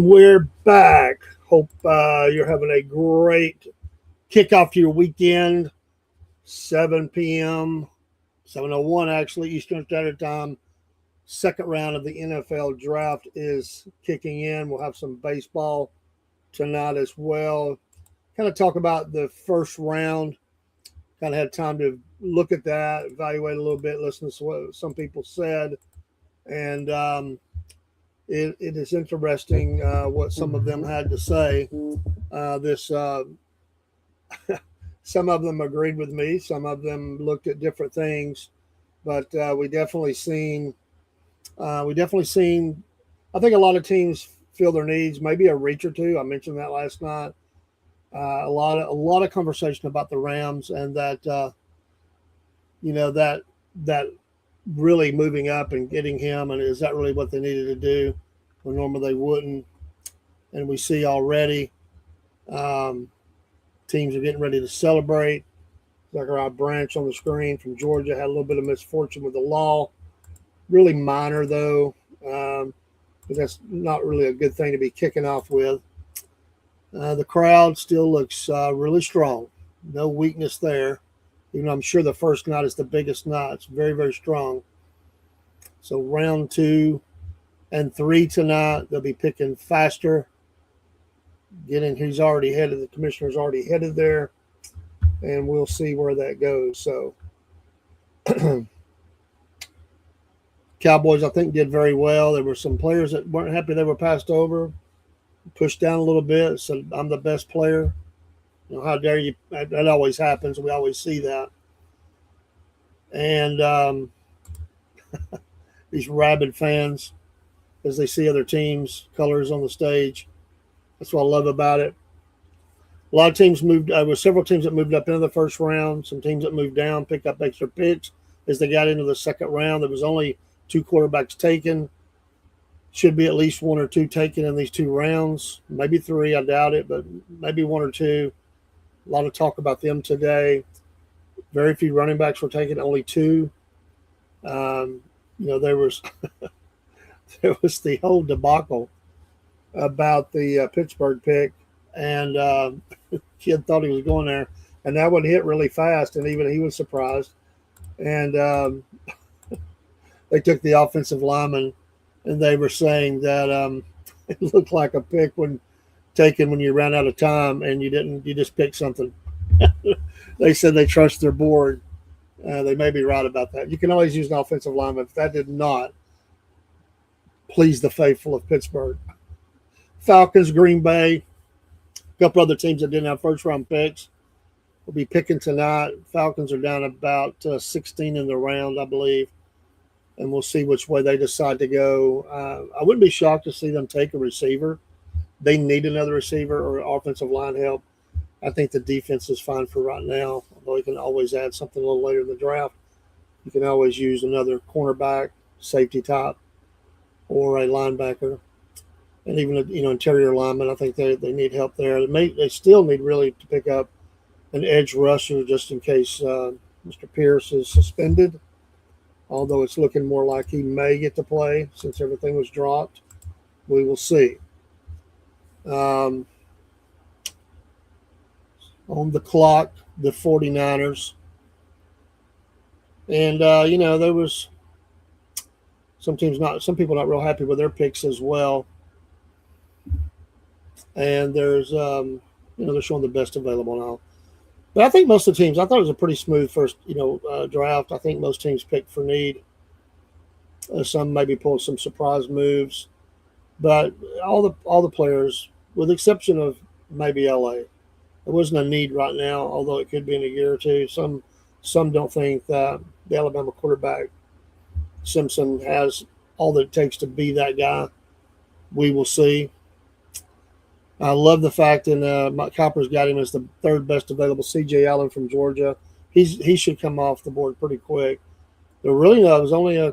And we're back. Hope you're having a great kickoff to your weekend. 7 p.m., 7:01 actually, Eastern Standard Time. Second round of the NFL draft is kicking in. We'll have some baseball tonight as well. Kind of talk about the first round. Kind of had time to look at that, evaluate a little bit, listen to what some people said. And it is interesting what some of them had to say. This Some of them agreed with me. Some of them looked at different things, but we definitely seen. I think a lot of teams feel their needs. Maybe a reach or two. I mentioned that last night. A lot of conversation about the Rams and that that really moving up and getting him, and is that really what they needed to do when normally they wouldn't? And we see already teams are getting ready to celebrate. Zachariah Branch on the screen from Georgia had a little bit of misfortune with the law. Really minor, though, but that's not really a good thing to be kicking off with. The crowd still looks really strong. No weakness there. Even though I'm sure the first night is the biggest night. It's very, very strong. So round 2 and 3 tonight, they'll be picking faster. He's already headed. The commissioner's already headed there, and we'll see where that goes. So Cowboys, I think, did very well. There were some players that weren't happy they were passed over, pushed down a little bit, said, I'm the best player. How dare you? That always happens. We always see that. And these rabid fans, as they see other teams' colors on the stage. That's what I love about it. A lot of teams moved. There were several teams that moved up into the first round. Some teams that moved down, picked up extra picks as they got into the second round. There was only 2 quarterbacks taken. Should be at least 1 or 2 taken in these 2 rounds. Maybe 3, I doubt it, but maybe 1 or 2. A lot of talk about them today. Very few running backs were taken, only 2. There was there was the whole debacle about the Pittsburgh pick, and kid thought he was going there, and that one hit really fast, and even he was surprised. And they took the offensive lineman, and they were saying that it looked like a pick when taken when you ran out of time and you just picked something. They said they trust their board. They may be right about that. You can always use an offensive lineman, but that did not please the faithful of Pittsburgh. Falcons, Green Bay, a couple other teams that didn't have first-round picks will be picking tonight. Falcons are down about 16 in the round, I believe, and we'll see which way they decide to go. I wouldn't be shocked to see them take a receiver. They need another receiver or offensive line help. I think the defense is fine for right now, although you can always add something a little later in the draft. You can always use another cornerback, safety type, or a linebacker. And even interior linemen, I think they need help there. They still need really to pick up an edge rusher just in case Mr. Pierce is suspended, although it's looking more like he may get to play since everything was dropped. We will see. On the clock, the 49ers. And, there was some people not real happy with their picks as well. And there's, they're showing the best available now. But I think most of the teams, I thought it was a pretty smooth first, draft. I think most teams picked for need. Some maybe pulled some surprise moves. But all the players, with the exception of maybe LA, there wasn't a need right now, although it could be in a year or two. Some don't think that the Alabama quarterback, Simpson, has all that it takes to be that guy. We will see. I love the fact that Mike Copper's got him as the 3rd best available. C.J. Allen from Georgia. He should come off the board pretty quick. There really was only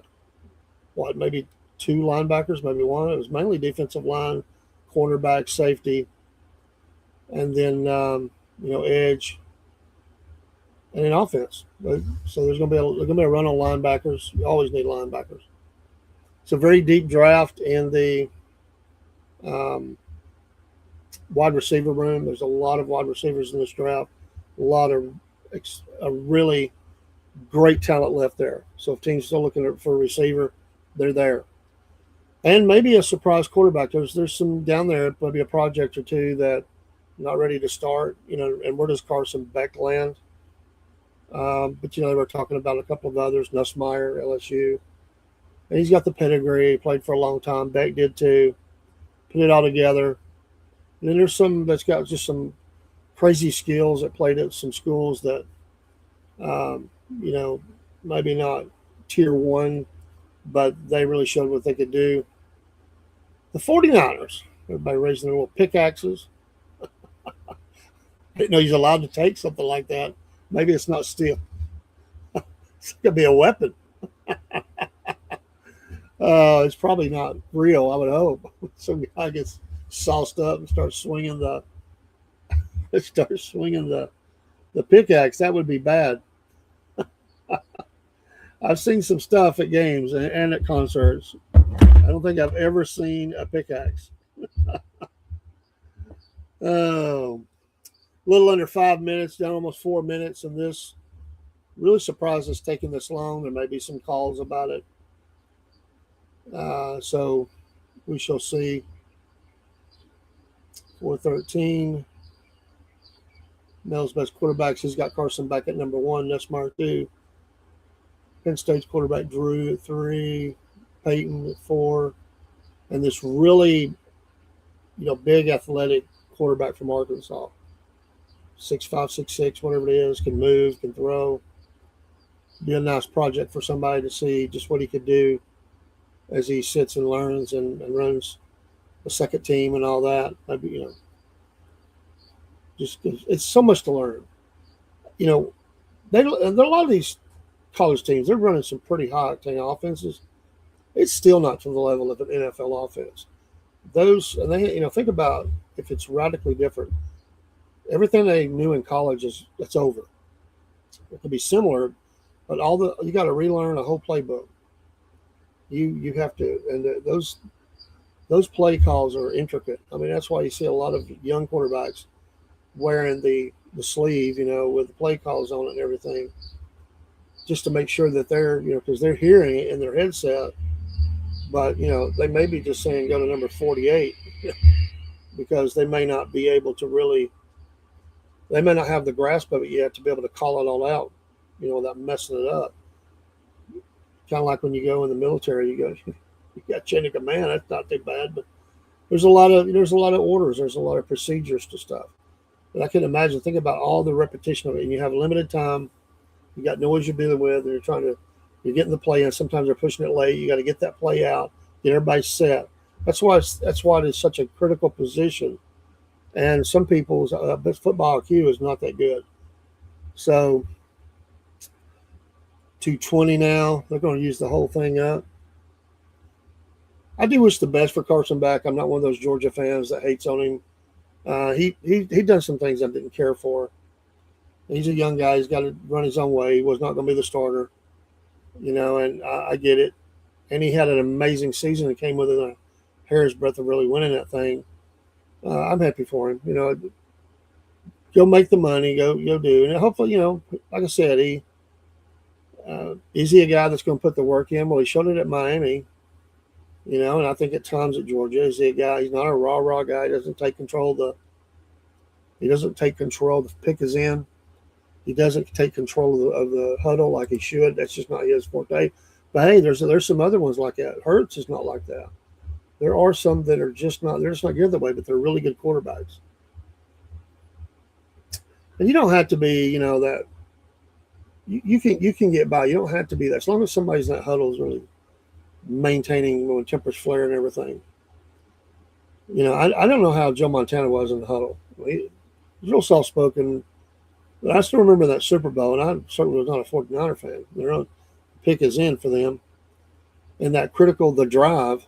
maybe 2 linebackers, maybe 1. It was mainly defensive line, cornerback, safety, and then edge, and then offense. So there's going to be a run on linebackers. You always need linebackers. It's a very deep draft in the Um, Wide receiver room. There's a lot of wide receivers in this draft. A lot of a really great talent left there. So if teams still looking for a receiver, they're there. And maybe a surprise quarterback. There's some down there, maybe a project or two that not ready to start. And where does Carson Beck land? But they were talking about a couple of others, Nussmeier, LSU. And he's got the pedigree. He played for a long time. Beck did too. Put it all together. And then there's some that's got just some crazy skills that played at some schools that, um, you know, maybe not tier one, but they really showed what they could do. The 49ers, everybody raising their little pickaxes. I didn't know he's allowed to take something like that. Maybe it's not steel. It's going to be a weapon. It's probably not real, I would hope. Some guy gets sauced up and starts swinging the pickaxe. That would be bad. I've seen some stuff at games and at concerts. I don't think I've ever seen a pickaxe. Oh, a little under 5 minutes, down almost 4 minutes, and this really surprised us taking this long. There may be some calls about it. So we shall see. 413. Mel's best quarterbacks. He's got Carson back at number 1. Nussmeier 2. Penn State's quarterback Drew at 3. Peyton at 4. And this really, big athletic quarterback from Arkansas. 6'5", 6'6", whatever it is, can move, can throw. Be a nice project for somebody to see just what he could do as he sits and learns and runs a second team and all that. Maybe, just it's so much to learn. There are a lot of these college teams. They're running some pretty high octane offenses. It's still not to the level of an NFL offense. Think about if it's radically different. Everything they knew in college that's over. It could be similar, but you got to relearn a whole playbook. You have to, and those play calls are intricate. I mean, that's why you see a lot of young quarterbacks wearing the sleeve, with the play calls on it and everything, just to make sure that they're, because they're hearing it in their headset, but, they may be just saying go to number 48 because they may not be able to really, they may not have the grasp of it yet to be able to call it all out, without messing it up. Kind of like when you go in the military, you got chain of command. That's not too bad, but there's a lot of orders. There's a lot of procedures to stuff. But I can imagine, think about all the repetition of it. And you have limited time. You got noise you're dealing with, and you're getting the play in. Sometimes they're pushing it late. You got to get that play out, get everybody set. That's why it is such a critical position. And some people's football IQ is not that good. So 220 now. They're going to use the whole thing up. I do wish the best for Carson Beck. I'm not one of those Georgia fans that hates on him. He done some things I didn't care for. He's a young guy. He's got to run his own way. He was not going to be the starter, and I get it. And he had an amazing season. It came within a hair's breadth of really winning that thing. I'm happy for him. Go make the money. Go do. And hopefully, like I said, is he a guy that's going to put the work in? Well, he showed it at Miami. And I think at times at Georgia, is he a guy? He's not a raw guy. He doesn't take control of the pick is in. He doesn't take control of the huddle like he should. That's just not his forte. But hey, there's some other ones like that. Hurts is not like that. There are some that are just not geared that way, but they're really good quarterbacks. And you don't have to be, that you can get by. You don't have to be that. As long as somebody's in that huddle is really maintaining when tempers flare and everything. I don't know how Joe Montana was in the huddle. He was real soft-spoken. But I still remember that Super Bowl, and I certainly was not a 49er fan. Their own pick is in for them. And that the drive,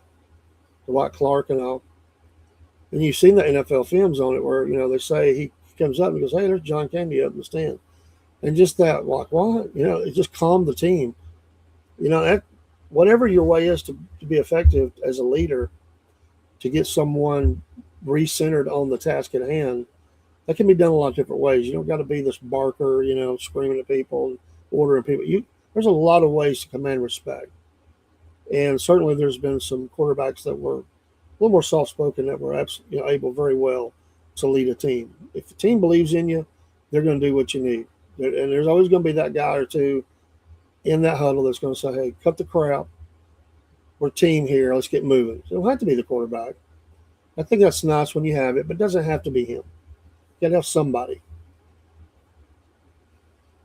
Dwight Clark and all. And you've seen the NFL films on it where, they say he comes up and goes, hey, there's John Candy up in the stand. And just that, like, what? It just calmed the team. That whatever your way is to be effective as a leader, to get someone recentered on the task at hand, that can be done a lot of different ways. You don't got to be this barker, screaming at people and ordering people. There's a lot of ways to command respect, and certainly there's been some quarterbacks that were a little more soft spoken that were able very well to lead a team. If the team believes in you, they're going to do what you need, and there's always going to be that guy or two in that huddle that's going to say, "Hey, cut the crap. We're team here. Let's get moving." So it don't have to be the quarterback. I think that's nice when you have it, but it doesn't have to be him. You got to have somebody.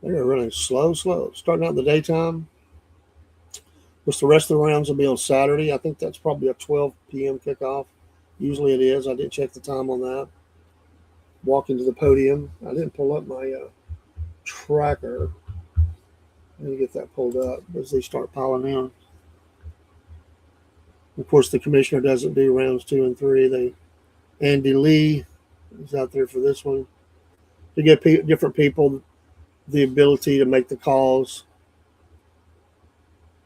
They're running slow. Starting out in the daytime. Which the rest of the rounds will be on Saturday. I think that's probably a 12 p.m. kickoff. Usually it is. I didn't check the time on that. Walking to the podium. I didn't pull up my tracker. Let me get that pulled up as they start piling in. Of course, the commissioner doesn't do rounds 2 and 3. Andy Lee is out there for this one to give different people the ability to make the calls.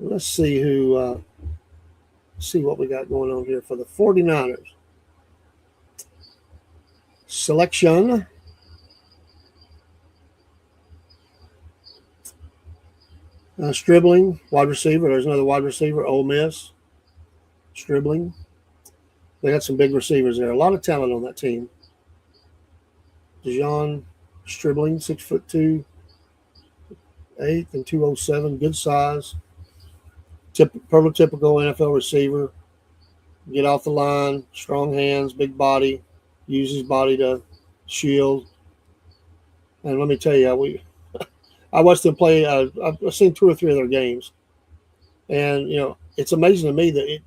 Let's see see what we got going on here for the 49ers. Selection. Stribling, wide receiver. There's another wide receiver, Ole Miss. Stribling. They got some big receivers there. A lot of talent on that team. Dejon Stribling, 6'2", 8 and 207, good size. Prototypical NFL receiver. Get off the line, strong hands, big body, use his body to shield. And let me tell you, I watched them play. I've seen 2 or 3 of their games, and it's amazing to me that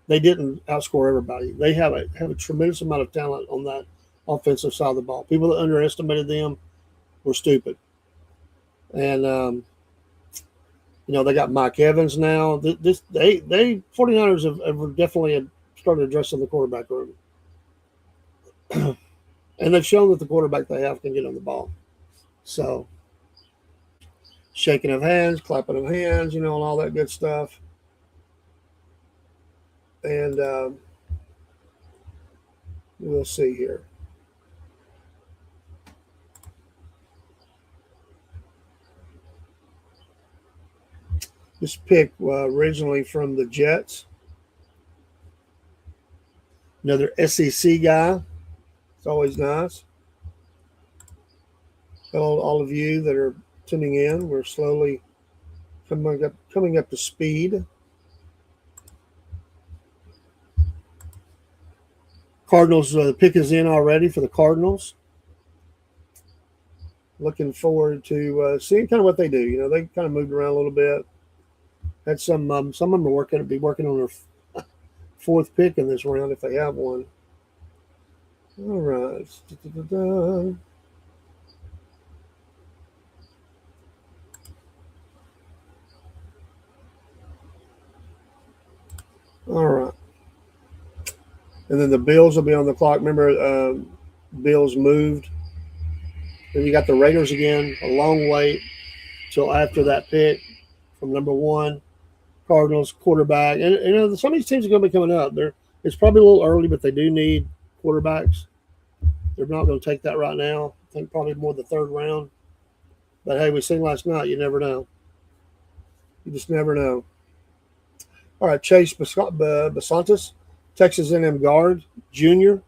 they didn't outscore everybody. They have a tremendous amount of talent on that offensive side of the ball. People that underestimated them were stupid. And they got Mike Evans now. They 49ers have definitely started addressing the quarterback room. And they've shown that the quarterback they have can get on the ball. So, shaking of hands, clapping of hands, and all that good stuff. And we'll see here. This pick originally from the Jets. Another SEC guy. It's always nice. All of you that are tuning in, we're slowly coming up to speed. Cardinals, the pick is in already for the Cardinals. Looking forward to seeing kind of what they do. They kind of moved around a little bit. Had some of them are be working on their 4th pick in this round if they have one. All right. All right. And then the Bills will be on the clock. Remember, Bills moved. Then you got the Raiders again. A long wait till after that pick from number 1. Cardinals quarterback, and some of these teams are going to be coming up. It's probably a little early, but they do need quarterbacks. They're not going to take that right now. I think probably more the 3rd round. But hey, we seen last night. You never know. You just never know. All right, Chase Basantis, Texas A&M guard, junior,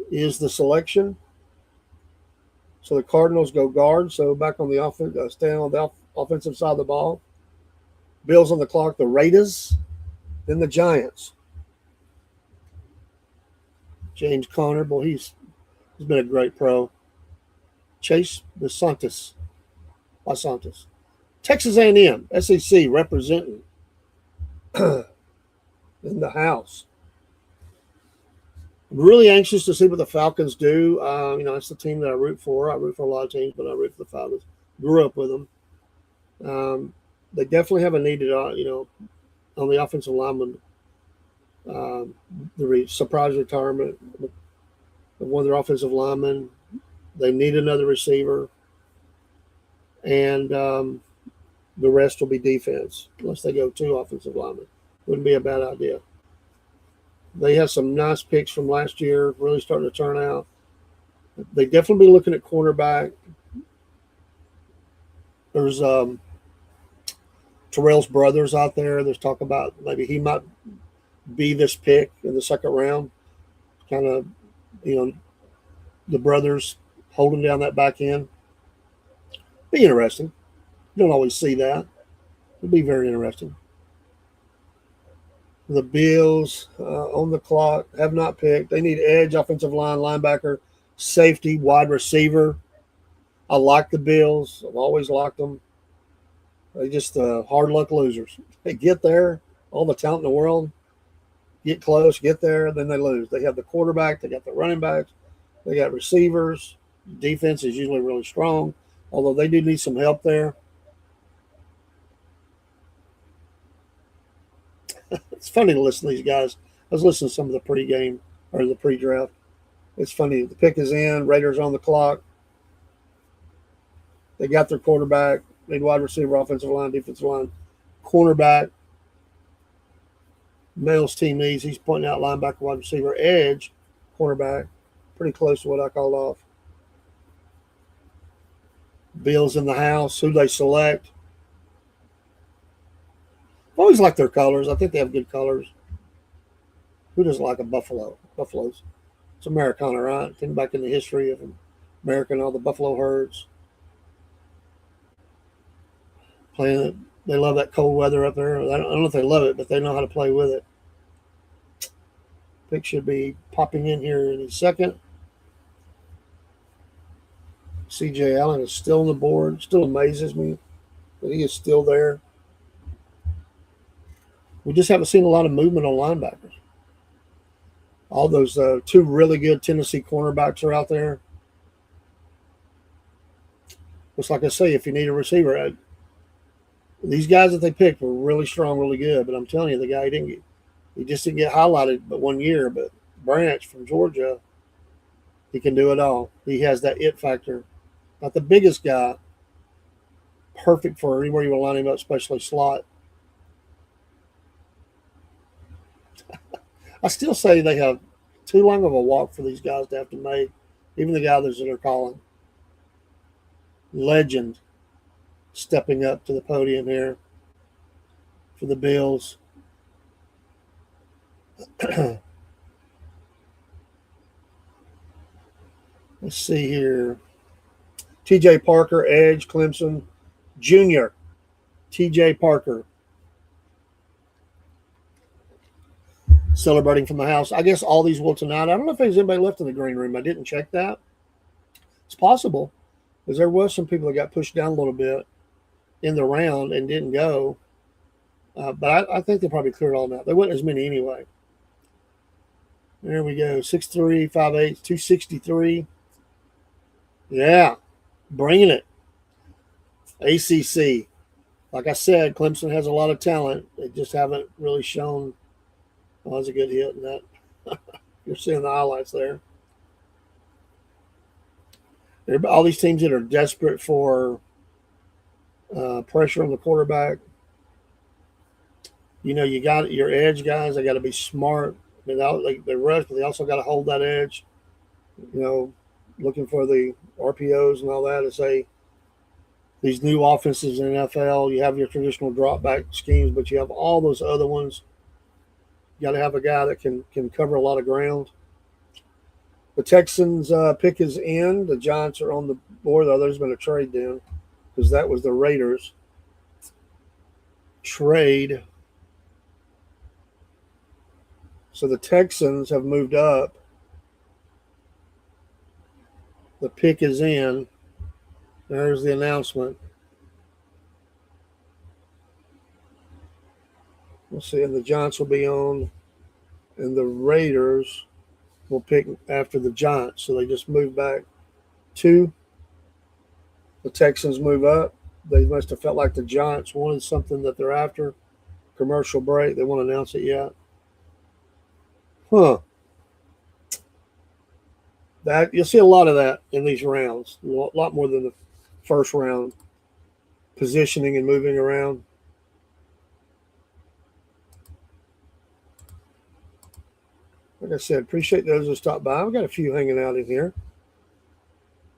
is the selection. So the Cardinals go guard. So back on the offense, staying on the offensive side of the ball. Bills on the clock, the Raiders, then the Giants. James Conner, boy, he's been a great pro. Chase Basantis. Texas A&M, SEC representing in the house. I'm really anxious to see what the Falcons do. It's the team that I root for. I root for a lot of teams, but I root for the Falcons. Grew up with them. They definitely have a needed, on the offensive lineman. The surprise retirement of one of their offensive linemen. They need another receiver. And the rest will be defense, unless they go 2 offensive linemen. Wouldn't be a bad idea. They have some nice picks from last year, really starting to turn out. They definitely be looking at cornerback. There's Terrell's brothers out there. There's talk about maybe he might be this pick in the second round. Kind of, you know, the brothers holding down that back end. Be interesting. You don't always see that. It'd be very interesting. The Bills on the clock have not picked. They need edge, offensive line, linebacker, safety, wide receiver. I like the Bills. I've always liked them. They just hard luck losers. They get there, all the talent in the world, get close, get there, then they lose. They have the quarterback, they got the running backs, they got receivers. Defense is usually really strong, although they do need some help there. It's funny to listen to these guys. I was listening to some of the pregame or the pre-draft. It's funny. The pick is in. Raiders on the clock. They got their quarterback, need wide receiver, offensive line, defensive line, cornerback. Mel's team needs. He's pointing out linebacker, wide receiver, edge, cornerback. Pretty close to what I called off. Bills in the house. Who they select? I always like their colors. I think they have good colors. Who doesn't like a buffalo? Buffaloes. It's Americana, right? Think back in the history of America and all the buffalo herds. Playing it. They love that cold weather up there. I don't know if they love it, but they know how to play with it. Pick should be popping in here in a second. C.J. Allen is still on the board. Still amazes me that he is still there. We just haven't seen a lot of movement on linebackers. All those two really good Tennessee cornerbacks are out there. Just like I say, if you need a receiver, these guys that they picked were really strong, really good. But I'm telling you, the guy he just didn't get highlighted but 1 year. But Branch from Georgia, he can do it all. He has that it factor. Not the biggest guy, perfect for anywhere you want to line him up, especially slot. I still say they have too long of a walk for these guys to have to make, even the guys that are calling. Legend stepping up to the podium here for the Bills. Let's see here. T.J. Parker, edge, Clemson. Junior, T.J. Parker. Celebrating from the house. I guess all these will tonight. I don't know if there's anybody left in the green room. I didn't check that. It's possible, because there was some people that got pushed down a little bit in the round and didn't go. But I think they probably cleared all that. There wasn't as many anyway. There we go. 6'3", 5'8", 263. Yeah, bringing it. ACC. Like I said, Clemson has a lot of talent. They just haven't really shown. Oh, that was a good hit in that. You're seeing the highlights there. All these teams that are desperate for pressure on the quarterback. You know, you got your edge guys. They got to be smart. I mean, they rush, but they also got to hold that edge. You know, looking for the RPOs and all that. To say these new offenses in the NFL, you have your traditional drop back schemes, but you have all those other ones. You got to have a guy that can cover a lot of ground. The Texans pick is in. The Giants are on the board, though. There's been a trade down because that was the Raiders trade. So the Texans have moved up. The pick is in. There's the announcement. We'll see, and the Giants will be on, and the Raiders will pick after the Giants. So they just move back 2. The Texans move up. They must have felt like the Giants wanted something that they're after. Commercial break. They won't announce it yet. Huh. That you'll see a lot of that in these rounds. A lot more than the first round. Positioning and moving around. like I said, appreciate those who stopped by. I've got a few hanging out in here.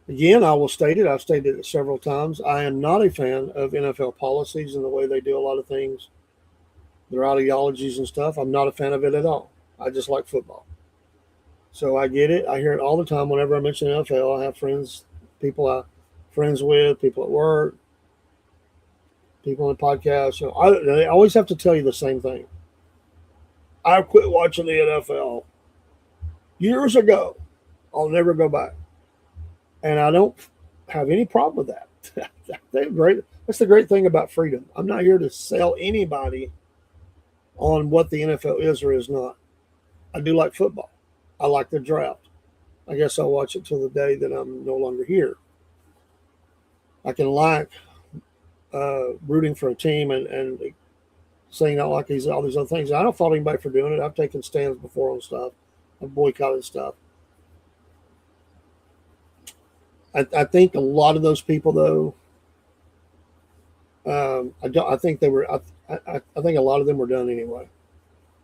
Again, I will state it. I've stated it several times. I am not a fan of NFL policies and the way they do a lot of things, their ideologies and stuff. I'm not a fan of it at all. I just like football. So I get it. I hear it all the time whenever I mention NFL. I have friends, people I friends with, people at work, people on the podcast. They always have to tell you the same thing. I quit watching the NFL years ago. I'll never go back. And I don't have any problem with that. They're great. That's the great thing about freedom. I'm not here to sell anybody on what the NFL is or is not. I do like football. I like the draft. I guess I'll watch it till the day that I'm no longer here. I can like rooting for a team and saying I like all these other things. I don't fault anybody for doing it. I've taken stands before on stuff. I've boycotted stuff. I think a lot of those people, though, I think they were. I think a lot of them were done anyway.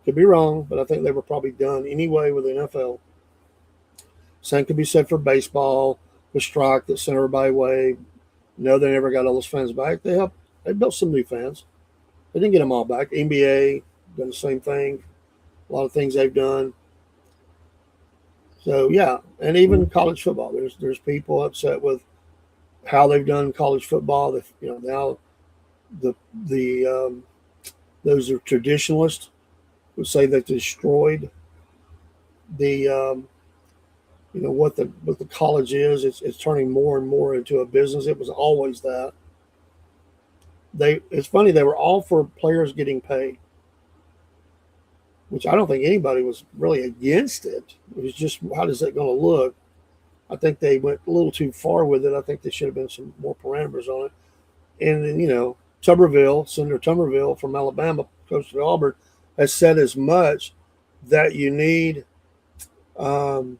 Could be wrong, but I think they were probably done anyway with the NFL. Same could be said for baseball, the strike that sent everybody away. No, they never got all those fans back. They built some new fans. They didn't get them all back. NBA done the same thing. A lot of things they've done. So yeah, and even college football. There's people upset with how they've done college football. Now the those are traditionalists would say they've destroyed the what the college is. It's turning more and more into a business. It was always that. It's funny, they were all for players getting paid, which I don't think anybody was really against it. It was just, how is that going to look? I think they went a little too far with it. I think there should have been some more parameters on it. And then, Senator Tuberville from Alabama, coach of Auburn, has said as much that you need, hello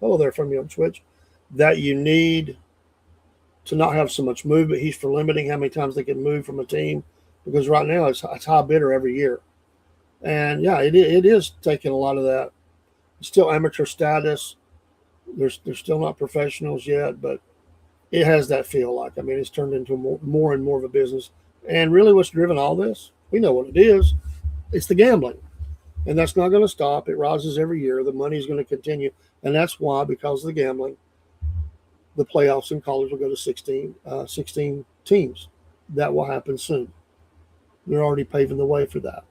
there from you on Twitch, that you need to not have so much movement. He's for limiting how many times they can move from a team, because right now it's high bidder every year. And yeah, it is taking a lot of that. It's still amateur status. They're still not professionals yet, but it has that feel like. I mean, it's turned into more and more of a business. And really, what's driven all this? We know what it is. It's the gambling, and that's not going to stop. It rises every year. The money is going to continue, and that's why, because of the gambling, the playoffs in college will go to 16 teams. That will happen soon. They're already paving the way for that.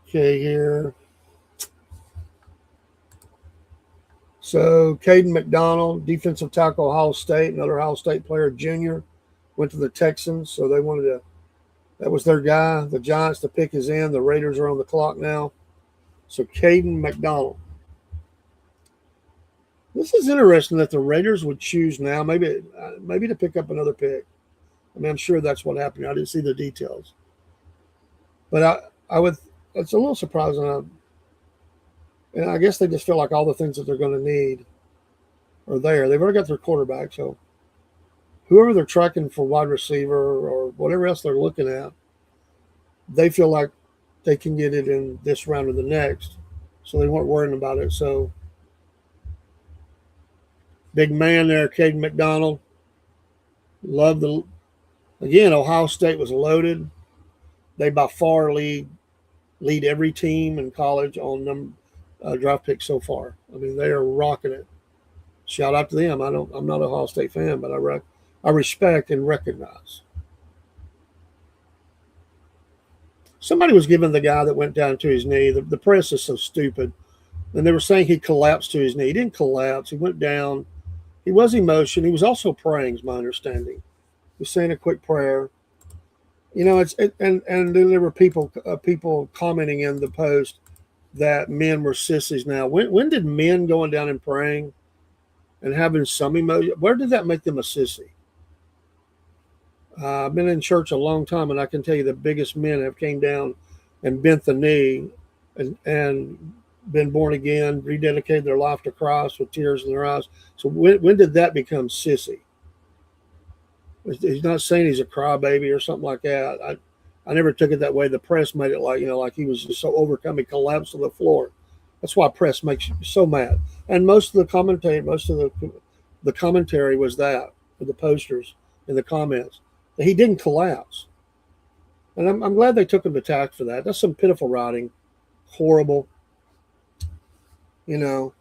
Okay, here. So, Caden McDonald, defensive tackle, Ohio State, another Ohio State player, junior, went to the Texans. So they wanted to, that was their guy. The Giants, the pick is in. The Raiders are on the clock now. So, Caden McDonald. This is interesting that the Raiders would choose now, maybe to pick up another pick. I mean, I'm sure that's what happened. I didn't see the details. But it's a little surprising. And I guess they just feel like all the things that they're going to need are there. They've already got their quarterback, so whoever they're tracking for wide receiver or whatever else they're looking at, they feel like they can get it in this round or the next, so they weren't worrying about it. So big man there, Caden McDonald. Again, Ohio State was loaded. They by far lead every team in college on draft picks so far. I mean, they are rocking it. Shout out to them. I'm not an Ohio State fan, but I respect and recognize. Somebody was giving the guy that went down to his knee. The press is so stupid. And they were saying he collapsed to his knee. He didn't collapse. He went down. He was emotional. He was also praying, is my understanding. He was saying a quick prayer. And then there were people commenting in the post that men were sissies now. When did men going down and praying and having some emotion, where did that make them a sissy? I've been in church a long time, and I can tell you the biggest men have came down and bent the knee and been born again, rededicated their life to Christ with tears in their eyes. So when did that become sissy? He's not saying he's a crybaby or something like that. I never took it that way. The press made it like, like he was just so overcome, he collapsed on the floor. That's why press makes you so mad. And most of the commentary was that, with the posters and the comments, that he didn't collapse. And I'm glad they took him to task for that. That's some pitiful writing, horrible. You know,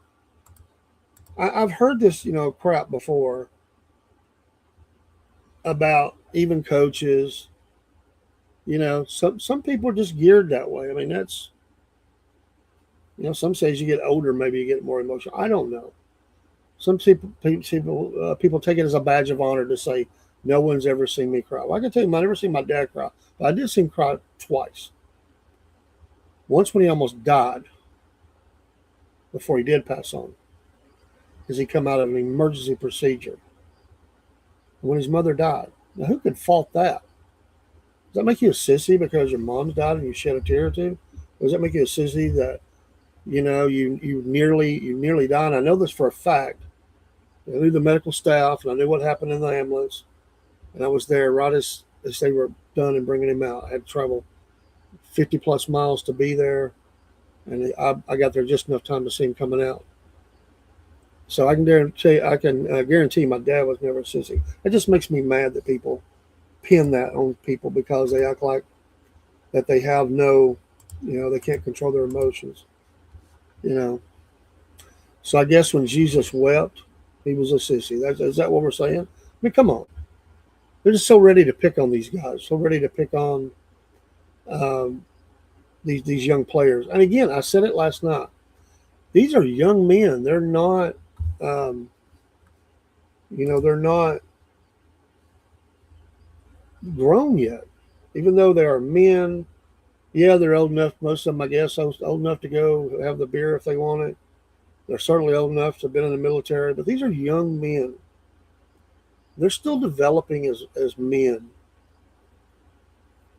I've heard this, crap before about even coaches. Some people are just geared that way. I mean, that's some say as you get older, maybe you get more emotional. I don't know. Some people take it as a badge of honor to say no one's ever seen me cry. Well, I can tell you, I never seen my dad cry, but I did see him cry twice. Once when he almost died before he did pass on, because he come out of an emergency procedure. When his mother died, now who could fault that? Does that make you a sissy because your mom's died and you shed a tear or two? Or does that make you a sissy that you nearly died? And I know this for a fact. I knew the medical staff and I knew what happened in the ambulance, and I was there right as they were done and bringing him out. I had to travel 50 plus miles to be there, and I got there just enough time to see him coming out. So I can guarantee my dad was never a sissy. It just makes me mad that people pin that on people because they act like that they have no, they can't control their emotions. So I guess when Jesus wept, he was a sissy. Is that what we're saying? I mean, come on. They're just so ready to pick on these guys, so ready to pick on these young players. And again, I said it last night. These are young men. They're not, they're not grown yet, even though they are men. Yeah, they're old enough. Most of them, I guess, old enough to go have the beer if they want it. They're certainly old enough to have been in the military, but these are young men. They're still developing as men.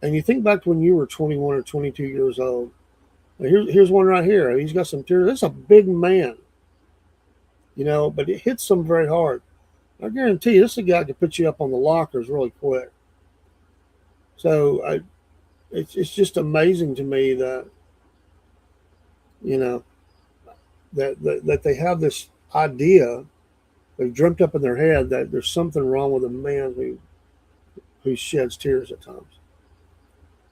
And you think back to when you were 21 or 22 years old. Here's one right here. He's got some tears. That's a big man, but it hits them very hard. I guarantee you, this is a guy that can put you up on the lockers really quick. So it's just amazing to me that, that they have this idea they've dreamt up in their head that there's something wrong with a man who sheds tears at times.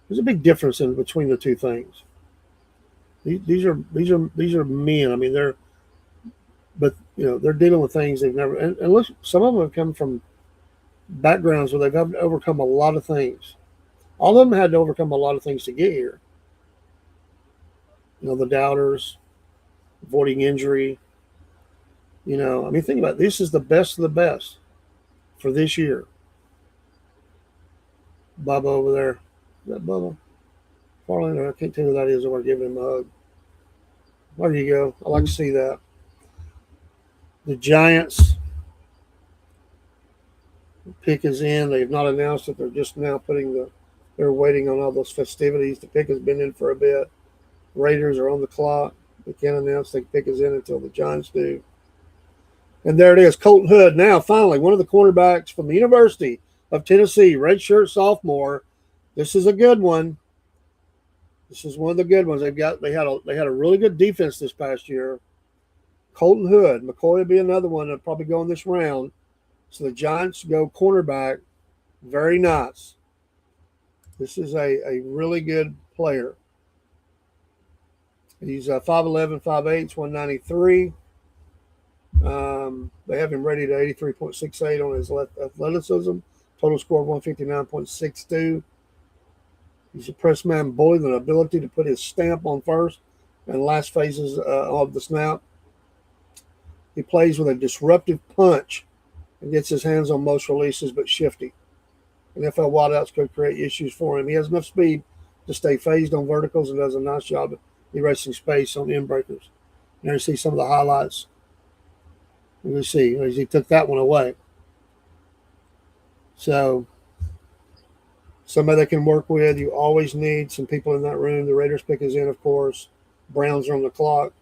There's a big difference in between the two things. These are men. I mean, they're dealing with things they've never. And look, some of them have come from backgrounds where they've had to overcome a lot of things. All of them had to overcome a lot of things to get here. The doubters, avoiding injury. I mean, think about it. This is the best of the best for this year. Bubba over there. Is that Bubba? Farland, I can't tell who that is. I want to give him a hug. There you go. I like to see that. The Giants pick is in. They have not announced it. They're just now they're waiting on all those festivities. The pick has been in for a bit. Raiders are on the clock. They can't announce the pick is in until the Giants do. And there it is. Colton Hood, now finally one of the cornerbacks from the University of Tennessee, redshirt sophomore. This is a good one. This is one of the good ones. They had a really good defense this past year. Colton Hood, McCoy will be another one that'll probably go in this round. So the Giants go cornerback. Very nice. This is a really good player. He's 5'11", 5'8", 193. They have him rated at 83.68 on his athleticism. Total score of 159.62. He's a press man bully with an ability to put his stamp on first and last phases of the snap. He plays with a disruptive punch and gets his hands on most releases, but shifty. NFL wideouts could create issues for him. He has enough speed to stay phased on verticals and does a nice job of erasing space on end breakers. There you see some of the highlights. You see, he took that one away. So, somebody that can work with. You always need some people in that room. The Raiders pick is in, of course. Browns are on the clock.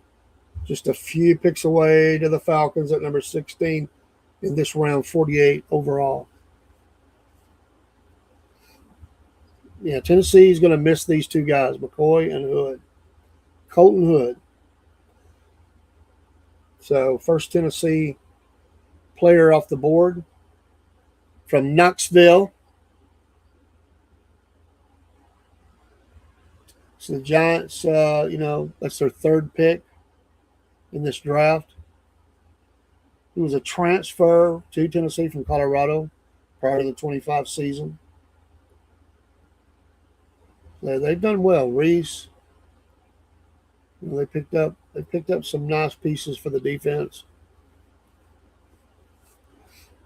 Just a few picks away to the Falcons at number 16 in this round, 48 overall. Yeah, Tennessee's going to miss these two guys, McCoy and Hood, Colton Hood. So first Tennessee player off the board from Knoxville. So the Giants, that's their third pick in this draft. He was a transfer to Tennessee from Colorado prior to the 25 season. They've done well. Reese, they picked up some nice pieces for the defense.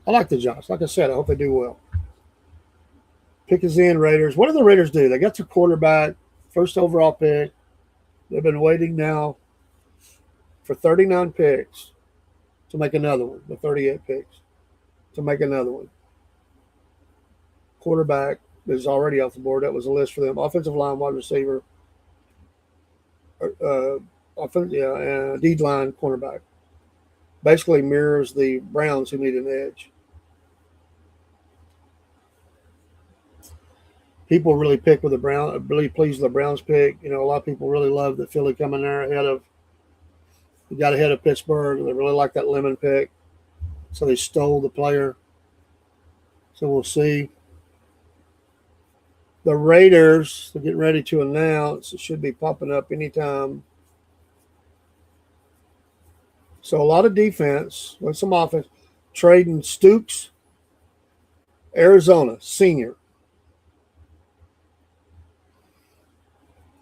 I like the Giants. Like I said, I hope they do well. Pick is in, Raiders. What do the Raiders do? They got their quarterback, first overall pick. They've been waiting now for 39 picks to make another one, the 38 picks to make another one. Quarterback is already off the board. That was a list for them. Offensive line, wide receiver, D line, cornerback. Basically mirrors the Browns who need an edge. People really pick with the Brown, really pleased with the Browns pick. A lot of people really love that Philly coming there got ahead of Pittsburgh. They really like that Lemon pick, so they stole the player. So we'll see. The Raiders, they're getting ready to announce. It should be popping up anytime. So a lot of defense with some offense. Trading Stooks, Arizona, senior.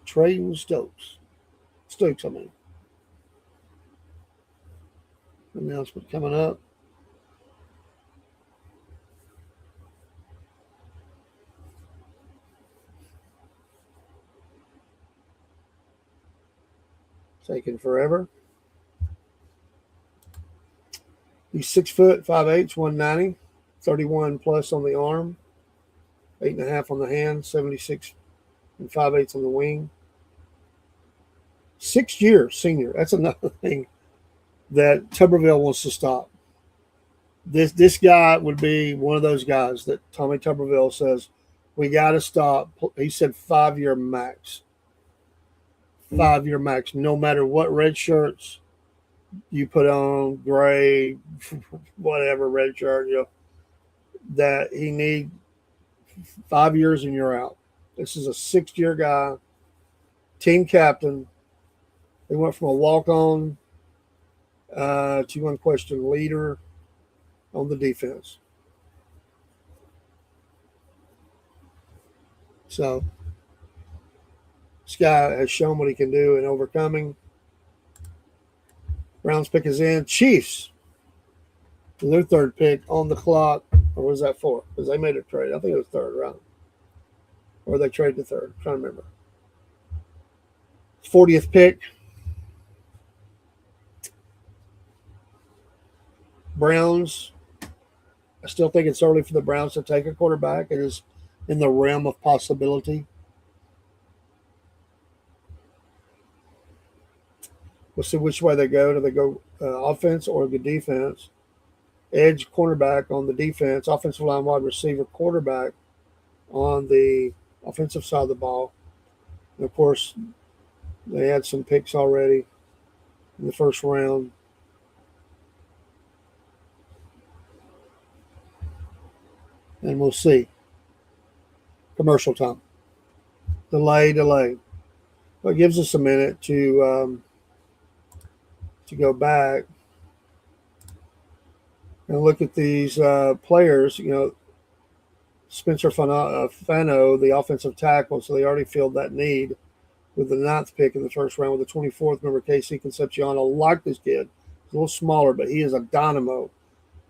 Trading Stokes. Stooks, I mean. Announcement coming up. Taking forever. He's 6 foot, 5'8", 190, 31 plus on the arm, 8.5 on the hand, 76 and 5/8 on the wing. 6 years senior. That's another thing that Tuberville wants to stop. This guy would be one of those guys that Tommy Tuberville says we got to stop. He said 5-year max. 5-year max. No matter what red shirts you put on, gray, whatever red shirt, that he need 5 years and you're out. This is a 6-year guy, team captain. He went from a walk-on to unquestioned leader on the defense. So this guy has shown what he can do in overcoming. Browns pick is in. Chiefs, their third pick on the clock. Or was that fourth? Because they made a trade. I think it was third round. Or they traded the third. I'm trying to remember. 40th pick. Browns. I still think it's early for the Browns to take a quarterback. It is in the realm of possibility. We'll see which way they go. Do they go offense or the defense? Edge, cornerback on the defense. Offensive line, wide receiver, quarterback on the offensive side of the ball. And of course, they had some picks already in the first round. And we'll see. Commercial time. Delay. Well, it gives us a minute to go back and look at these players. Spencer Fano, the offensive tackle, so they already filled that need with the 9th pick in the first round. With the 24th, remember KC Concepcion. I like this kid. He's a little smaller, but he is a dynamo.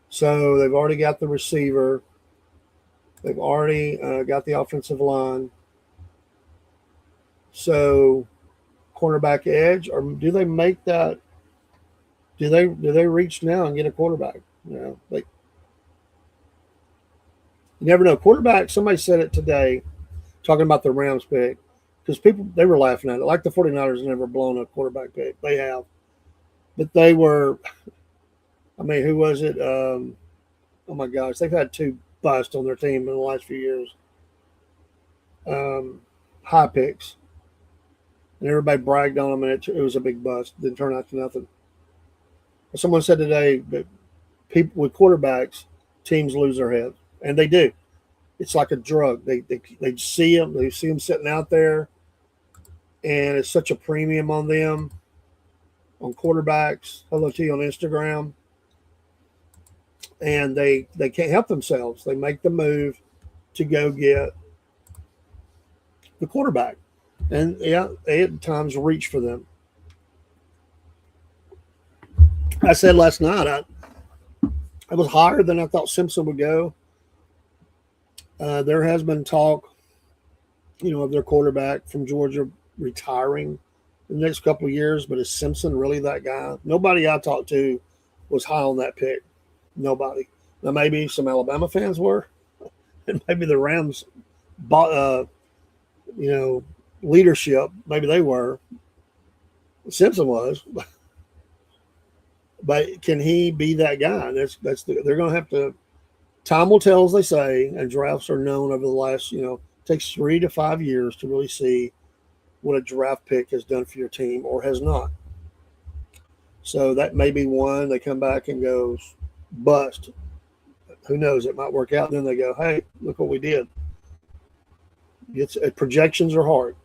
So they've already got the receiver. They've already got the offensive line. So cornerback edge, or do they make that? Do they reach now and get a quarterback? You never know. Quarterback, somebody said it today, talking about the Rams pick, because they were laughing at it. Like the 49ers have never blown a quarterback pick. They have. But they were, who was it? Oh my gosh, they've had 2 busts on their team in the last few years. um, high picks, and everybody bragged on them, and it was a big bust. Didn't turn out to nothing. Someone said today that people with quarterbacks, teams lose their heads, and they do. It's like a drug. They see them, sitting out there, and it's such a premium on them on quarterbacks. Hello to you on Instagram, and they can't help themselves. They make the move to go get the quarterback, and yeah, they at times reach for them. I said last night I was higher than I thought Simpson would go. There has been talk, of their quarterback from Georgia retiring in the next couple of years, but is Simpson really that guy? Nobody I talked to was high on that pick. Nobody. Now maybe some Alabama fans were, and maybe the Rams, leadership. Maybe they were. Simpson was, but can he be that guy? They're going to have to. Time will tell, as they say, and drafts are known over the last. Takes 3 to 5 years to really see what a draft pick has done for your team or has not. So that may be one. They come back and goes bust. Who knows? It might work out. Then they go, hey, look what we did. Projections are hard.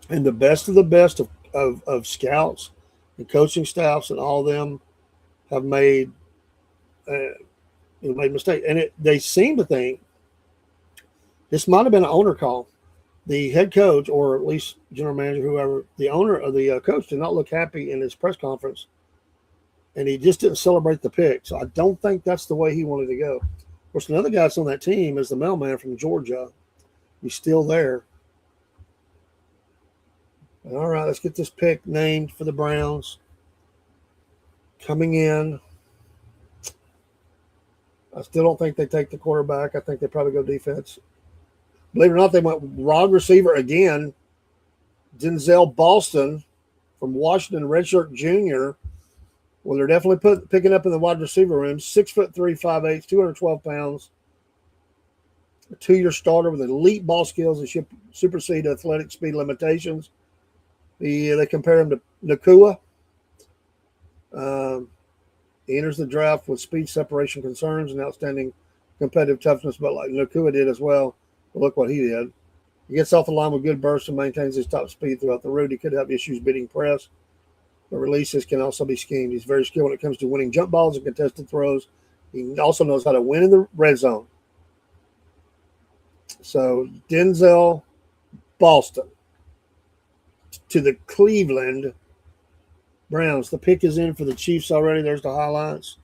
And the best of the best of scouts and coaching staffs and all of them have made mistakes. And they seem to think this might have been an owner call. The head coach, or at least general manager, whoever, the owner of the coach did not look happy in his press conference. And he just didn't celebrate the pick. So I don't think that's the way he wanted to go. Of course, another guy that's on that team is the mailman from Georgia. He's still there. All right, let's get this pick named for the Browns. Coming in. I still don't think they take the quarterback. I think they probably go defense. Believe it or not, they went wide receiver again. Denzel Boston from Washington, redshirt junior. Well, they're definitely picking up in the wide receiver room. 6'3", 5'8", 212 pounds. A 2-year starter with elite ball skills and supersede athletic speed limitations. They compare him to Nakua. He enters the draft with speed separation concerns and outstanding competitive toughness, but like Nakua did as well. But look what he did. He gets off the line with good bursts and maintains his top speed throughout the route. He could have issues beating press, but releases can also be schemed. He's very skilled when it comes to winning jump balls and contested throws. He also knows how to win in the red zone. So Denzel Boston to the Cleveland Browns. The pick is in for the Chiefs already. There's the highlights.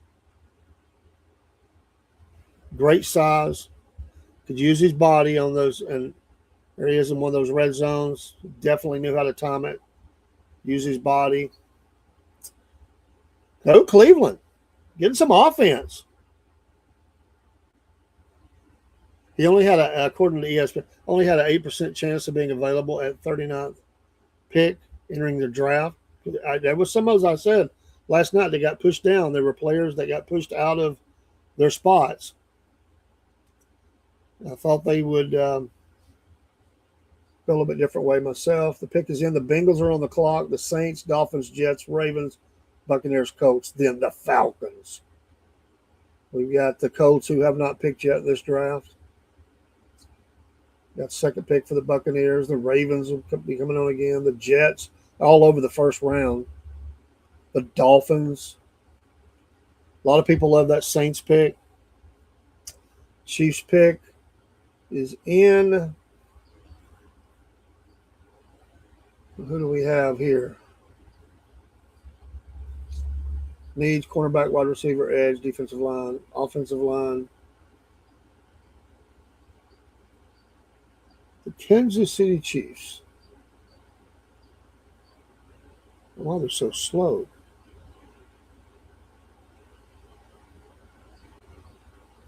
Great size. Could use his body on those, and there he is in one of those red zones. Definitely knew how to time it. Use his body. Go Cleveland. Getting some offense. He only had, according to ESPN, only had an 8% chance of being available at 39th pick entering the draft. There was some of those I said last night. They got pushed down. There were players that got pushed out of their spots. I thought they would go a little bit different way myself. The pick is in. The Bengals are on the clock. The Saints, Dolphins, Jets, Ravens, Buccaneers, Colts, then the Falcons. We've got the Colts who have not picked yet in this draft. Got second pick for the Buccaneers. The Ravens will be coming on again. The Jets, all over the first round. The Dolphins. A lot of people love that Saints pick. Chiefs pick is in. Who do we have here? Needs cornerback, wide receiver, edge, defensive line, offensive line. The Kansas City Chiefs. Why they're so slow?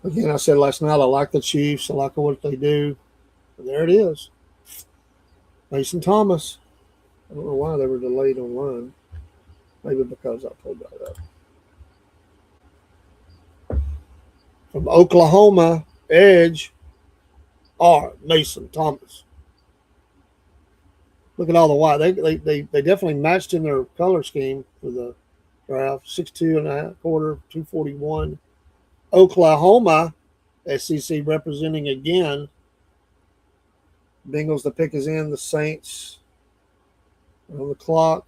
Again, I said last night I like the Chiefs. I like what they do. And there it is. Mason Thomas. I don't know why they were delayed online. Maybe because I pulled that up. From Oklahoma, edge. R. Mason Thomas. Look at all the white. They definitely matched in their color scheme for the draft. 6'2" and a half quarter, 241. Oklahoma, SEC representing again. Bengals, the pick is in. The Saints on the clock.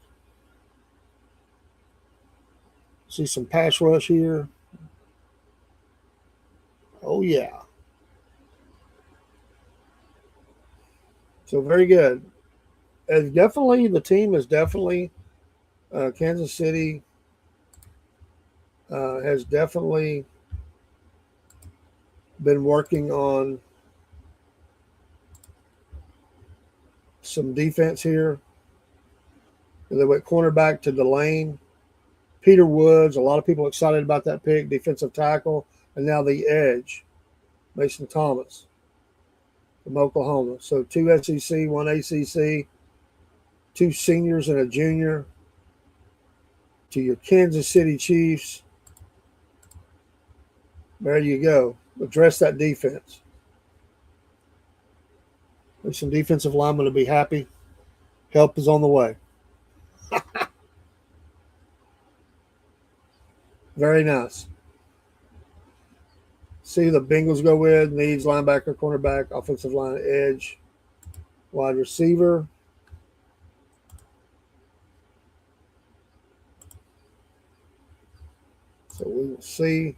See some pass rush here. Oh, yeah. So very good. And definitely, the team is definitely, Kansas City has definitely been working on some defense here. And they went cornerback to Delane. Peter Woods, a lot of people excited about that pick, defensive tackle. And now the edge, Mason Thomas from Oklahoma. So 2 SEC, 1 ACC, 2 seniors and a junior. To your Kansas City Chiefs. There you go. Address that defense. There's some defensive linemen to be happy. Help is on the way. Very nice. See the Bengals go with needs linebacker, cornerback, offensive line, edge, wide receiver. So we will see.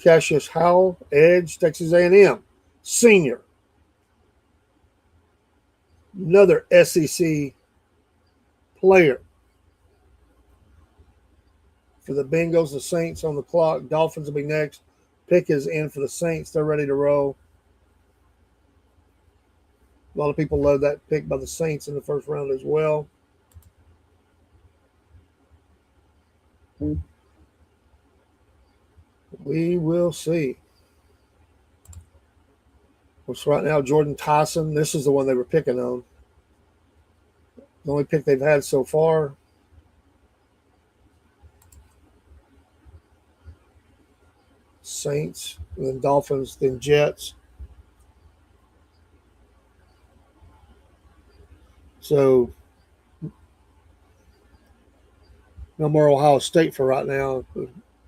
Cassius Howell, edge, Texas A&M, senior. Another SEC player. For the Bengals, the Saints on the clock. Dolphins will be next. Pick is in for the Saints. They're ready to roll. A lot of people love that pick by the Saints in the first round as well. We will see. So right now, Jordan Tyson. This is the one they were picking on. The only pick they've had so far. Saints, then Dolphins, then Jets. So no more Ohio State for right now.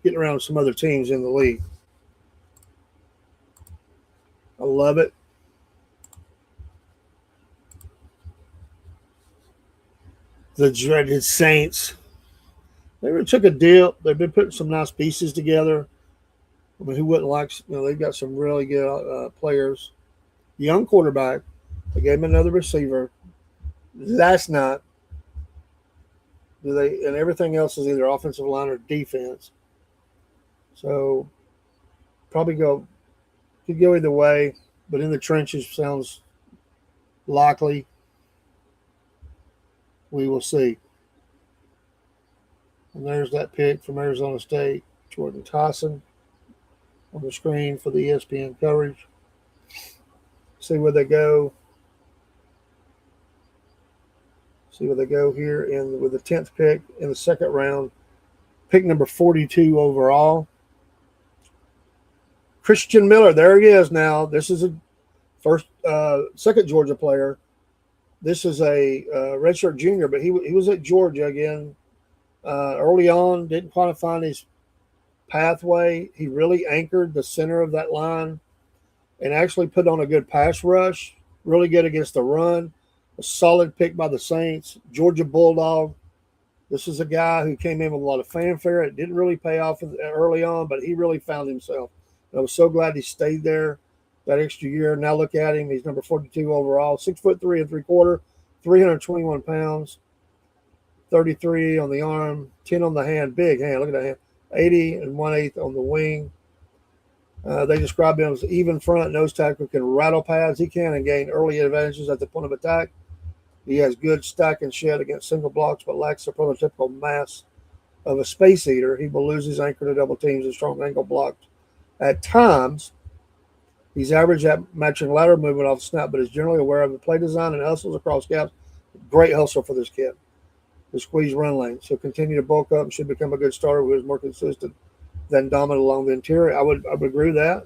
Getting around some other teams in the league. I love it. The dreaded Saints. They really took a dip. They've been putting some nice pieces together. I mean, who wouldn't like? They've got some really good players. Young quarterback. They gave him another receiver. That's not. And everything else is either offensive line or defense. So probably could go either way, but in the trenches sounds likely. We will see. And there's that pick from Arizona State, Jordan Tyson, on the screen for the ESPN coverage. See where they go. See where they go here with the 10th pick in the second round. Pick number 42 overall. Christian Miller, there he is now. This is a second Georgia player. This is a redshirt junior, but he was at Georgia again early on. Didn't quite find his pathway. He really anchored the center of that line and actually put on a good pass rush. Really good against the run. A solid pick by the Saints. Georgia Bulldog. This is a guy who came in with a lot of fanfare. It didn't really pay off early on, but he really found himself. I was so glad he stayed there that extra year. Now look at him. He's number 42 overall, 6'3" 3/4", 321 pounds, 33 on the arm, 10 on the hand, big hand. Look at that hand. 80 and 1/8 on the wing. They describe him as even front nose tackle, can rattle pads. He can and gain early advantages at the point of attack. He has good stack and shed against single blocks, but lacks the prototypical mass of a space eater. He will lose his anchor to double teams and strong angle blocks. At times, he's average at matching lateral movement off the snap, but is generally aware of the play design and hustles across gaps. Great hustle for this kid. The squeeze run lane. So continue to bulk up and should become a good starter who is more consistent than dominant along the interior. I would agree with that.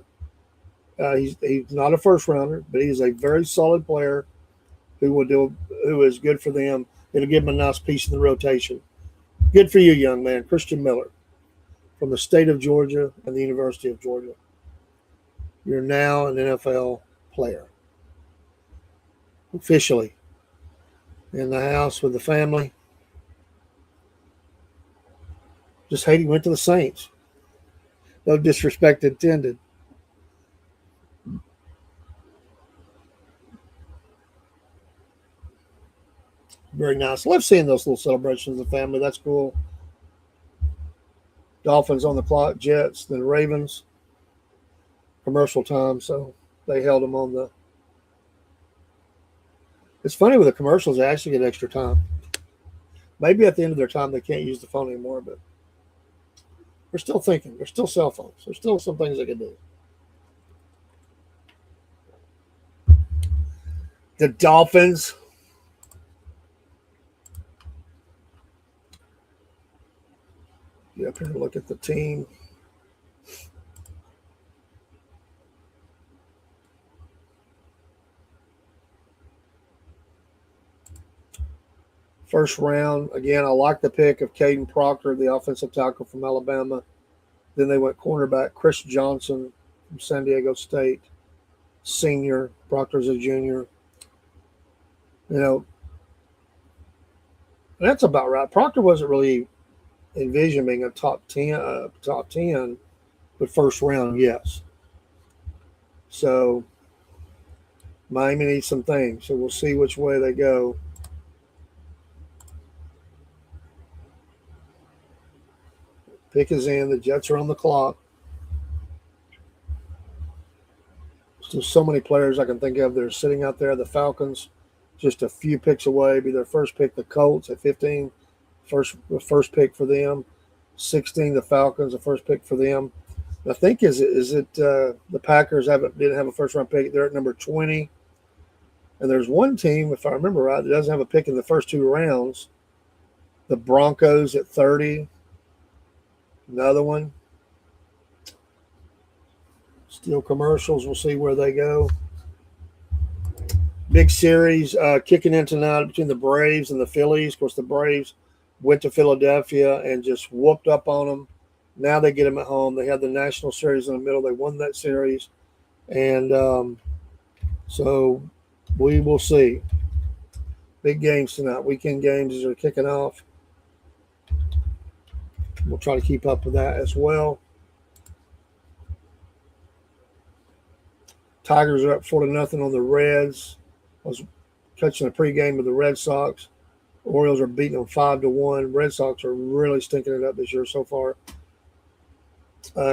He's not a first rounder, but he's a very solid player who is good for them. It'll give them a nice piece in the rotation. Good for you, young man, Christian Miller, from the state of Georgia and the University of Georgia. You're now an NFL player, officially, in the house with the family. Just hate he went to the Saints. No disrespect intended. Very nice. Love seeing those little celebrations of the family. That's cool. Dolphins on the clock, Jets, then Ravens. Commercial time, so they held them on the. It's funny with the commercials, they actually get extra time. Maybe at the end of their time, they can't use the phone anymore, but we're still thinking. There's still cell phones. There's still some things they can do. The Dolphins. Get up here and look at the team. First round, again, I like the pick of Caden Proctor, the offensive tackle from Alabama. Then they went cornerback Chris Johnson from San Diego State, senior. Proctor's a junior. You know, that's about right. Proctor wasn't really envisioning a top 10, but first round, yes. So Miami needs some things. So we'll see which way they go. Pick is in. The Jets are on the clock. There's so many players I can think of that are sitting out there. The Falcons, just a few picks away, be their first pick. The Colts at 15, the first pick for them. 16, the Falcons, the first pick for them. I think is it the Packers didn't have a first round pick. They're at number 20. And there's one team, if I remember right, that doesn't have a pick in the first two rounds. The Broncos at 30. Another one. Still commercials. We'll see where they go. Big series kicking in tonight between the Braves and the Phillies. Of course, the Braves went to Philadelphia and just whooped up on them. Now they get them at home. They had the National Series in the middle. They won that series. And so we will see. Big games tonight. Weekend games are kicking off. We'll try to keep up with that as well. Tigers are up 4-0 on the Reds. I was catching a pregame with the Red Sox. Orioles are beating them 5-1. Red Sox are really stinking it up this year so far.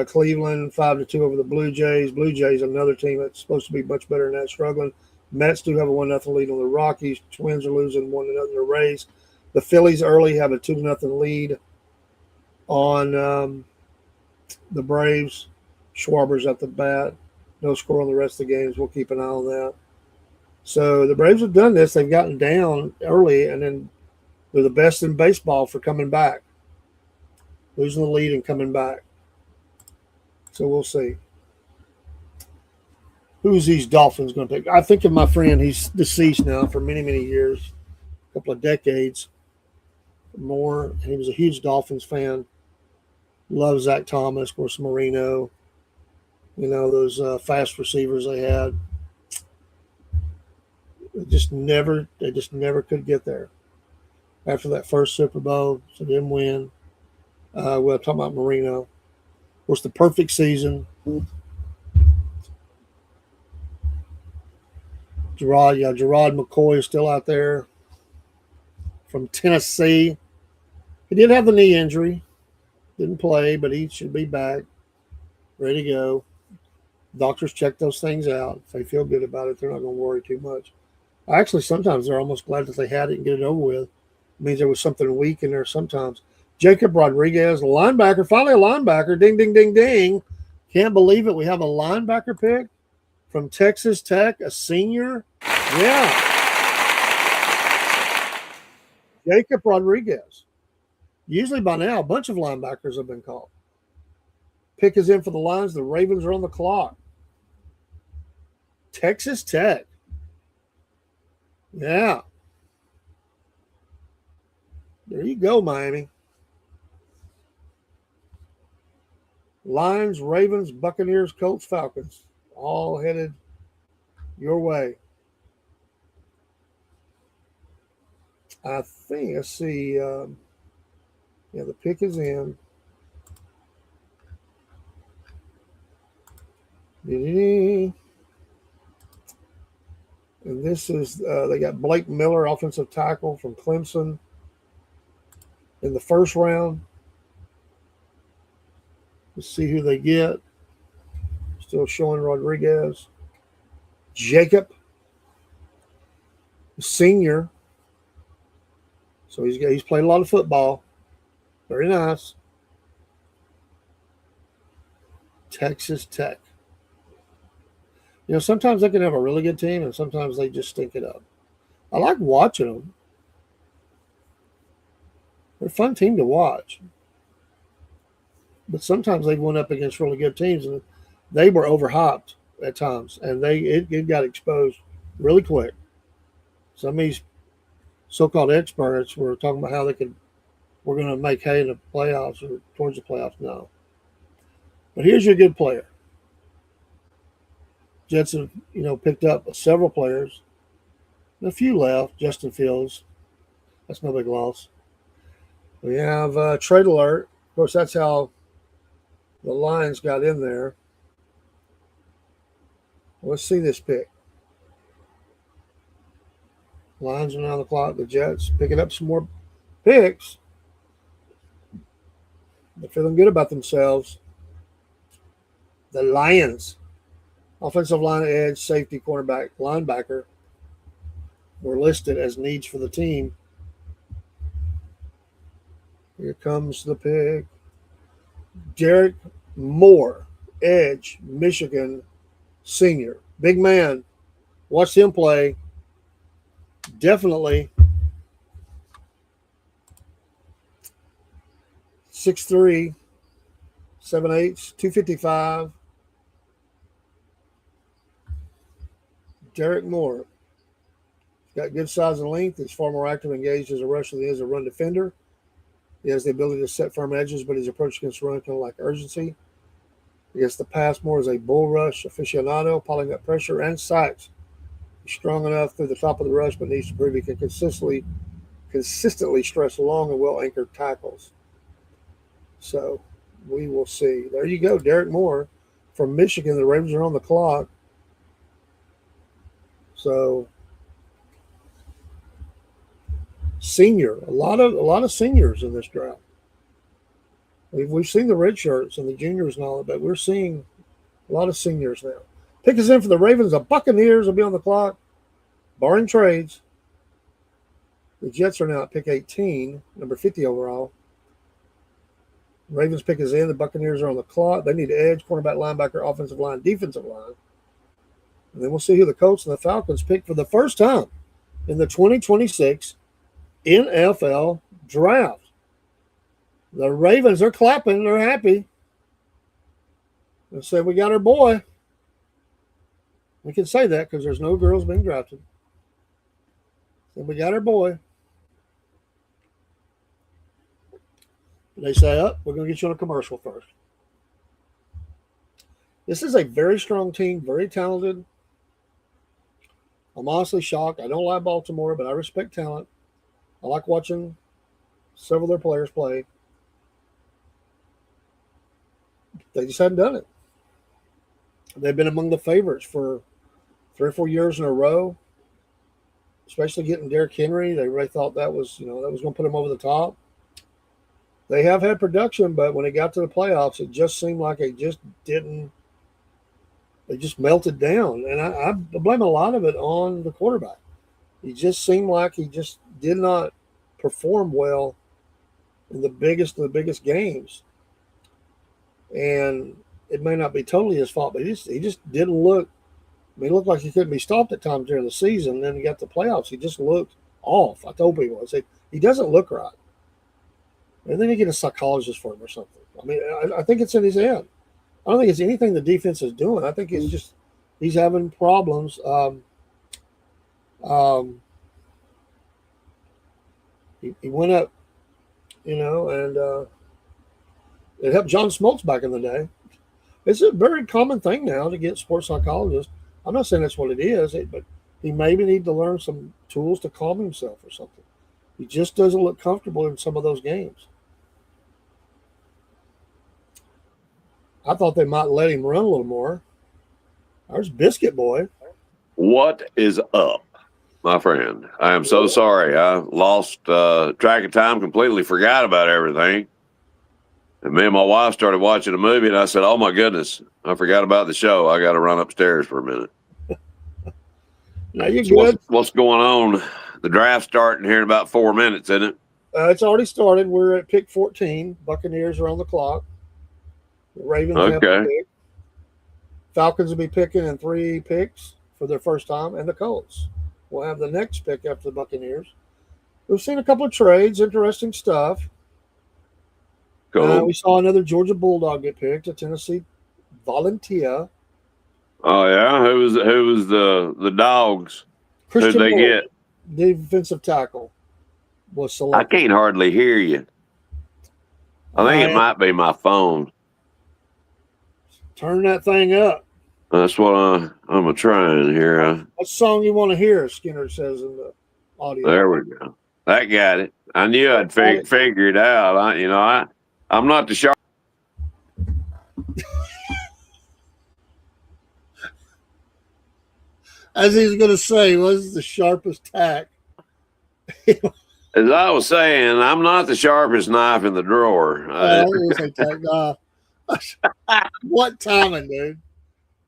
Cleveland 5-2 over the Blue Jays. Blue Jays, another team that's supposed to be much better than that, struggling. Mets do have a 1-0 lead on the Rockies. Twins are losing 1-0 to the Rays. The Phillies early have a 2-0 lead on the Braves. Schwarber's at the bat. No score on the rest of the games. We'll keep an eye on that. So the Braves have done this. They've gotten down early, and then they're the best in baseball for coming back. Losing the lead and coming back. So we'll see. Who's these Dolphins going to pick? I think of my friend. He's deceased now for many, many years, a couple of decades more. He was a huge Dolphins fan. Loves Zach Thomas, of course, Marino. You know, those fast receivers they had. They just never could get there. After that first Super Bowl, so didn't win. Well, talking about Marino. Of course, the perfect season. Gerard McCoy is still out there from Tennessee. He did have the knee injury. Didn't play, but he should be back. Ready to go. Doctors check those things out. If they feel good about it, they're not going to worry too much. Actually, sometimes they're almost glad that they had it and get it over with. It means there was something weak in there sometimes. Jacob Rodriguez, a linebacker, finally a linebacker. Ding, ding, ding, ding. Can't believe it. We have a linebacker pick from Texas Tech, a senior. Yeah. Jacob Rodriguez. Usually by now, a bunch of linebackers have been called. Pick is in for the Lions. The Ravens are on the clock. Texas Tech. Yeah. There you go, Miami. Lions, Ravens, Buccaneers, Colts, Falcons. All headed your way. I think, let's see. Yeah, the pick is in. And this is, they got Blake Miller, offensive tackle from Clemson, in the first round. Let's see who they get. Still showing Rodriguez. Jacob, senior. So he's played a lot of football. Very nice. Texas Tech. Sometimes they can have a really good team, and sometimes they just stink it up. I like watching them. They're a fun team to watch. But sometimes they've went up against really good teams, and they were overhyped at times, and it got exposed really quick. Some of these so-called experts were talking about how we're going to make hay in the playoffs or towards the playoffs now. But here's your good player. Jets have, picked up several players. A few left. Justin Fields. That's no big loss. We have trade alert. Of course, that's how the Lions got in there. Let's see this pick. Lions are on the clock. The Jets picking up some more picks. They're feeling good about themselves. The Lions. Offensive line, edge, safety, cornerback, linebacker were listed as needs for the team. Here comes the pick. Derek Moore, edge, Michigan, senior. Big man. Watch him play. Definitely 6'3", 7'8", 255. Derek Moore. He's got good size and length. He's far more active and engaged as a rusher than he is a run defender. He has the ability to set firm edges, but his approach against the run can lack urgency. Against the pass, Moore is a bull rush aficionado, piling up pressure and sacks. He's strong enough through the top of the rush, but needs to prove he can consistently stress long and well-anchored tackles. So we will see. There you go, Derek Moore from Michigan. The Ravens are on the clock. So senior, a lot of seniors in this draft. We've seen the red shirts and the juniors and all that, but we're seeing a lot of seniors now. Pick us in for the Ravens. The Buccaneers will be on the clock, barring trades. The Jets are now at pick 18, number 50 overall. Ravens pick is in. The Buccaneers are on the clock. They need edge, cornerback, linebacker, offensive line, defensive line. And then we'll see who the Colts and the Falcons pick for the first time in the 2026 NFL draft. The Ravens are clapping. They're happy. They say, we got our boy. We can say that because there's no girls being drafted. So we got our boy. They say, we're going to get you on a commercial first. This is a very strong team, very talented. I'm honestly shocked. I don't like Baltimore, but I respect talent. I like watching several of their players play. They just hadn't done it. They've been among the favorites for 3 or 4 years in a row, especially getting Derrick Henry. They really thought that was going to put them over the top. They have had production, but when it got to the playoffs, it just seemed like it just didn't. They just melted down, and I blame a lot of it on the quarterback. He just seemed like he just did not perform well in the biggest of the biggest games. And it may not be totally his fault, but he just didn't look. I mean, he looked like he couldn't be stopped at times during the season. And then he got the playoffs. He just looked off. I told people, I said, he doesn't look right. And then you get a psychologist for him or something. I mean, I think it's in his head. I don't think it's anything the defense is doing. I think it's just he's having problems. Um, he went up, and it helped John Smoltz back in the day. It's a very common thing now to get sports psychologists. I'm not saying that's what it is, but he maybe need to learn some tools to calm himself or something. He just doesn't look comfortable in some of those games. I thought they might let him run a little more. There's Biscuit Boy. What is up, my friend? I am so sorry. I lost track of time, completely forgot about everything. And me and my wife started watching a movie, and I said, oh, my goodness, I forgot about the show. I got to run upstairs for a minute. Now you're good. What's going on? The draft's starting here in about 4 minutes, isn't it? It's already started. We're at pick 14. Buccaneers are on the clock. The Ravens have a pick. Falcons will be picking in 3 picks for their first time, and the Colts will have the next pick after the Buccaneers. We've seen a couple of trades, interesting stuff. Cool. We saw another Georgia Bulldog get picked, a Tennessee Volunteer. Oh yeah, who was the Dogs? Christian Who'd they get? Defensive tackle was selected. I can't hardly hear you. I think it might be my phone. Turn that thing up. That's what I'm trying here. What song you want to hear? Skinner says in the audio. There we go. That got it. I knew I'd figure it out. I'm not the sharp. As he's going to say, was the sharpest tack. As I was saying, I'm not the sharpest knife in the drawer. What timing, dude?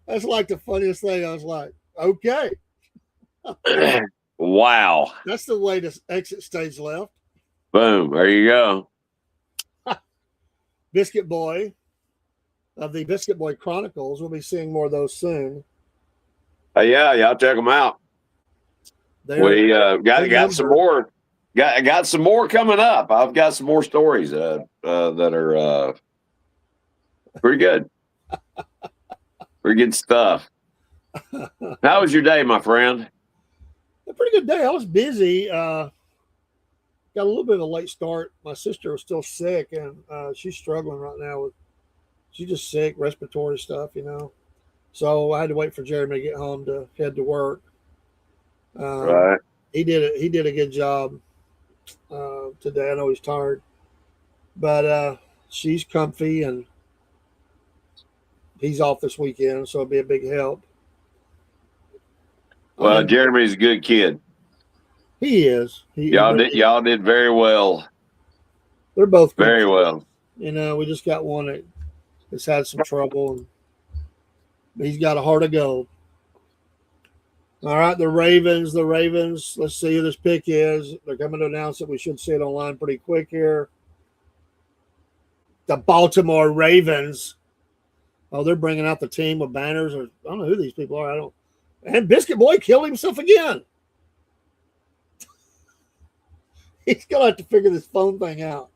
That's like the funniest thing. I was like, okay. Wow. That's the way to exit stage left. Boom. There you go. Biscuit Boy of the Biscuit Boy Chronicles. We'll be seeing more of those soon. Yeah, y'all check them out. We got some more. Got some more coming up. I've got some more stories that are pretty good. Pretty good stuff. How was your day, my friend? A pretty good day. I was busy. Got a little bit of a late start. My sister was still sick, and she's struggling right now she's just sick, respiratory stuff, So I had to wait for Jeremy to get home to head to work. Right. He did a good job today. I know he's tired, but she's comfy, and he's off this weekend, so it'll be a big help. Well, Jeremy's a good kid. He is. Y'all did very well. They're both good very kids. Well. We just got one that's had some trouble, and he's got a heart of gold. All right, the Ravens. Let's see who this pick is. They're coming to announce it. We should see it online pretty quick here. The Baltimore Ravens. Oh, they're bringing out the team with banners. I don't know who these people are. And Biscuit Boy killed himself again. He's going to have to figure this phone thing out.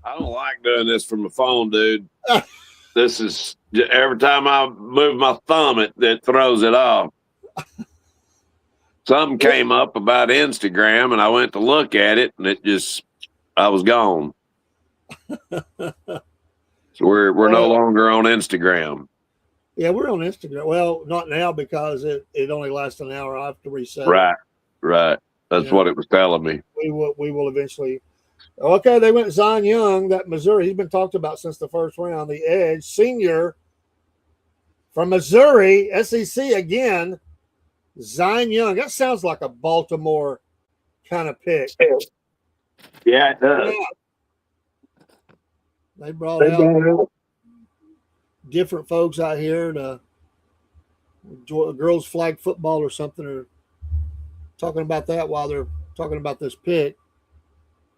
I don't like doing this from the phone, dude. This is every time I move my thumb, it throws it off. Something came up about Instagram, and I went to look at it, and I was gone. So we're no longer on Instagram. Yeah, we're on Instagram. Well, not now because it only lasts an hour. I have to reset. Right. That's what it was telling me. We will eventually. Okay, they went Zion Young, that Missouri. He's been talked about since the first round. The edge senior from Missouri, SEC again. Zion Young. That sounds like a Baltimore kind of pick. Yeah, it does. Yeah. They brought out different folks out here to girls flag football or something, or talking about that while they're talking about this pick.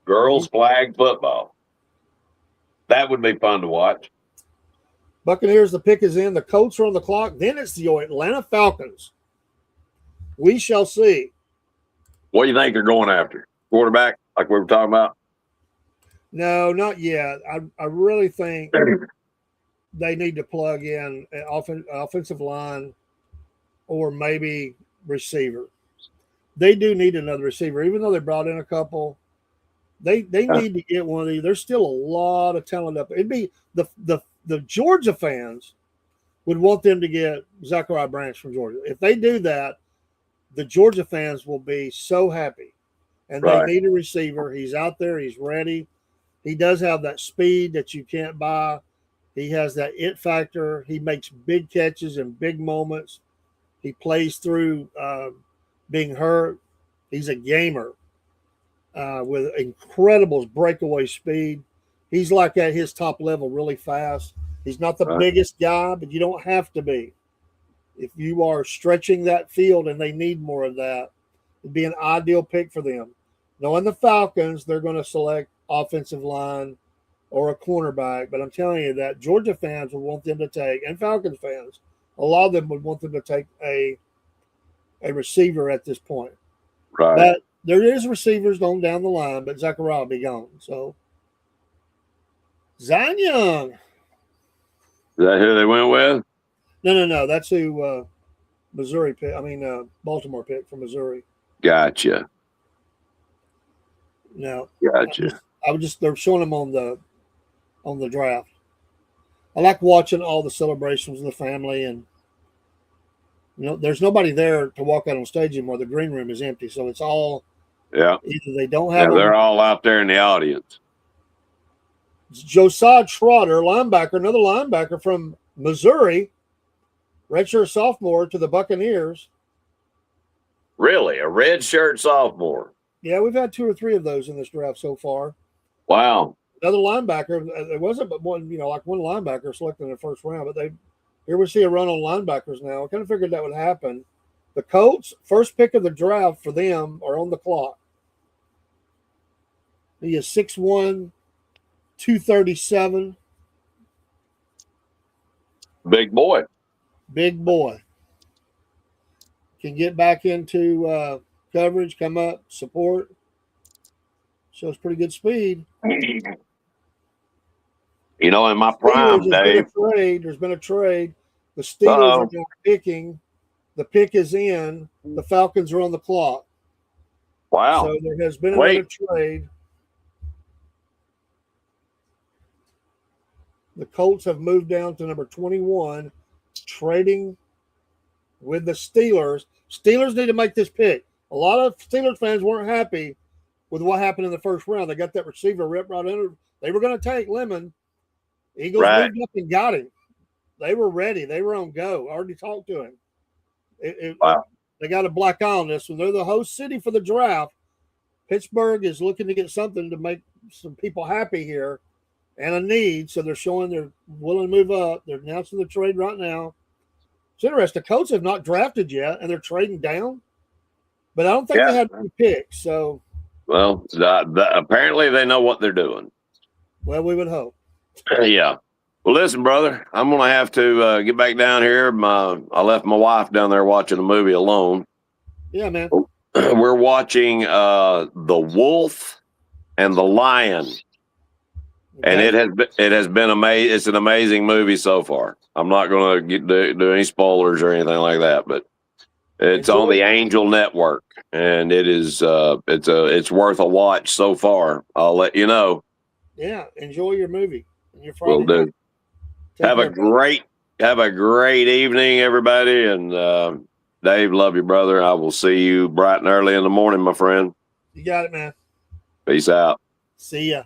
Girls flag football. That would be fun to watch. Buccaneers, the pick is in. The Colts are on the clock. Then it's the Atlanta Falcons. We shall see. What do you think they're going after? Quarterback, like we were talking about? No, not yet. I really think they need to plug in an offensive line or maybe receiver. They do need another receiver, even though they brought in a couple. They need to get one of these. There's still a lot of talent up there. It'd be the Georgia fans would want them to get Zachariah Branch from Georgia. If they do that, the Georgia fans will be so happy. And they need a receiver. He's out there. He's ready. He does have that speed that you can't buy. He has that it factor. He makes big catches in big moments. He plays through being hurt. He's a gamer with incredible breakaway speed. He's like at his top level really fast. He's not the biggest guy, but you don't have to be. If you are stretching that field and they need more of that, it'd be an ideal pick for them. Knowing the Falcons, they're going to select offensive line or a cornerback. But I'm telling you that Georgia fans would want them to take, and Falcons fans, a lot of them would want them to take a receiver at this point. Right. But there is receivers going down the line, but Zachariah will be gone. So Zion Young. Is that who they went with? No. That's who Missouri pick. Baltimore pick from Missouri. Gotcha. No. Gotcha. They're showing them on the draft. I like watching all the celebrations of the family, and there's nobody there to walk out on stage anymore. The green room is empty, so it's all either they don't have. They're all out there in the audience. Josiah Trotter, another linebacker from Missouri, redshirt sophomore to the Buccaneers. Really, a redshirt sophomore? Yeah, we've had 2 or 3 of those in this draft so far. Wow. Another linebacker. There wasn't but one, like one linebacker selected in the first round, but here we see a run on linebackers now. I kind of figured that would happen. The Colts, first pick of the draft for them, are on the clock. He is 6'1", 237. Big boy. Big boy. Can get back into coverage, come up, support. Shows pretty good speed. In my prime, Dave. There's been a trade. The Steelers are now picking. The pick is in. The Falcons are on the clock. Wow. So there has been another trade. The Colts have moved down to number 21, trading with the Steelers. Steelers need to make this pick. A lot of Steelers fans weren't happy with what happened in the first round. They got that receiver ripped right under. They were going to take Lemon. Eagles moved up and got him. They were ready. They were on go. I already talked to him. Wow. They got a black eye on this one. They're the host city for the draft. Pittsburgh is looking to get something to make some people happy here and a need. So they're showing they're willing to move up. They're announcing the trade right now. It's interesting. The Colts have not drafted yet, and they're trading down. But I don't think they have any picks. So, well, apparently they know what they're doing. Well, we would hope. Yeah. Well, listen, brother, I'm going to have to get back down here. I left my wife down there watching a movie alone. Yeah, man. We're watching The Wolf and the Lion. Okay. And it has been amazing. It's an amazing movie so far. I'm not going to do any spoilers or anything like that, but it's on the Angel Network, and it is it's worth a watch so far. I'll let you know. Yeah, enjoy your movie. Your Friday Will do. Have a great evening, everybody, and Dave, love you, brother. I will see you bright and early in the morning, my friend. You got it, man. Peace out. See ya.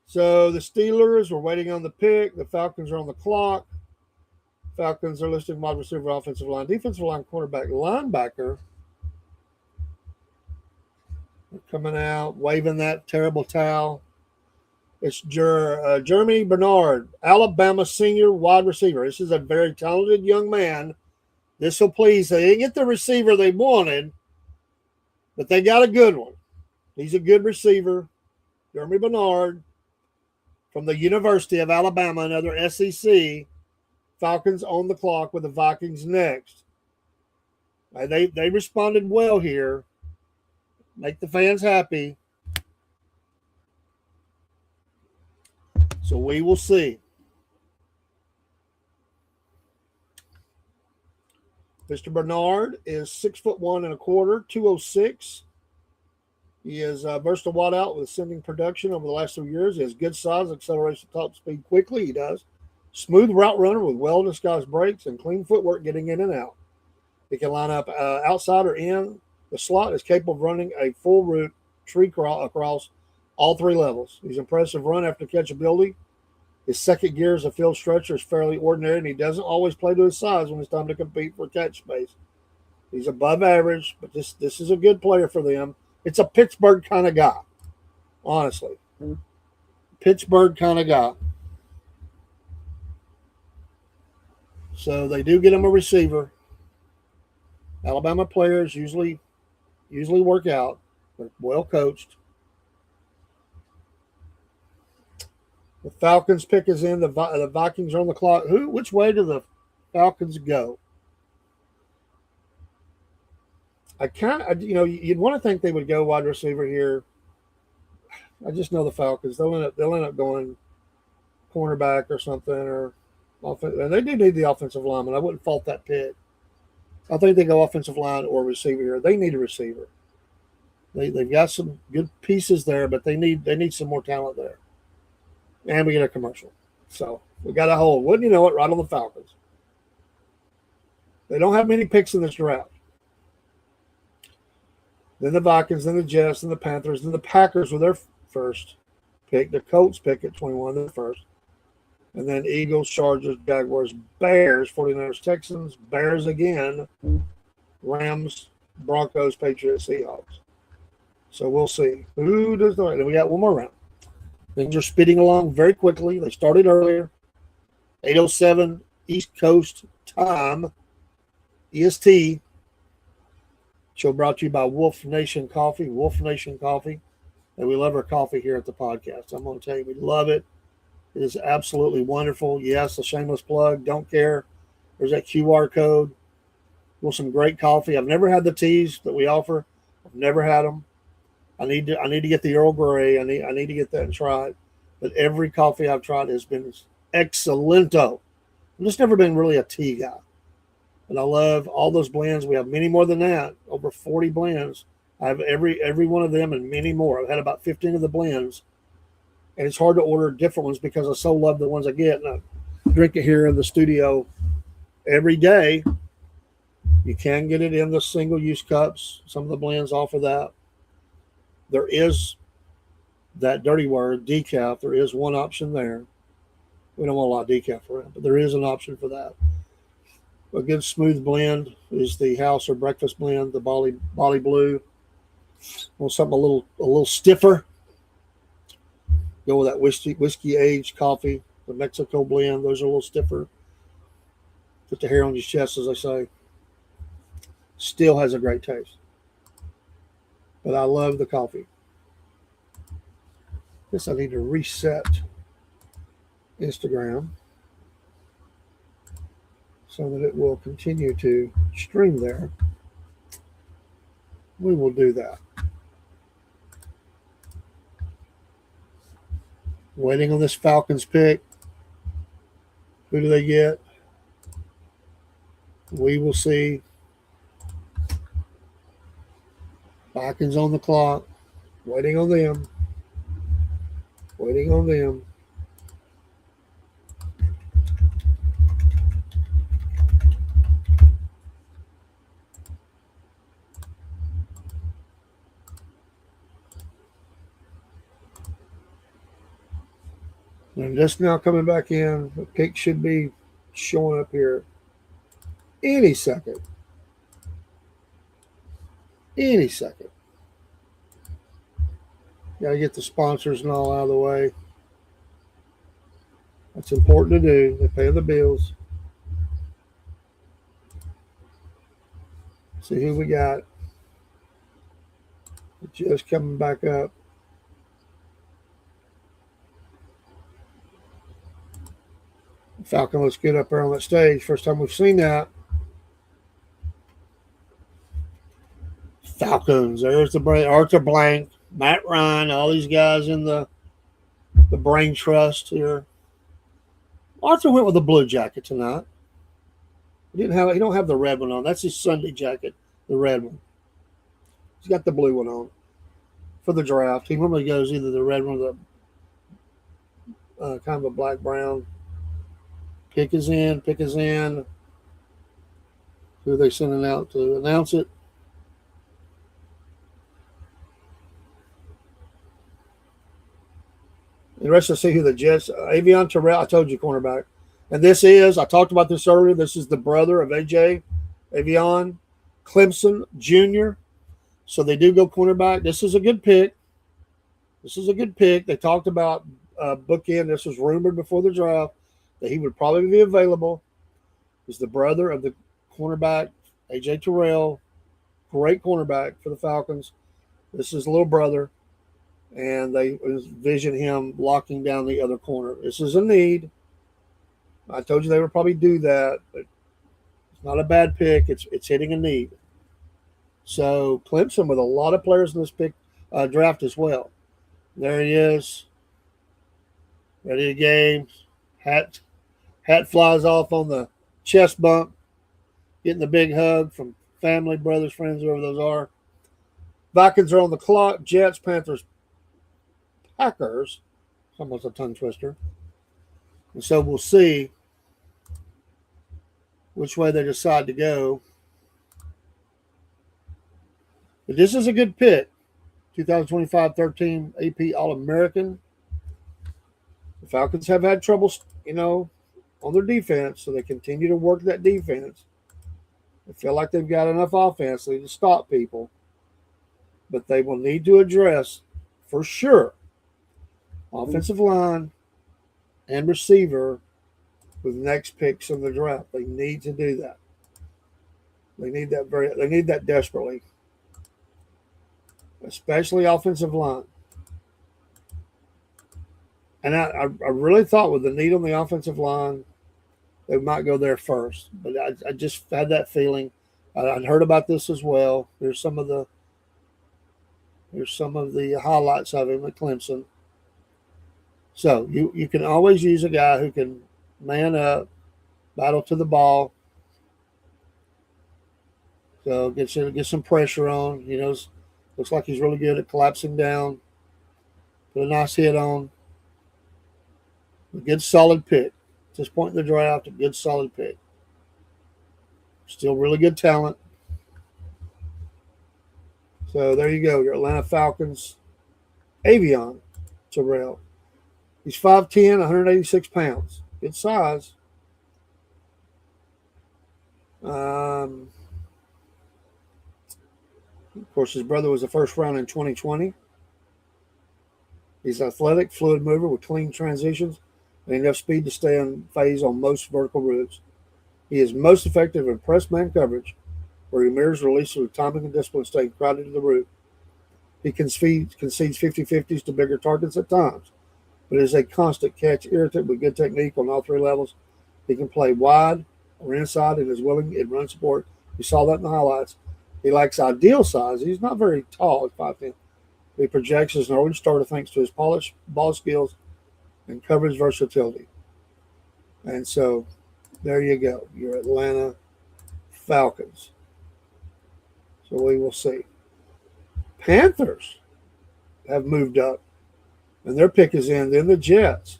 So the Steelers were waiting on the pick. The Falcons are on the clock. Falcons are listing wide receiver, offensive line, defensive line, quarterback, linebacker. They're coming out, waving that terrible towel. It's Jeremy Bernard, Alabama senior wide receiver. This is a very talented young man. This will please. They didn't get the receiver they wanted, but they got a good one. He's a good receiver. Jeremy Bernard from the University of Alabama, another SEC. Falcons on the clock with the Vikings next. They responded well here. Make the fans happy. So we will see. Mr. Bernard is 6'1.25", 206. He is versatile wideout with ascending production over the last 2 years. He has good size, acceleration, top speed quickly. He does. Smooth route runner with well-disguised brakes and clean footwork getting in and out. He can line up outside or in. The slot is capable of running a full route tree crawl across all 3 levels. He's impressive run after catchability. His second gear as a field stretcher is fairly ordinary, and he doesn't always play to his size when it's time to compete for catch space. He's above average, but this is a good player for them. It's a Pittsburgh kind of guy, honestly. Pittsburgh kind of guy. So they do get him a receiver. Alabama players usually work out. They're well coached. The Falcons pick is in. The Vikings are on the clock. Which way do the Falcons go? You'd want to think they would go wide receiver here. I just know the Falcons. They'll end up going cornerback or something, or offense. And they do need the offensive lineman. I wouldn't fault that pick. I think they go offensive line or receiver here. They need a receiver. They've got some good pieces there, but they need some more talent there. And we get a commercial. So we got a hold. Wouldn't you know it, right on the Falcons. They don't have many picks in this draft. Then the Vikings, then the Jets, then the Panthers, then the Packers with their first pick. The Colts pick at 21, their first. And then Eagles, Chargers, Jaguars, Bears, 49ers, Texans, Bears again, Rams, Broncos, Patriots, Seahawks. So we'll see. Who does the right? Then we got one more round. Things are speeding along very quickly. They started earlier. 8:07 East Coast time, EST. Show brought to you by Wolf Nation Coffee. Wolf Nation Coffee. And we love our coffee here at the podcast. I'm going to tell you, we love it. It is absolutely wonderful. Yes, a shameless plug. Don't care. There's that QR code. Well, some great coffee. I've never had the teas that we offer. I've never had them. I need to get the Earl Grey. I need to get that and try it. But every coffee I've tried has been excellento. I've just never been really a tea guy. And I love all those blends. We have many more than that, over 40 blends. I have every one of them and many more. I've had about 15 of the blends. And it's hard to order different ones because I so love the ones I get. And I drink it here in the studio every day. You can get it in the single-use cups. Some of the blends offer that. There is that dirty word, decaf. There is one option there. We don't want a lot of decaf around, but there is an option for that. A good smooth blend is the house or breakfast blend, the Bali Blue. Want something a little stiffer? Go with that whiskey aged coffee, the Mexico blend. Those are a little stiffer. Put the hair on your chest, as I say. Still has a great taste. But I love the coffee. Guess I need to reset Instagram so that it will continue to stream there. We will do that. Waiting on this Falcons pick. Who do they get? We will see. Falcons on the clock. Waiting on them. Waiting on them. And just now coming back in. The pick should be showing up here any second. Any second. Got to get the sponsors and all out of the way. That's important to do. They pay the bills. See who we got. Just coming back up. Falcon looks good up there on that stage. First time we've seen that. Falcons. There's the brain. Arthur Blank, Matt Ryan, all these guys in the brain trust here. Arthur went with a blue jacket tonight. He don't have the red one on. That's his Sunday jacket, the red one. He's got the blue one on for the draft. He normally goes either the red one or the kind of a black brown. Pick is in. Pick is in. Who are they sending out to announce it? Interested to see who the Jets. Avion Terrell. I told you cornerback. And I talked about this earlier. This is the brother of AJ Avion Clemson Jr. So they do go cornerback. This is a good pick. They talked about bookend. This was rumored before the draft that he would probably be available. He's the brother of the cornerback, AJ Terrell. Great cornerback for the Falcons. This is little brother. And they envision him locking down the other corner. This is a need. I told you they would probably do that, but it's not a bad pick. It's hitting a need. So Clemson with a lot of players in this pick draft as well. There he is, ready to game. Hat flies off on the chest bump, getting the big hug from family, brothers, friends, whoever those are. Vikings are on the clock. Jets, Panthers, Packers. It's almost a tongue twister. And so we'll see which way they decide to go. But this is a good pick. 2025 13 AP All-American. The Falcons have had trouble, on their defense, so they continue to work that defense. They feel like they've got enough offense to stop people. But they will need to address, for sure, offensive line and receiver with next picks in the draft. They need to do that. They need that desperately. Especially offensive line. And I really thought with the need on the offensive line, they might go there first. But I just had that feeling. I'd heard about this as well. There's some of the highlights of him at Clemson. So you can always use a guy who can man up, battle to the ball. So get some pressure on. Looks like he's really good at collapsing down. Put a nice hit on. A good solid pick. At this point in the draft, a good solid pick. Still really good talent. So there you go. Your Atlanta Falcons. Avion Terrell. He's 5'10", 186 pounds. Good size. Of course, his brother was the first round in 2020. He's athletic, fluid mover with clean transitions and enough speed to stay in phase on most vertical routes. He is most effective in press man coverage, where he mirrors releases with timing and discipline, staying crowded to the route. He concedes 50-50s to bigger targets at times, but is a constant catch irritant with good technique on all three levels. He can play wide or inside and is willing in run support. You saw that in the highlights. He likes ideal size. He's not very tall at 5'10". He projects as an orange starter thanks to his polished ball skills and coverage versatility. And so there you go, your Atlanta Falcons. So we will see. Panthers have moved up, and their pick is in. Then the Jets.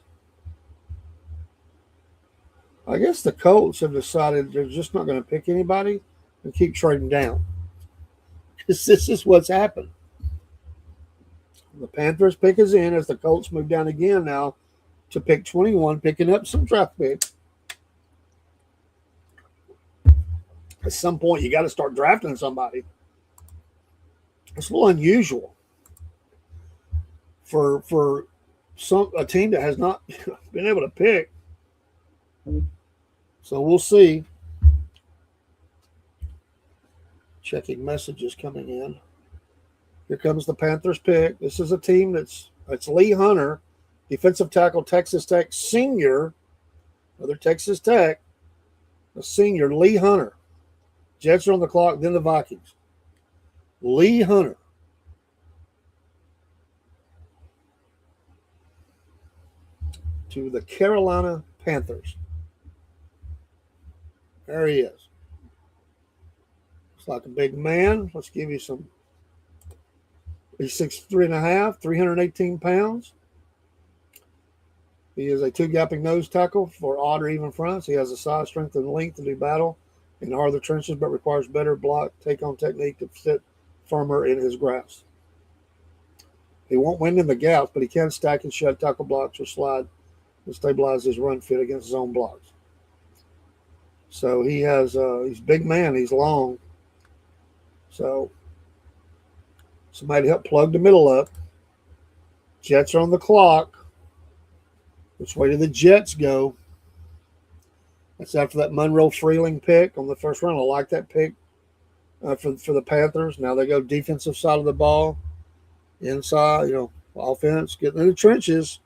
I guess the Colts have decided they're just not going to pick anybody and keep trading down. Because this is what's happened. The Panthers pick is in as the Colts move down again now to pick 21, picking up some draft picks. At some point, you got to start drafting somebody. It's a little unusual for a team that has not been able to pick. So we'll see. Checking messages coming in. Here comes the Panthers pick. This is a team it's Lee Hunter, defensive tackle, Texas Tech senior. Another Texas Tech, a senior, Lee Hunter. Jets are on the clock, then the Vikings. Lee Hunter. To the Carolina Panthers. There he is. Looks like a big man. Let's give you some. He's 6'3.5", 318 pounds. He is a two-gapping nose tackle for odd or even fronts. He has the size, strength, and length to do battle in harder trenches, but requires better block take-on technique to sit firmer in his grasp. He won't win in the gaps, but he can stack and shed tackle blocks or slide and stabilize his run fit against zone blocks. So he has, he's a big man. He's long. So somebody to help plug the middle up. Jets are on the clock. Which way do the Jets go? That's after that Monroe Freeling pick on the first round. I like that pick for the Panthers. Now they go defensive side of the ball, inside, offense, getting in the trenches,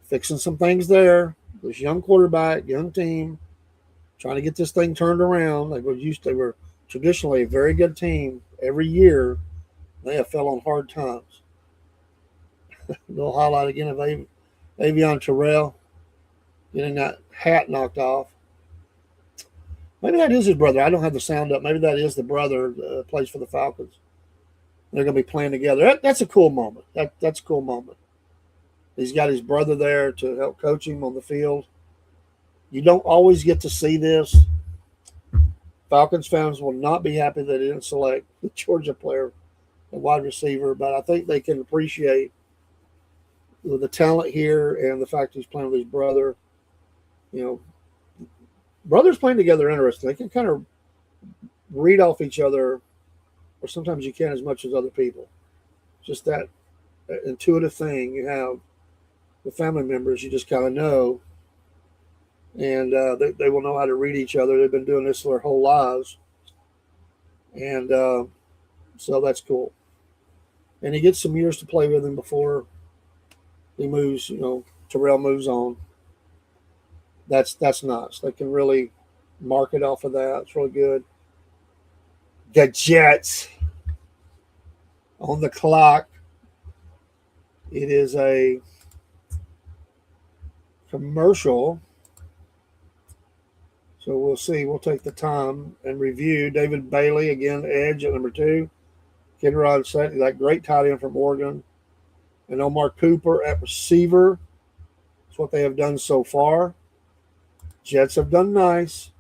fixing some things there. This young quarterback, young team, trying to get this thing turned around. They were traditionally a very good team every year. They have fell on hard times. Little highlight again of Avion Terrell getting that hat knocked off. Maybe that is his brother. I don't have the sound up. Maybe that is the brother that plays for the Falcons. They're going to be playing together. That's a cool moment. That's a cool moment. He's got his brother there to help coach him on the field. You don't always get to see this. Falcons fans will not be happy they didn't select the Georgia player, the wide receiver, but I think they can appreciate the talent here and the fact he's playing with his brother. Brothers playing together interesting. They can kind of read off each other, or sometimes you can't as much as other people. Just that intuitive thing you have with family members, you just kind of know, and they will know how to read each other. They've been doing this their whole lives, and so that's cool. And he gets some years to play with him before he moves. Terrell moves on. That's nice. They can really market off of that. It's really good. The Jets on the clock. It is a commercial. So we'll see. We'll take the time and review. David Bailey, again, edge at number 2. Kenrod Sutton, that great tight end from Oregon. And Omar Cooper at receiver. That's what they have done so far. Jets have done nice.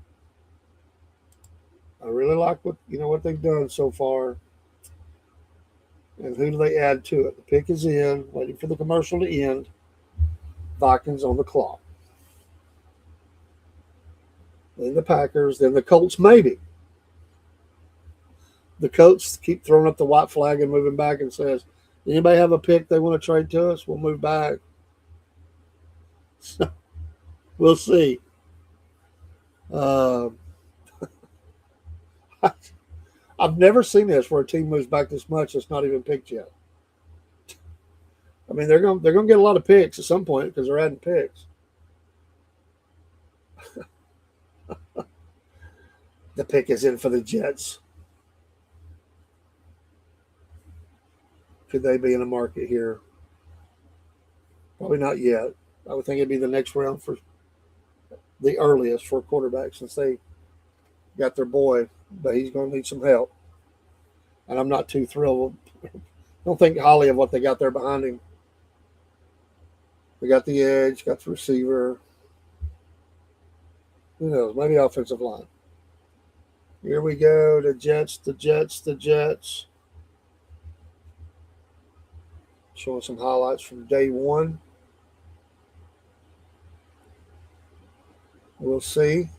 I really like what they've done so far. And who do they add to it? The pick is in, waiting for the commercial to end. Vikings on the clock. Then the Packers, then the Colts maybe. The Colts keep throwing up the white flag and moving back and says, anybody have a pick they want to trade to us? We'll move back. So, we'll see. I've never seen this where a team moves back this much that's not even picked yet. I mean, they're going to get a lot of picks at some point because they're adding picks. The pick is in for the Jets. Could they be in a market here? Probably not yet. I would think it'd be the next round for the earliest for a quarterback since they got their boy, but he's going to need some help. And I'm not too thrilled. Don't think highly of what they got there behind him. They got the edge, got the receiver. Who knows? Maybe offensive line. Here we go. The Jets. Showing some highlights from day one. We'll see.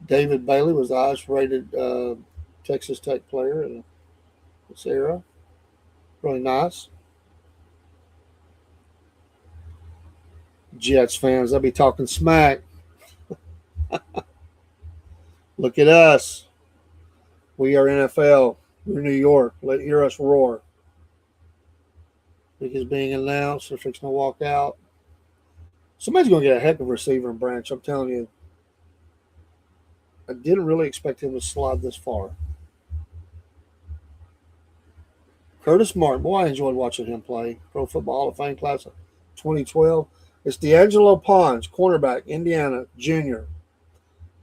David Bailey was the highest rated Texas Tech player in this era. Really nice. Jets fans, they'll be talking smack. Look at us. We are NFL. We're New York. Hear us roar. Pick is being announced. They're fixing to walk out. Somebody's going to get a heck of a receiver in Branch. I'm telling you. I didn't really expect him to slide this far. Curtis Martin. Boy, I enjoyed watching him play. Pro Football Hall of Fame class of 2012. It's D'Angelo Pons, cornerback, Indiana, junior.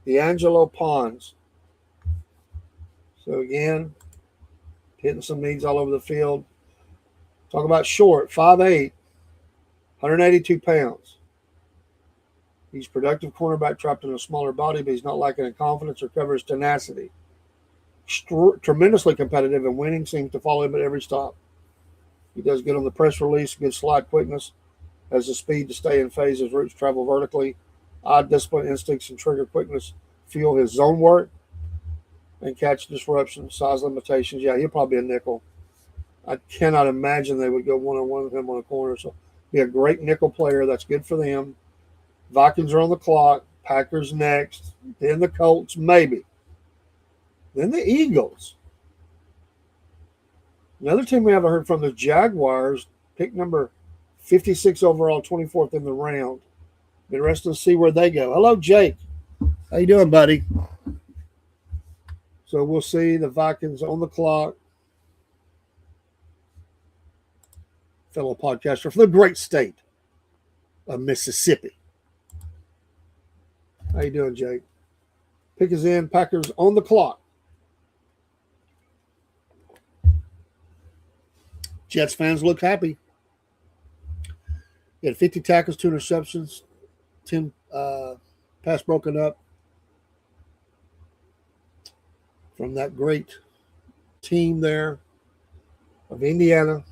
D'Angelo Pons. So again, hitting some needs all over the field. Talk about short, 5'8", 182 pounds. He's productive cornerback trapped in a smaller body, but he's not lacking in confidence or coverage tenacity. Tremendously competitive, and winning seems to follow him at every stop. He does good on the press release, good slide quickness, has the speed to stay in phase as routes travel vertically. Eye discipline, instincts, and trigger quickness fuel his zone work and catch disruption, size limitations. Yeah, he'll probably be a nickel. I cannot imagine they would go one-on-one with him on a corner. So be a great nickel player. That's good for them. Vikings are on the clock. Packers next. Then the Colts, maybe. Then the Eagles. Another team we haven't heard from, the Jaguars, pick number 56 overall, 24th in the round. Be interested to see where they go. Hello, Jake. How you doing, buddy? So we'll see the Vikings on the clock. Fellow podcaster from the great state of Mississippi. How you doing, Jake? Pick is in. Packers on the clock. Jets fans look happy. He had 50 tackles, 2 interceptions, 10 pass broken up from that great team there of Indiana.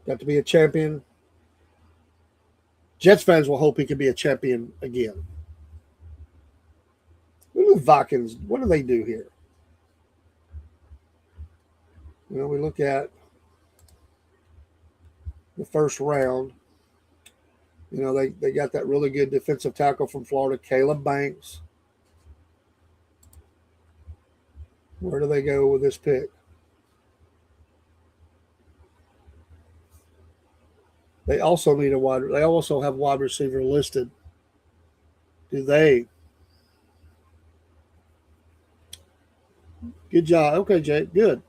Got to be a champion. Jets fans will hope he can be a champion again. Look at the Vikings. What do they do here? You know, we look at the first round. You know, they got that really good defensive tackle from Florida, Caleb Banks. Where do they go with this pick? They also need a wide. They also have wide receiver listed. Do they? Good job. Okay, Jake. Good.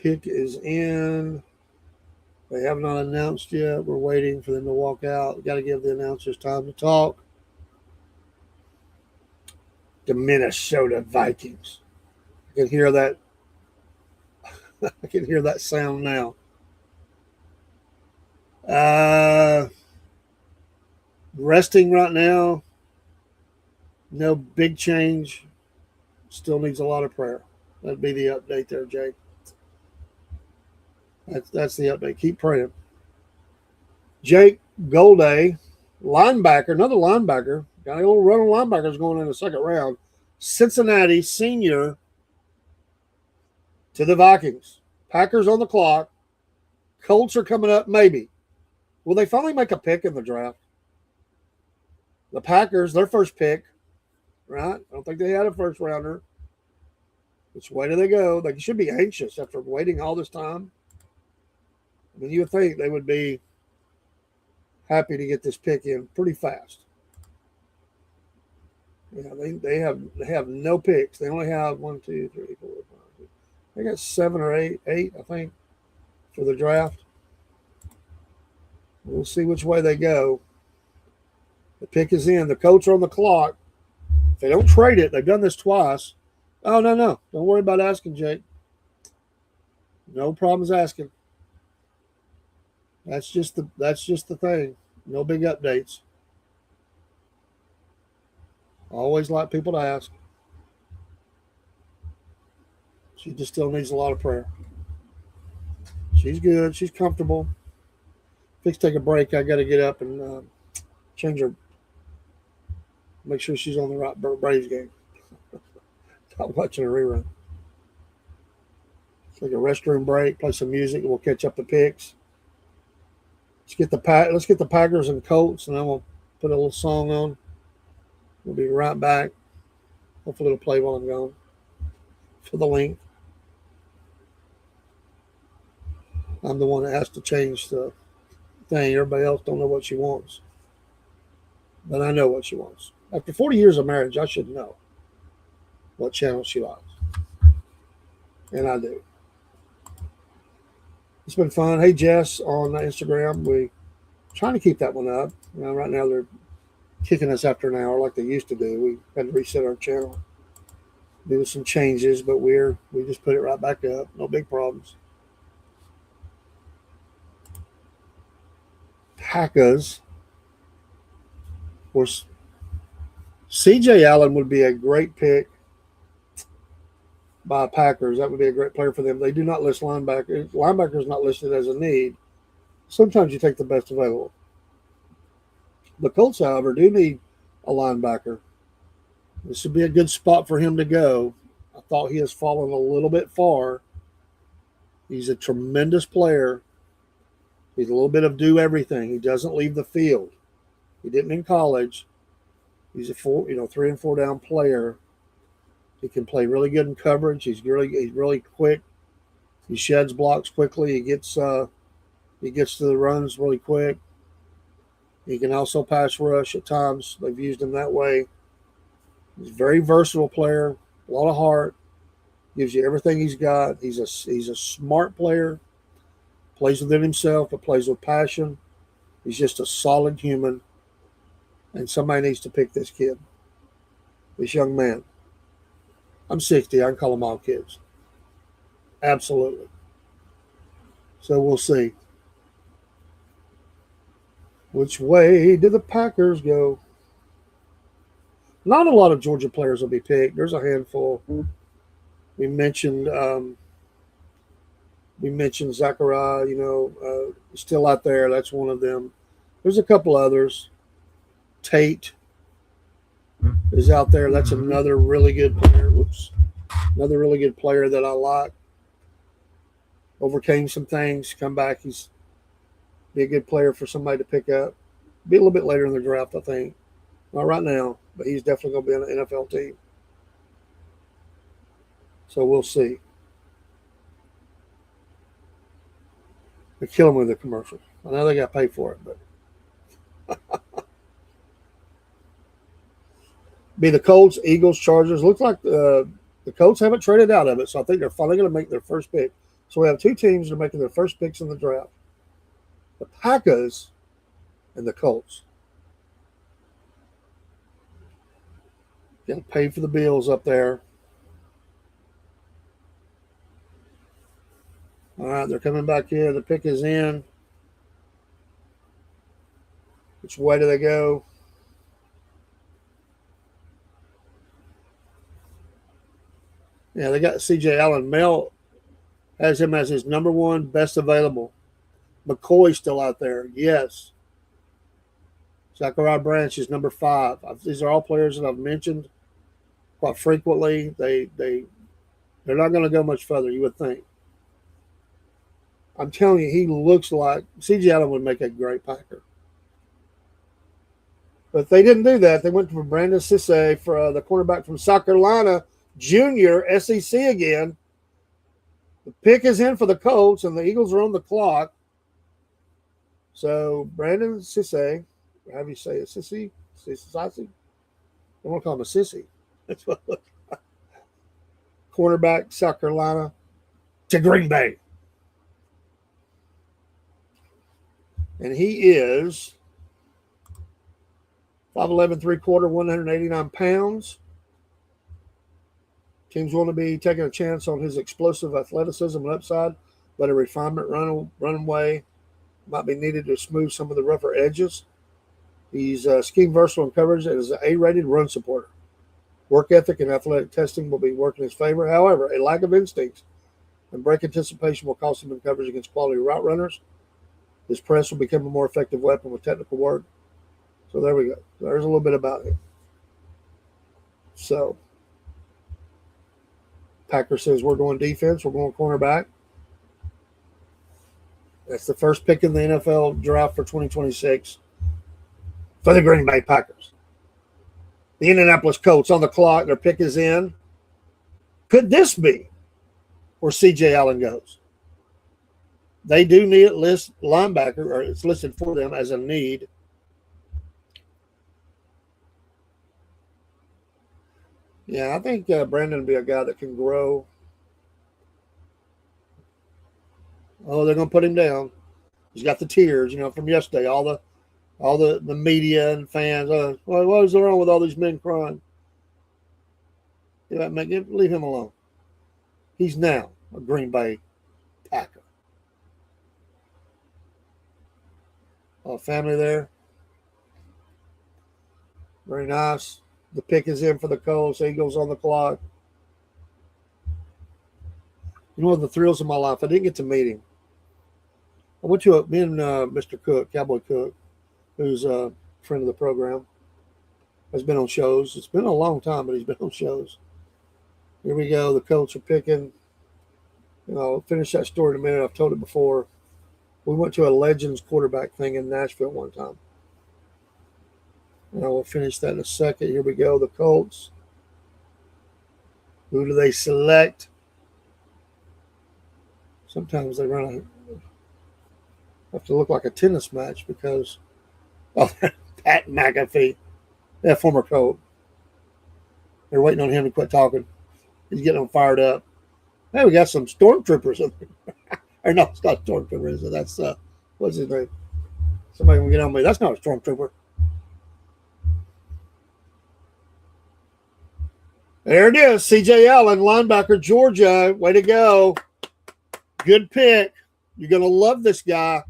Pick is in. They have not announced yet. We're waiting for them to walk out. Got to give the announcers time to talk. The Minnesota Vikings. I can hear that. I can hear that sound now. Resting right now. No big change. Still needs a lot of prayer. That'd be the update there, Jake. That's the update. Keep praying. Jake Golday, linebacker, another linebacker. Got a little run of linebackers going in the second round. Cincinnati senior to the Vikings. Packers on the clock. Colts are coming up, maybe. Will they finally make a pick in the draft? The Packers, their first pick, right? I don't think they had a first rounder. Which way do they go? They should be anxious after waiting all this time. I mean, you would think they would be happy to get this pick in pretty fast. Yeah, they have no picks. They only have 1, 2, 3, 4, 5, 6. They got 7 or 8, I think, for the draft. We'll see which way they go. The pick is in. The Colts are on the clock. If they don't trade it, they've done this twice. Oh, no. Don't worry about asking, Jake. No problems asking. That's just the thing. No big updates. Always like people to ask. She just still needs a lot of prayer. She's good. She's comfortable. Fix take a break. I got to get up and change her. Make sure she's on the right Braves game. Not watching a rerun. Take a restroom break. Play some music. And we'll catch up the picks. Let's get the Packers and Colts, and then we'll put a little song on. We'll be right back. Hopefully it'll play while I'm gone. For the length. I'm the one that has to change the thing. Everybody else don't know what she wants. Then I know what she wants. After 40 years of marriage, I should know what channel she likes. And I do. It's been fun. Hey, Jess on Instagram. We trying to keep that one up. Right now they're kicking us after an hour like they used to do. We had to reset our channel, do some changes, but we just put it right back up. No big problems. Packers. Of course, C.J. Allen would be a great pick by Packers. That would be a great player for them. They do not list linebackers. Linebacker is not listed as a need. Sometimes you take the best available. The Colts, however, do need a linebacker. This would be a good spot for him to go. I thought he has fallen a little bit far. He's a tremendous player. He's a little bit of do everything. He doesn't leave the field. He didn't in college. He's a 3 and 4 down player. He can play really good in coverage. He's really quick. He sheds blocks quickly. He gets to the runs really quick. He can also pass rush at times. They've used him that way. He's a very versatile player, a lot of heart, gives you everything he's got. He's a smart player, plays within himself, but plays with passion. He's just a solid human, and somebody needs to pick this kid, this young man. I'm 60. I can call them all kids. Absolutely. So we'll see. Which way did the Packers go? Not a lot of Georgia players will be picked. There's a handful. We mentioned Zachariah, still out there. That's one of them. There's a couple others. Tate is out there. That's another really good player. Another really good player that I like. Overcame some things, come back. He's be a good player for somebody to pick up. Be a little bit later in the draft, I think. Not right now, but he's definitely going to be on an NFL team. So we'll see. They kill him with the commercial. I know they got paid for it, but be the Colts, Eagles, Chargers. Looks like the Colts haven't traded out of it, so I think they're finally going to make their first pick. So we have two teams that are making their first picks in the draft. The Packers and the Colts. Got to pay for the bills up there. All right, they're coming back here. The pick is in. Which way do they go? Yeah, they got C.J. Allen. Mel has him as his number one best available. McCoy's still out there. Yes. Zachariah Branch is number 5. These are all players that I've mentioned quite frequently. They're not going to go much further, you would think. I'm telling you, he looks like C.J. Allen would make a great Packer. But they didn't do that. They went for Brandon Cisse for the cornerback from South Carolina, junior, SEC again. The pick is in for the Colts, and the Eagles are on the clock. So Brandon Cisse, how do you say it? Sissy? I want to call him a sissy. That's what it looks like. Cornerback, South Carolina, to Green Bay. And he is 5'11", 3/4, 189 pounds. Teams want to be taking a chance on his explosive athleticism and upside, but a refinement runway might be needed to smooth some of the rougher edges. He's scheme versatile in coverage and is an A-rated run supporter. Work ethic and athletic testing will be working in his favor. However, a lack of instincts and break anticipation will cost him in coverage against quality route runners. His press will become a more effective weapon with technical work. So there we go. There's a little bit about him. So Packer says we're going defense. We're going cornerback. That's the first pick in the NFL draft for 2026 for the Green Bay Packers. The Indianapolis Colts on the clock. Their pick is in. Could this be where C.J. Allen goes? They do need a list linebacker, or it's listed for them as a need. Yeah, I think Brandon will be a guy that can grow. Oh, they're going to put him down. He's got the tears, from yesterday. All the media and fans. What is wrong with all these men crying? Leave him alone. He's now a Green Bay Packer. Family there, very nice. The pick is in for the Colts. Eagles on the clock. One of the thrills of my life. I didn't get to meet him. I went to me and Mr. Cook, Cowboy Cook, who's a friend of the program, has been on shows. It's been a long time, but he's been on shows. Here we go. The Colts are picking. I'll finish that story in a minute. I've told it before. We went to a Legends quarterback thing in Nashville one time. And I will finish that in a second. Here we go. The Colts. Who do they select? Sometimes they have to look like a tennis match because Pat McAfee, that former Colt. They're waiting on him to quit talking. He's getting them fired up. Hey, we got some stormtroopers in there. Or no, it's not stormtroopers. That's what's his name? Somebody will get on me. That's not a stormtrooper. There it is. C.J. Allen, linebacker, Georgia. Way to go. Good pick. You're going to love this guy.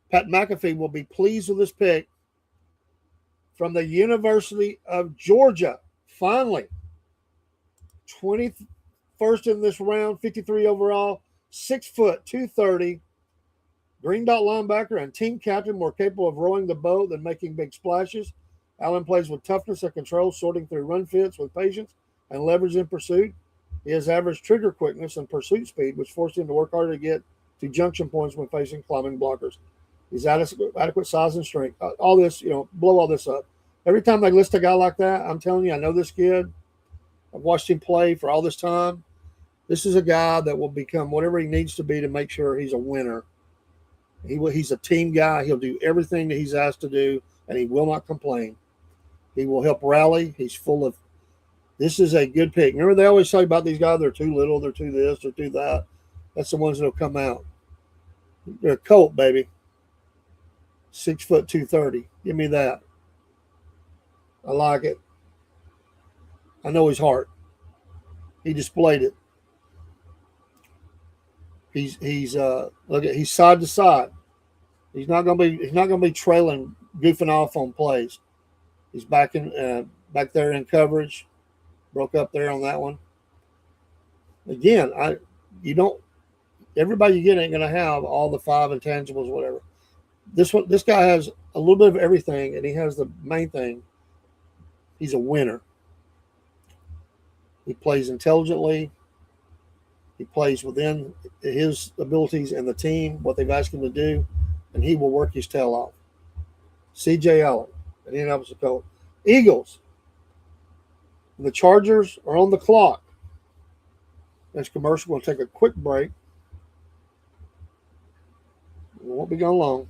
Pat McAfee will be pleased with this pick from the University of Georgia. Finally, 21st in this round, 53 overall, 6 foot, 230. Green dot linebacker and team captain, more capable of rowing the boat than making big splashes. Allen plays with toughness and control, sorting through run fits with patience and leverage in pursuit. He has average trigger quickness and pursuit speed, which forced him to work harder to get to junction points when facing climbing blockers. He's adequate size and strength. All this, blow all this up. Every time they list a guy like that, I'm telling you, I know this kid. I've watched him play for all this time. This is a guy that will become whatever he needs to be to make sure he's a winner. He's a team guy. He'll do everything that he's asked to do, and he will not complain. He will help rally. He's full of – this is a good pick. Remember they always say about these guys, they're too little, they're too this, they're too that. That's the ones that will come out. They're a Colt, baby. 6 foot, 230. Give me that. I like it. I know his heart. He displayed it. He's look at he's side to side. He's not gonna be trailing, goofing off on plays. He's back there in coverage. Broke up there on that one. Again, everybody you get ain't gonna have all the 5 intangibles, whatever. This guy has a little bit of everything, and he has the main thing. He's a winner. He plays intelligently. He plays within his abilities and the team, what they've asked him to do, and he will work his tail off. C.J. Allen, Indianapolis Colts. Eagles. The Chargers are on the clock. Next commercial, we'll take a quick break. We won't be gone long.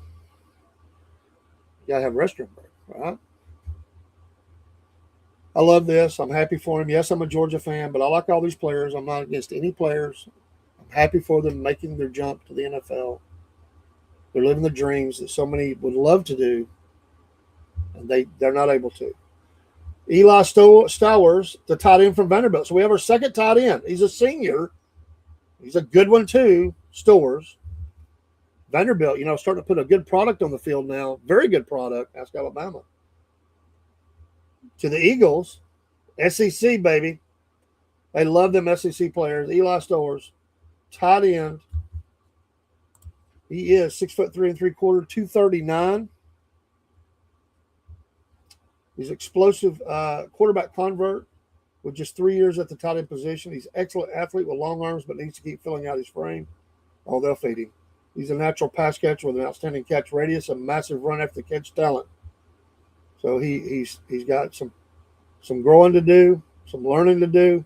You got to have a restroom break, right? I love this. I'm happy for him. Yes, I'm a Georgia fan, but I like all these players. I'm not against any players. I'm happy for them making their jump to the NFL. They're living the dreams that so many would love to do, and they're not able to. Eli Stowers, the tight end from Vanderbilt. So we have our second tight end. He's a senior. He's a good one too, Stowers. Vanderbilt, starting to put a good product on the field now. Very good product. Ask Alabama. To the Eagles, SEC, baby. They love them SEC players. Eli Stowers, tight end. He is 6'3" 3/4", 239. He's explosive quarterback convert with just 3 years at the tight end position. He's an excellent athlete with long arms, but needs to keep filling out his frame. Oh, they'll feed him. He's a natural pass catcher with an outstanding catch radius and massive run after catch talent. So he's got some growing to do, some learning to do.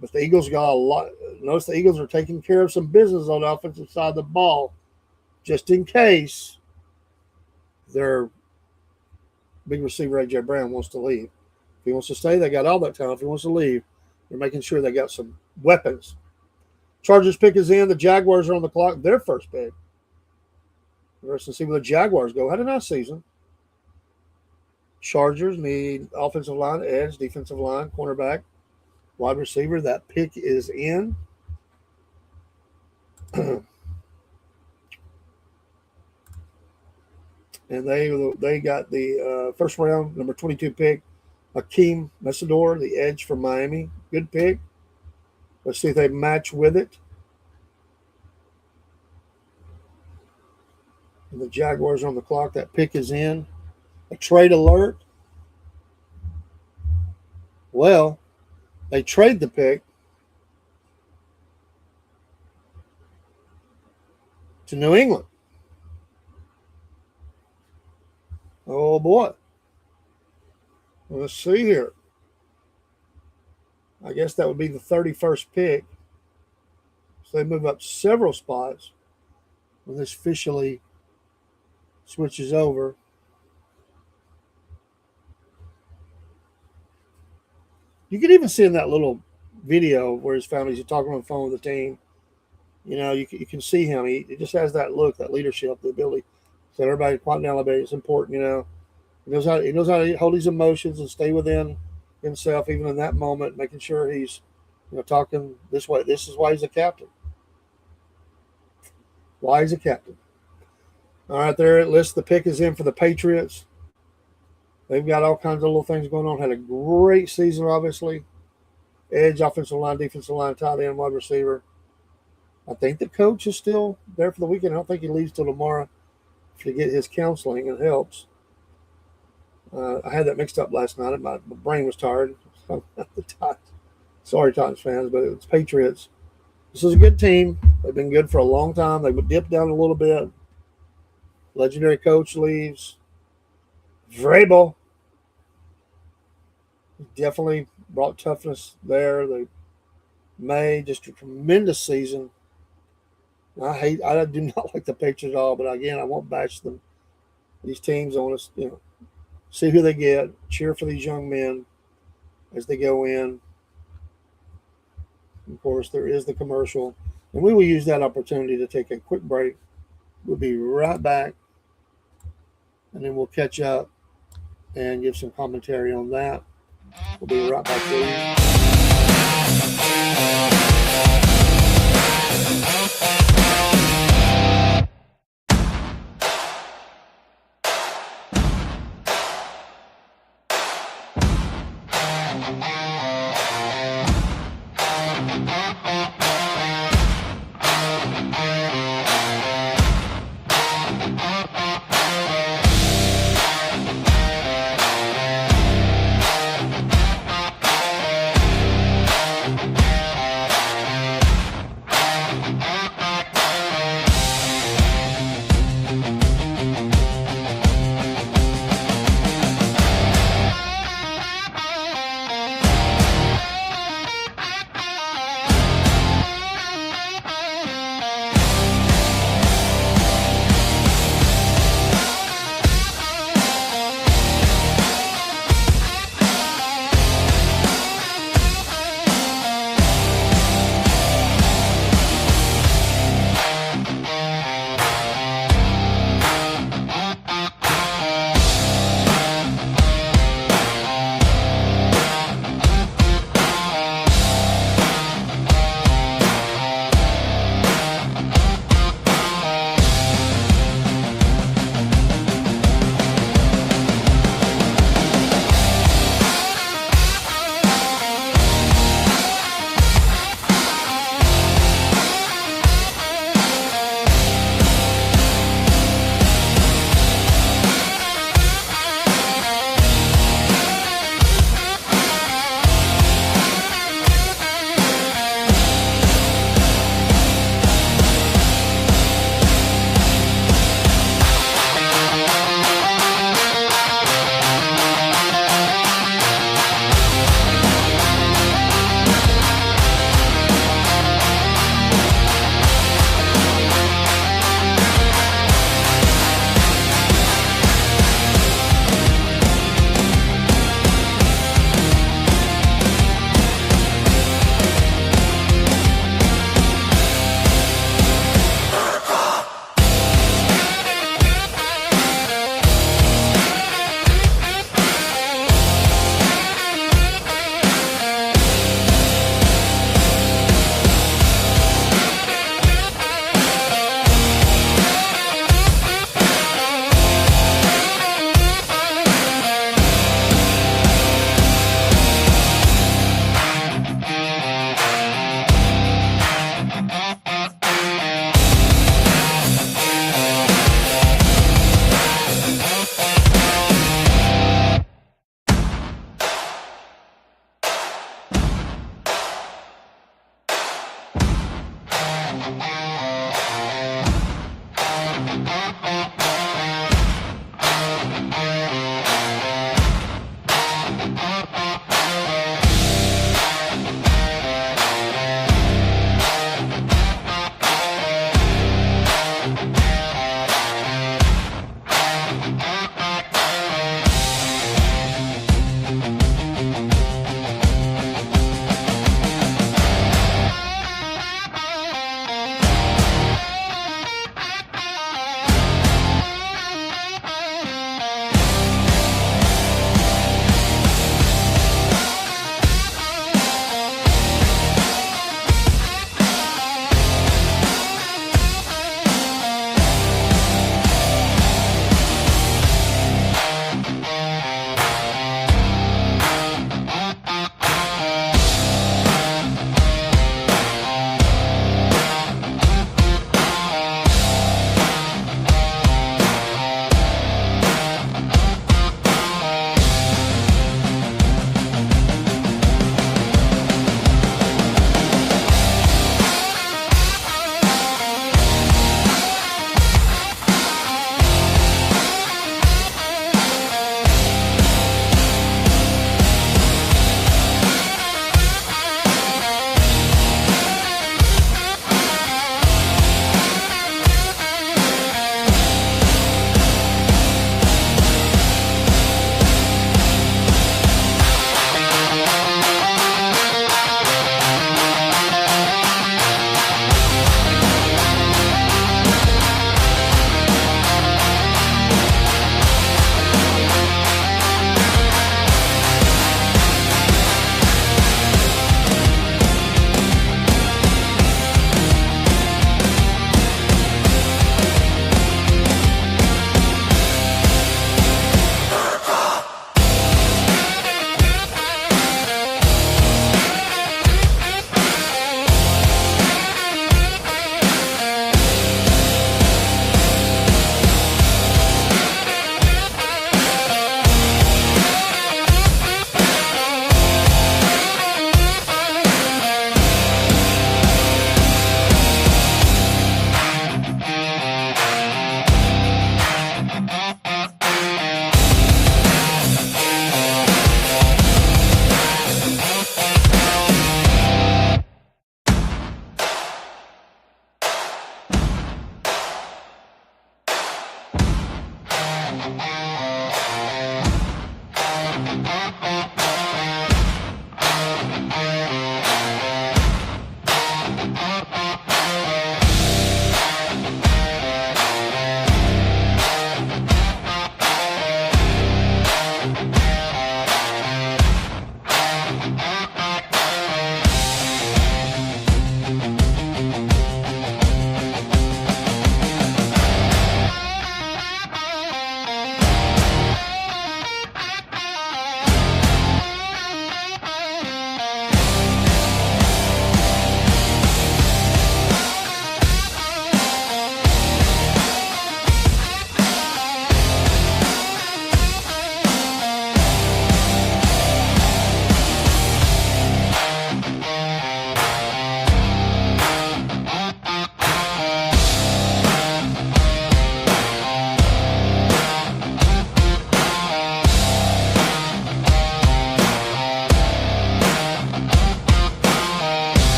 But the Eagles got a lot. Notice the Eagles are taking care of some business on the offensive side of the ball, just in case their big receiver A.J. Brown wants to leave. If he wants to stay, they got all that time. If he wants to leave, they're making sure they got some weapons. Chargers pick is in. The Jaguars are on the clock. Their first pick. Interesting to see where the Jaguars go. Had a nice season. Chargers need offensive line, edge, defensive line, cornerback, wide receiver. That pick is in. And they got the first round, number 22 pick, Akeem Messador, the edge from Miami. Good pick. Let's see if they match with it. And the Jaguars are on the clock. That pick is in. A trade alert. Well, they trade the pick to New England. Oh, boy. Let's see here. I guess that would be the 31st pick. So they move up several spots when this officially switches over. You can even see in that little video where his family's talking on the phone with the team. You know, you can see him. He just has that look, that leadership, the ability. So everybody quiet down a bit. It's important, you know. He knows how to hold his emotions and stay within himself, even in that moment, making sure he's, you know, talking this way. This is why he's a captain. Why he's a captain. All right, there it lists the pick is in for the Patriots. They've got all kinds of little things going on. Had a great season, obviously. Edge, offensive line, defensive line, tight end, wide receiver. I think the coach is still there for the weekend. I don't think he leaves till tomorrow to get his counseling. It helps. I had that mixed up last night. My brain was tired. Sorry, Titans fans, but it's Patriots. This is a good team. They've been good for a long time. They would dip down a little bit. Legendary coach leaves. Vrabel definitely brought toughness there. They made just a tremendous season. I do not like the Patriots at all, but again, I won't bash them. These teams, I want to, you know, see who they get, cheer for these young men as they go in. Of course, there is the commercial, and we will use that opportunity to take a quick break. We'll be right back, and then we'll catch up and give some commentary on that. We'll be right back with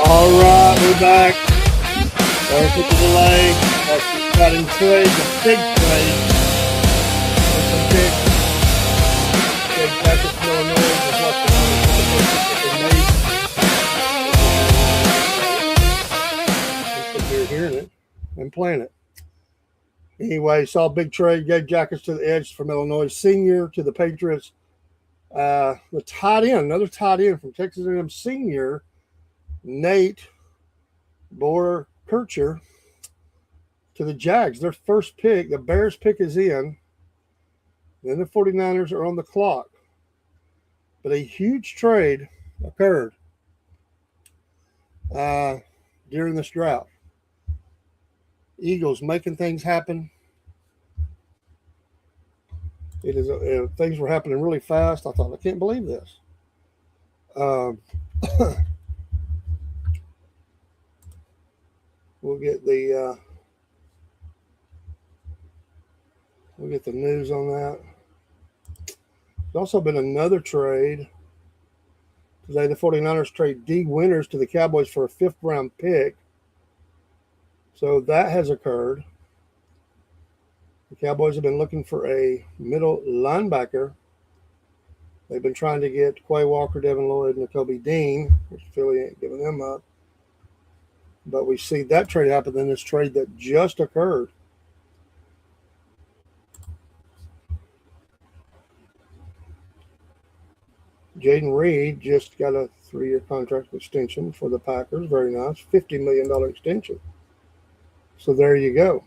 All right, we're back. Sorry for the delay. Got in trade, the big trade. With some big Jackets, Illinois is what the you're hearing it and playing it. Anyway, saw a big trade. Gave Jackets to the edge from Illinois senior to the Patriots. The tight end, another tight end from Texas A&M senior, Nate Boer-Kircher, to the Jags. Their first pick, the Bears pick is in. Then the 49ers are on the clock. But a huge trade occurred during this drought. Eagles making things happen. It is things were happening really fast. I thought, I can't believe this. We'll get the news on that. There's also been another trade. Today, the 49ers trade D. Winters to the Cowboys for a 5th-round pick. So that has occurred. The Cowboys have been looking for a middle linebacker. They've been trying to get Quay Walker, Devin Lloyd, and Nakobe Dean, which Philly ain't giving them up. But we see that trade happen in this trade that just occurred. Jaden Reed just got a 3-year contract extension for the Packers. Very nice. $50 million extension. So there you go.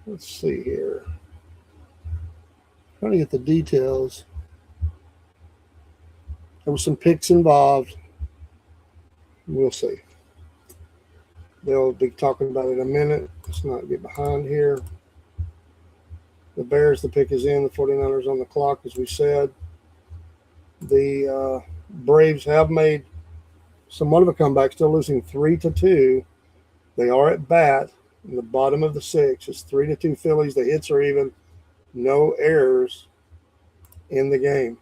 Let's see here. Trying to get the details. There were some picks involved. We'll see. They'll be talking about it in a minute. Let's not get behind here. The Bears, the pick is in. The 49ers on the clock, as we said. The Braves have made somewhat of a comeback, still losing 3-2. They are at bat in the bottom of the 6th. It's 3-2 Phillies. The hits are even. No errors in the game.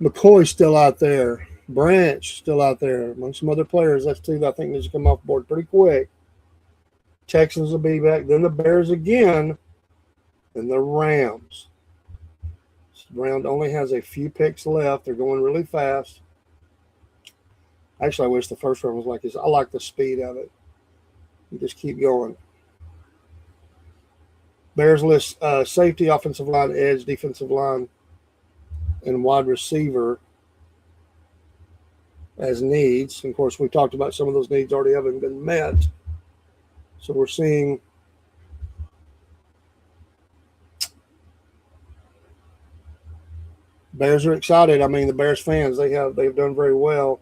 McCoy's still out there. Branch still out there. Among some other players, that's two that I think needs to come off board pretty quick. Texans will be back. Then the Bears again. And the Rams. This round only has a few picks left. They're going really fast. Actually, I wish the first one was like this. I like the speed of it. You just keep going. Bears list safety, offensive line, edge, defensive line, and wide receiver as needs. And of course, we talked about some of those needs already having been met. So we're seeing Bears are excited. I mean, the Bears fans, they've done very well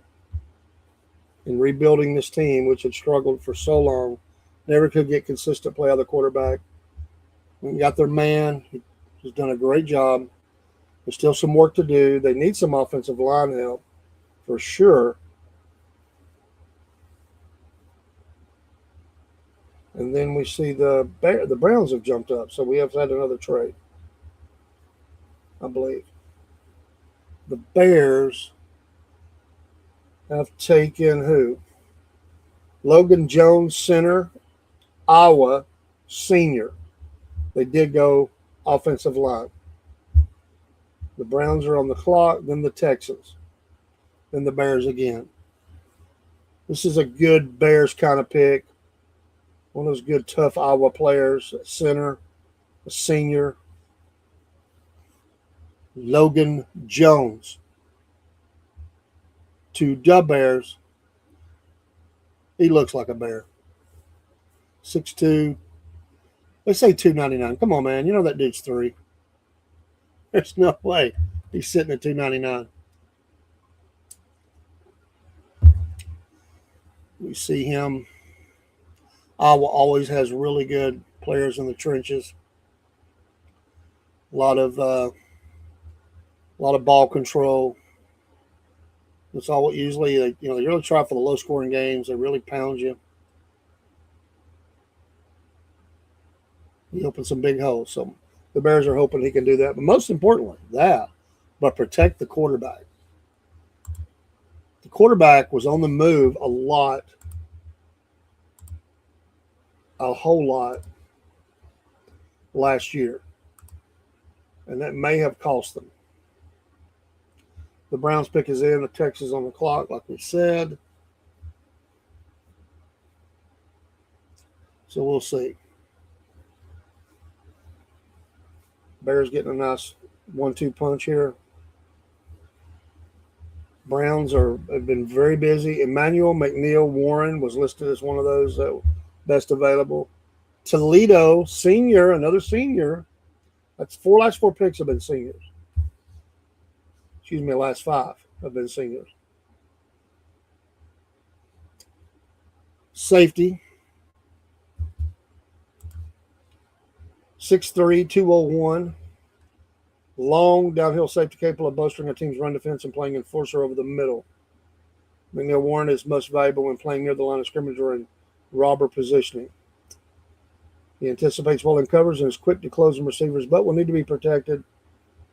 in rebuilding this team, which had struggled for so long. Never could get consistent play out of the quarterback. We got their man. He's done a great job. There's still some work to do. They need some offensive line help for sure. And then we see the Browns have jumped up, so we have had another trade, I believe. The Bears have taken who? Logan Jones, center, Iowa, senior. They did go offensive line. The Browns are on the clock, then the Texans, then the Bears again. This is a good Bears kind of pick. One of those good, tough Iowa players, a center, a senior, Logan Jones. To the Bears, he looks like a bear. 6'2". They say 299. Come on, man. You know that dude's 3. There's no way he's sitting at 299. We see him. Iowa always has really good players in the trenches. A lot of ball control. That's all. Usually, they really try for the low scoring games. They really pound you. He opened some big holes. So the Bears are hoping he can do that. But most importantly, but protect the quarterback. The quarterback was on the move a whole lot last year. And that may have cost them. The Browns pick is in. The Texans on the clock, like we said. So we'll see. Bears getting a nice 1-2 punch here. Browns have been very busy. Emmanuel McNeil Warren was listed as one of those best available. Toledo, senior, another senior. That's last four picks have been seniors. Excuse me, last 5 have been seniors. Safety. 6'3", 201. Long downhill safety capable of bolstering a team's run defense and playing enforcer over the middle. McNeil Warren is most valuable when playing near the line of scrimmage or in robber positioning. He anticipates well in covers and is quick to closing receivers, but will need to be protected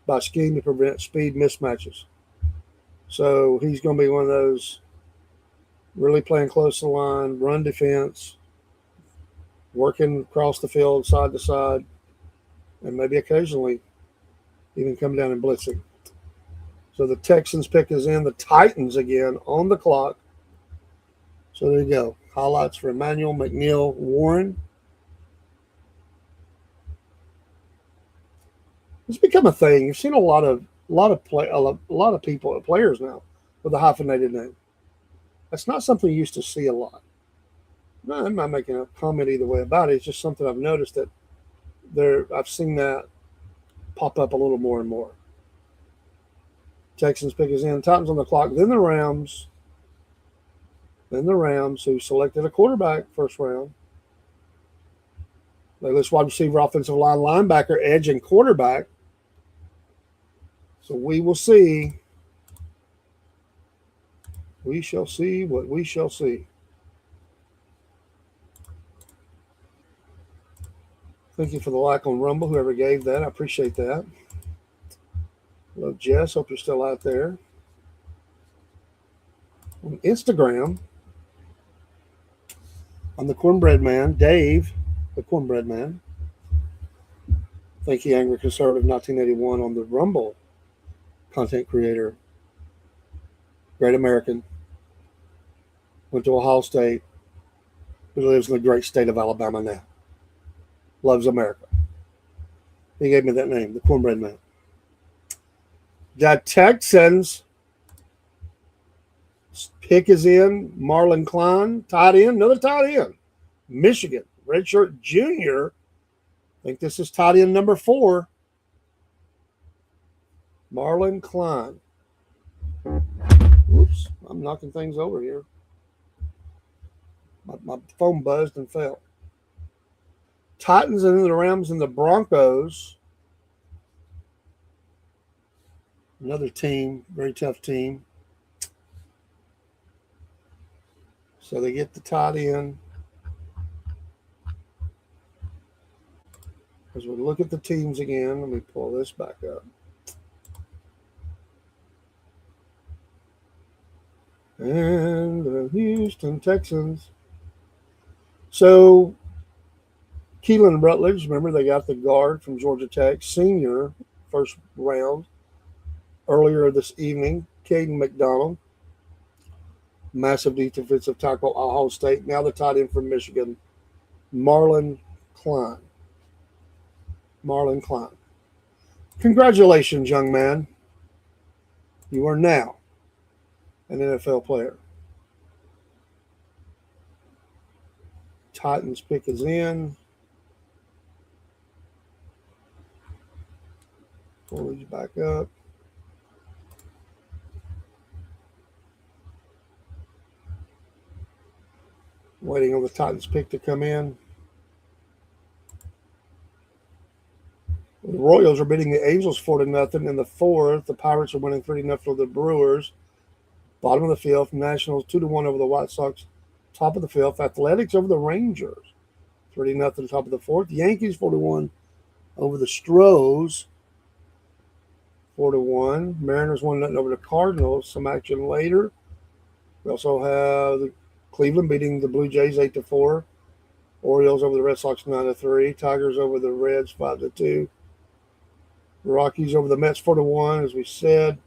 by scheme to prevent speed mismatches. So he's going to be one of those really playing close to the line, run defense, working across the field side to side, and maybe occasionally even come down and blitzing. So the Texans pick is in. The Titans again on the clock. So there you go. Highlights for Emmanuel McNeil Warren. It's become a thing. You've seen a lot of players now with a hyphenated name. That's not something you used to see a lot. No, I'm not making a comment either way about it. It's just something I've noticed that I've seen that pop up a little more and more. Texans pick is in. Titans on the clock. Then the Rams. Who selected a quarterback first round. They list wide receiver, offensive line, linebacker, edge, and quarterback. So we will see. We shall see what we shall see. Thank you for the like on Rumble, whoever gave that. I appreciate that. Hello, Jess. Hope you're still out there. On Instagram, I'm the Cornbread Man, Dave, the Cornbread Man. Thank you, Angry Conservative 1981 on the Rumble content creator. Great American. went to Ohio State, who lives in the great state of Alabama now. Loves America. He gave me that name, the Cornbread Man. The Texans pick is in. Marlon Klein, tight end, another tight end. Michigan, redshirt junior. I think this is tight end number 4. Marlon Klein. Whoops, I'm knocking things over here. My phone buzzed and fell. Titans and the Rams and the Broncos. Another team, very tough team. So they get the tight end. As we look at the teams again, let me pull this back up. And the Houston Texans. So Keelan Rutledge, remember they got the guard from Georgia Tech, senior, first round, earlier this evening. Caden McDonald, massive defensive tackle, Ohio State. Now the tight end from Michigan, Marlon Klein. Marlon Klein. Congratulations, young man. You are now an NFL player. Titans pick is in. Pull these back up. Waiting on the Titans pick to come in. The Royals are beating the Angels 4-0 in the 4th. The Pirates are winning 3-0 for the Brewers. Bottom of the 5th. Nationals 2-1 over the White Sox. Top of the 5th. Athletics over the Rangers 3-0 top of the 4th. Yankees 4-1 over the Stros 4-1. Mariners 1-0 over the Cardinals. Some action later. We also have the Cleveland beating the Blue Jays 8-4. Orioles over the Red Sox 9-3. Tigers over the Reds 5-2. Rockies over the Mets 4-1, as we said.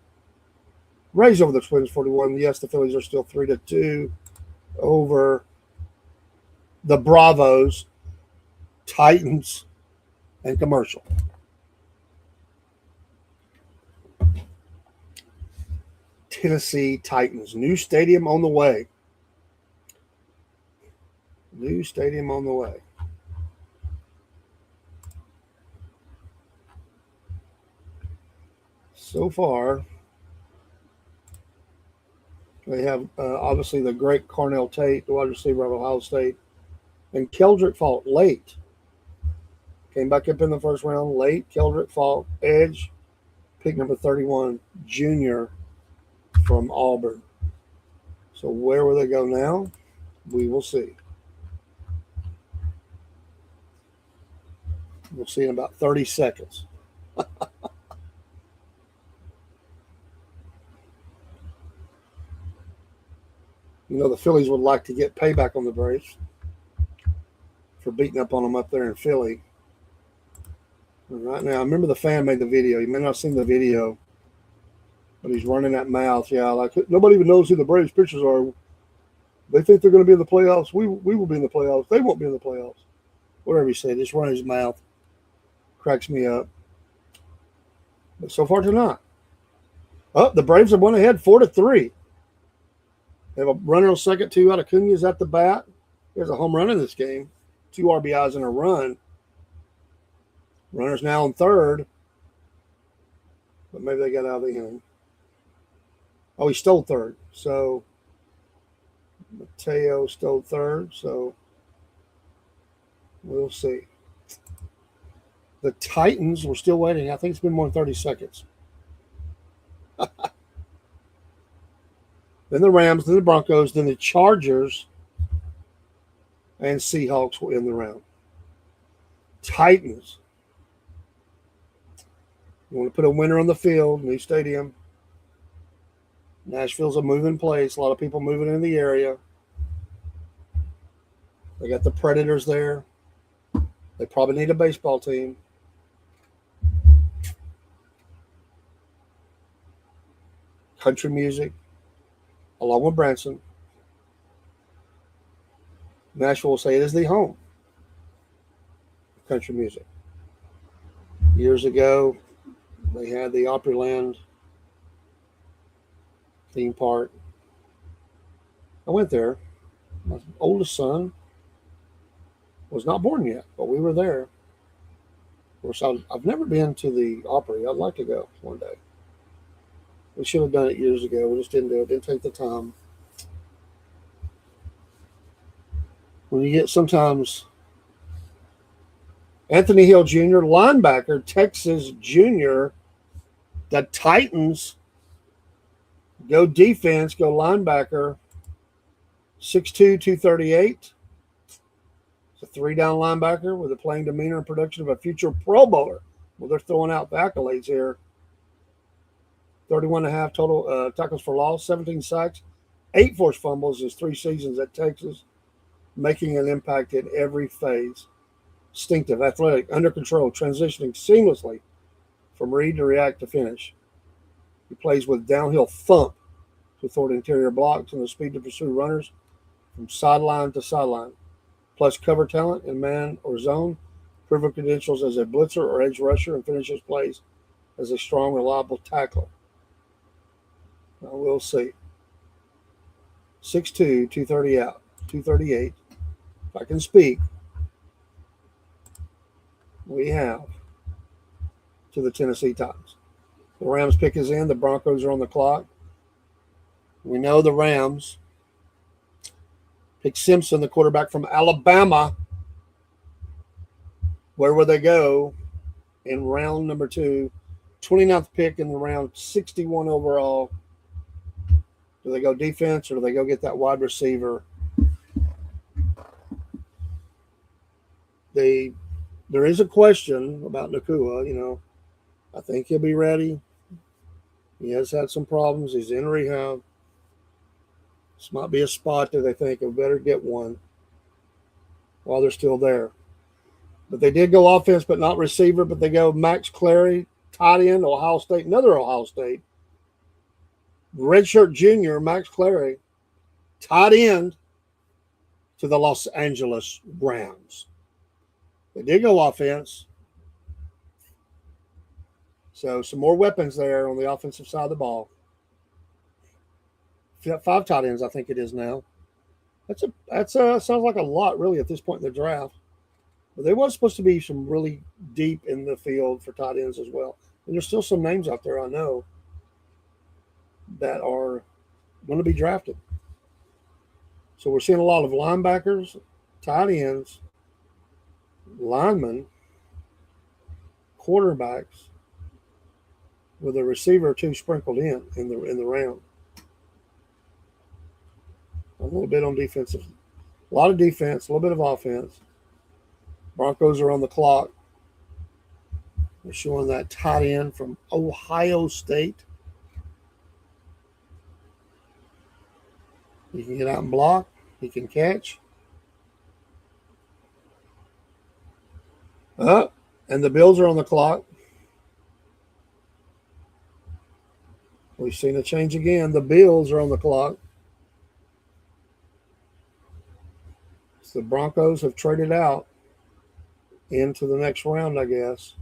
Rays over the Twins 4-1. Yes, the Phillies are still 3-2 over the Bravos, Titans, and Commercial. Tennessee Titans. New stadium on the way. New stadium on the way. So far, they have obviously the great Cornell Tate, the wide receiver of Ohio State, and Keldrick Faulk late. Came back up in the first round late. Keldrick Faulk, edge, pick number 31, junior from Auburn. So where will they go now? We will see. We'll see in about 30 seconds. You know, the Phillies would like to get payback on the Braves for beating up on them up there in Philly. Right now, I remember the fan made the video. You may not have seen the video, but he's running that mouth. Yeah, like nobody even knows who the Braves pitchers are. They think they're going to be in the playoffs. We will be in the playoffs. They won't be in the playoffs. Whatever he said, just running his mouth. Cracks me up. But so far tonight. Oh, the Braves have won ahead 4-3. They have a runner on second, 2 out. Acuña's at the bat. There's a home run in this game. 2 RBIs in a run. Runner's now on third. But maybe they got out of the inning. Oh, he stole third. So Mateo stole third. So we'll see. The Titans, we're still waiting. I think it's been more than 30 seconds. Then the Rams, then the Broncos, then the Chargers, and Seahawks will end the round. Titans. You want to put a winner on the field, new stadium. Nashville's a moving place. A lot of people moving in the area. They got the Predators there. They probably need a baseball team. Country music, along with Branson. Nashville will say it is the home of country music. Years ago, they had the Opryland theme park. I went there. My oldest son was not born yet, but we were there. Of course, I've never been to the Opry. I'd like to go one day. We should have done it years ago. We just didn't do it. Didn't take the time. When you get sometimes Anthony Hill Jr., linebacker, Texas Junior, the Titans, go defense, go linebacker, 6'2", 238. It's a 3-down linebacker with a playing demeanor and production of a future Pro Bowler. Well, they're throwing out the accolades here. 31.5 total tackles for loss, 17 sacks, 8 forced fumbles in his 3 seasons at Texas, making an impact in every phase. Instinctive, athletic, under control, transitioning seamlessly from read to react to finish. He plays with downhill thump to thwart interior blocks and the speed to pursue runners from sideline to sideline, plus cover talent in man or zone, proven credentials as a blitzer or edge rusher, and finishes plays as a strong, reliable tackler. Now we'll see. 6'2", 238. If I can speak, we have to the Tennessee Titans. The Rams pick is in. The Broncos are on the clock. We know the Rams pick Simpson, the quarterback from Alabama. Where will they go in round number 2? 29th pick in the round, 61 overall. Do they go defense or do they go get that wide receiver? There is a question about Nakua. I think he'll be ready. He has had some problems. He's in rehab. This might be a spot that they think of better get one while they're still there. But they did go offense, but not receiver. But they go Max Clary, tight end, Ohio State, another Ohio State. Redshirt junior, Max Clary, tight end to the Los Angeles Rams. They did go offense. So some more weapons there on the offensive side of the ball. 5 tight ends, I think it is now. That's sounds like a lot, really, at this point in the draft. But there was supposed to be some really deep in the field for tight ends as well. And there's still some names out there I know that are going to be drafted. So we're seeing a lot of linebackers, tight ends, linemen, quarterbacks, with a receiver or two sprinkled in the round. A little bit on defensive, a lot of defense, a little bit of offense. Broncos are on the clock. They're showing that tight end from Ohio State. He can get out and block. He can catch. And the Bills are on the clock. We've seen a change again. The Bills are on the clock. So the Broncos have traded out into the next round, I guess.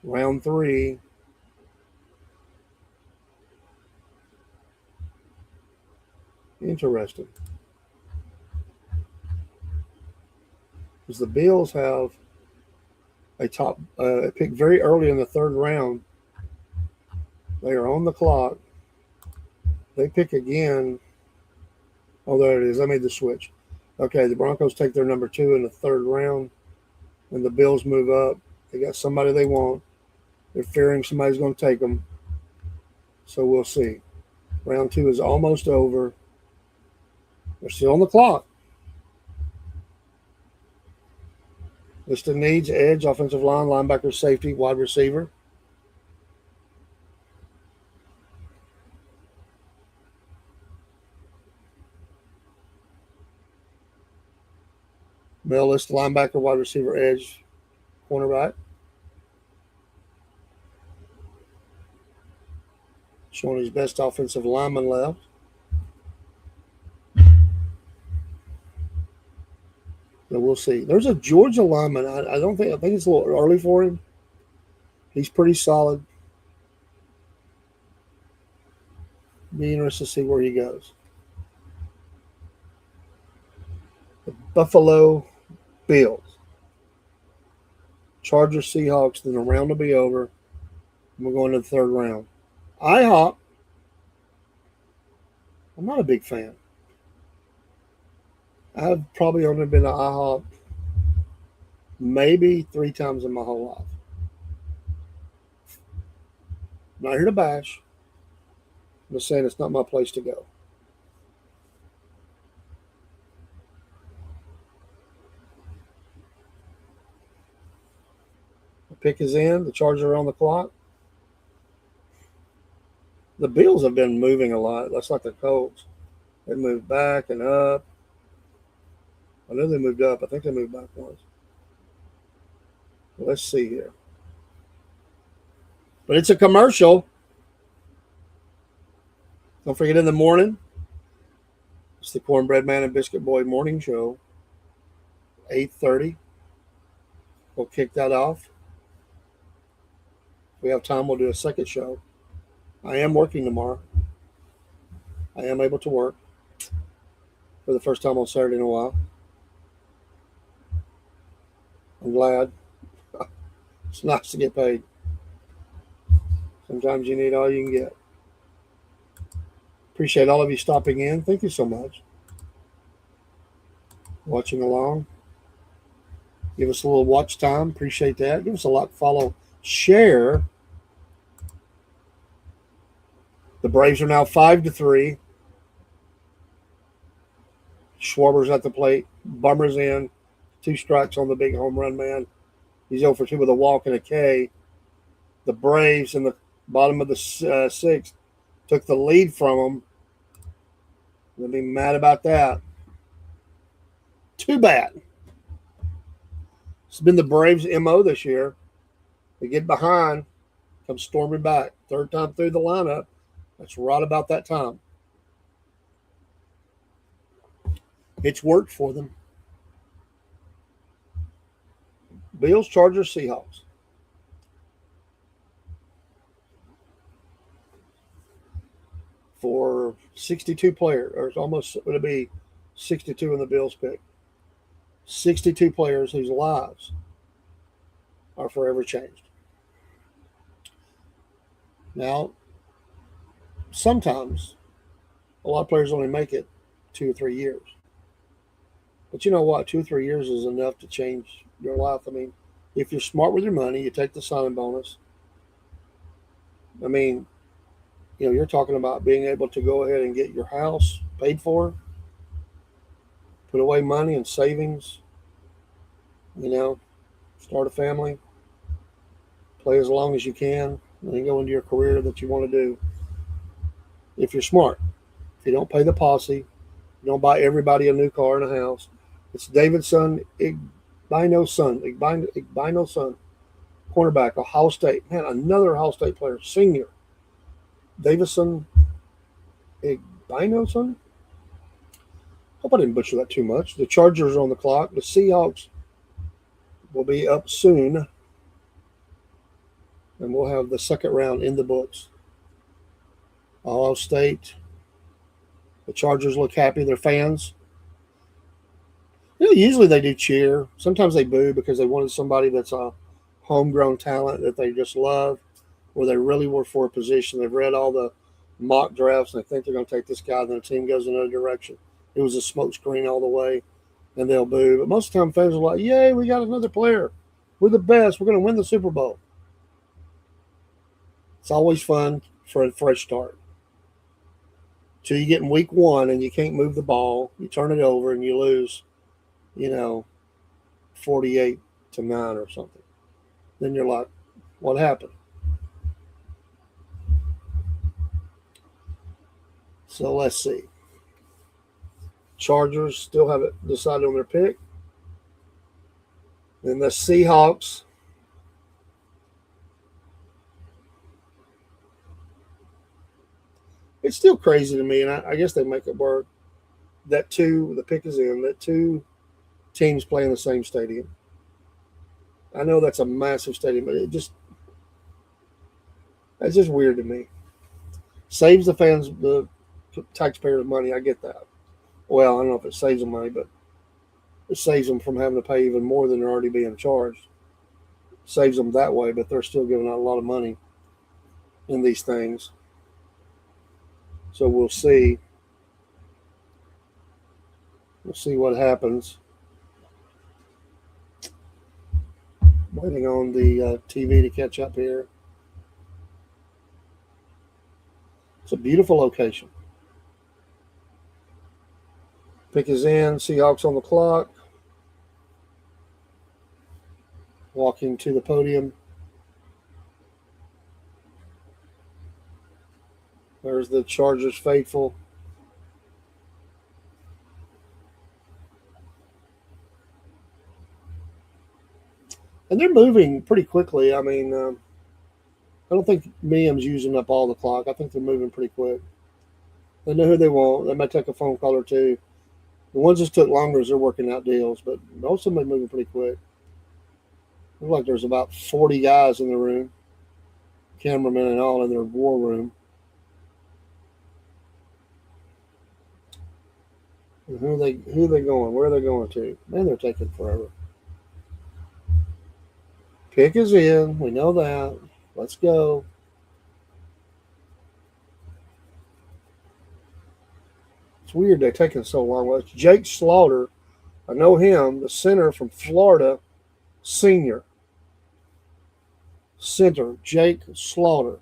Round 3. Interesting. Because the Bills have a top pick very early in the 3rd round. They are on the clock. They pick again. Oh, there it is. I made the switch. Okay, the Broncos take their number 2 in the 3rd round, and the Bills move up. They got somebody they want. They're fearing somebody's going to take them. So we'll see. Round 2 is almost over. They're still on the clock. List of needs: edge, offensive line, linebacker, safety, wide receiver. Male list: linebacker, wide receiver, edge, cornerback. Showing his best offensive lineman left. we'll see. There's a Georgia lineman. I don't think. I think it's a little early for him. He's pretty solid. Be interested to see where he goes. The Buffalo Bills, Chargers, Seahawks. Then the round will be over. And we're going to the third round. IHOP. I'm not a big fan. I've probably only been to IHOP maybe 3 times in my whole life. I'm not here to bash. I'm just saying it's not my place to go. The pick is in. The Chargers are on the clock. The Bills have been moving a lot. That's like the Colts. They moved back and up. I know they moved up. I think they moved back once. Let's see here. But it's a commercial. Don't forget in the morning. It's the Cornbread Man and Biscuit Boy morning show. 8:30. We'll kick that off. If we have time, we'll do a second show. I am working tomorrow. I am able to work for the first time on Saturday in a while. I'm glad. It's nice to get paid. Sometimes you need all you can get. Appreciate all of you stopping in. Thank you so much. Watching along. Give us a little watch time. Appreciate that. Give us a like, follow, share. The Braves are now 5-3. Schwarber's at the plate. Bummer's in. 2 strikes on the big home run man. He's 0 for 2 with a walk and a K. The Braves in the bottom of the 6th took the lead from them. They'll be mad about that. Too bad. It's been the Braves' MO this year. They get behind, come storming back. 3rd time through the lineup. That's right about that time. It's worked for them. Bills, Chargers, Seahawks. For 62 players, or it's almost going to be 62 in the Bills pick. 62 players whose lives are forever changed. Now, sometimes a lot of players only make it 2 or 3 years. But you know what? 2 or 3 years is enough to change your life. I mean, if you're smart with your money, you take the signing bonus. I mean, you know, you're talking about being able to go ahead and get your house paid for, put away money and savings, you know, start a family, play as long as you can, and then go into your career that you want to do. If you're smart, if you don't pay the posse, you don't buy everybody a new car and a house. It's Davidson, Igbino's son, cornerback, Ohio State. Man, another Ohio State player, senior. Davison, Igbino's son? Hope I didn't butcher that too much. The Chargers are on the clock. The Seahawks will be up soon. And we'll have the second round in the books. Ohio State. The Chargers look happy. Their fans. You know, usually they do cheer. Sometimes they boo because they wanted somebody that's a homegrown talent that they just love, or they really were for a position. They've read all the mock drafts and they think they're going to take this guy, then the team goes in another direction. It was a smoke screen all the way, and they'll boo. But most of the time, fans are like, yay, we got another player. We're the best. We're going to win the Super Bowl. It's always fun for a fresh start. Till you get in week 1 and you can't move the ball. You turn it over and you lose, 48-9 or something. Then you're like, what happened? So let's see. Chargers still haven't decided on their pick. Then the Seahawks. It's still crazy to me, and I guess they make it work. That 2, the pick is in. That 2 teams play in the same stadium. I know that's a massive stadium, but that's just weird to me. Saves the fans, the taxpayers money. I get that. Well, I don't know if it saves them money, but it saves them from having to pay even more than they're already being charged. Saves them that way, but they're still giving out a lot of money in these things. So we'll see. We'll see what happens. Waiting on the TV to catch up here. It's a beautiful location. Pick is in. Seahawks on the clock. Walking to the podium. There's the Chargers faithful. And they're moving pretty quickly. I mean, I don't think Miam's using up all the clock. I think they're moving pretty quick. They know who they want. They might take a phone call or two. The ones that took longer is they're working out deals, but most of them are moving pretty quick. Looks like there's about 40 guys in the room, cameramen and all in their war room. And who are they going? Where are they going to? Man, they're taking forever. Pick is in. We know that. Let's go. It's weird they're taking so long. Well, it's Jake Slaughter. I know him, the center from Florida, senior. Center, Jake Slaughter.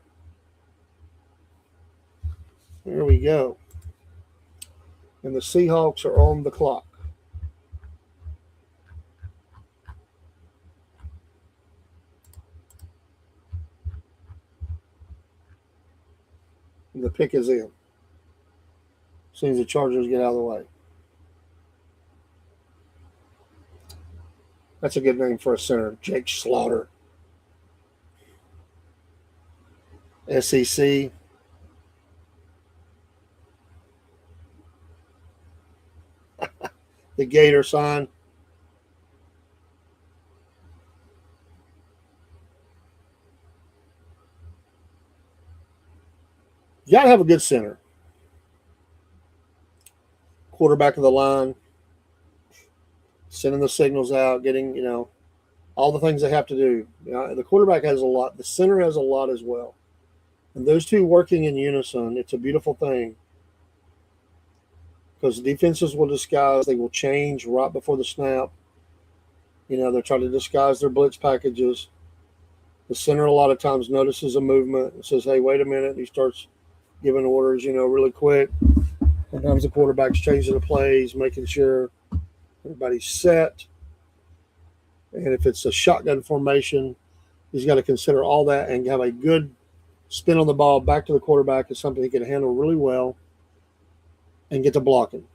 There we go. And the Seahawks are on the clock. And the pick is in. As soon as the Chargers get out of the way. That's a good name for a center, Jake Slaughter. SEC. The Gator sign. You got to have a good center. Quarterback of the line. Sending the signals out, getting, all the things they have to do. The quarterback has a lot. The center has a lot as well. And those two working in unison, it's a beautiful thing. Because defenses will disguise. They will change right before the snap. They're trying to disguise their blitz packages. The center a lot of times notices a movement and says, hey, wait a minute. And he starts giving orders, really quick. Sometimes the quarterback's changing the plays, making sure everybody's set. And if it's a shotgun formation, he's got to consider all that and have a good spin on the ball back to the quarterback is something he can handle really well and get to blocking.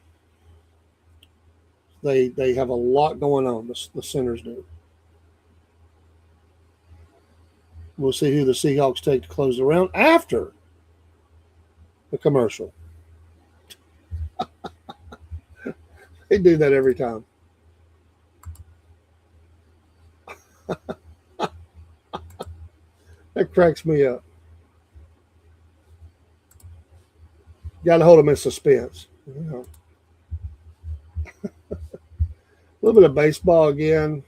They have a lot going on, the centers do. We'll see who the Seahawks take to close the round after the commercial. They do that every time. That cracks me up. Got to hold them in suspense. A little bit of baseball again.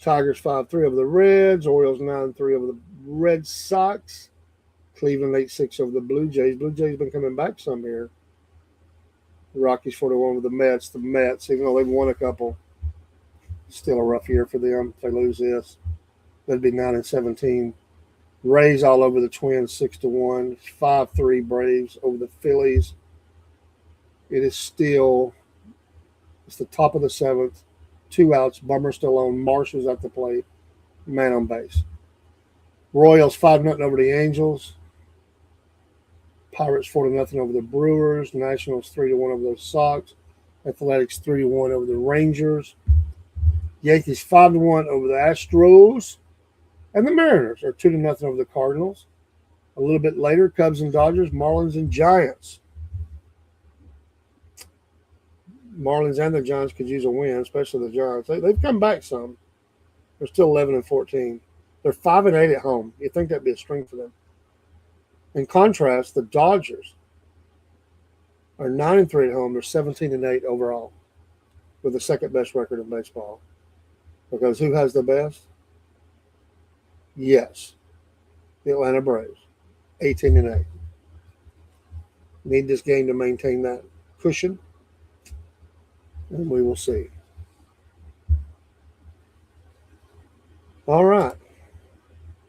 Tigers 5-3 over the Reds. Orioles 9-3 over the Red Sox. Cleveland 8-6 over the Blue Jays. Blue Jays been coming back some here. The Rockies 41 over the Mets. The Mets, even though they've won a couple, still a rough year for them. If they lose this, they'd be 9-17. Rays all over the Twins 6-1. 5-3 Braves over the Phillies. It is still, it's the top of the seventh. 2 outs. Bummer still on. Marsh is at the plate. Man on base. Royals 5-0 over the Angels. Pirates 4-0 over the Brewers. Nationals 3-1 over the Sox. Athletics 3-1 over the Rangers. Yankees 5-1 over the Astros. And the Mariners are 2-0 over the Cardinals. A little bit later, Cubs and Dodgers, Marlins and Giants. Marlins and the Giants could use a win, especially the Giants. They've come back some. They're still 11-14. They're 5-8 at home. You think that'd be a strength for them? In contrast, the Dodgers are 9-3 at home. They're 17-8 overall, with the second best record in baseball. Because who has the best? Yes, the Atlanta Braves, 18-8. Need this game to maintain that cushion, and we will see. All right.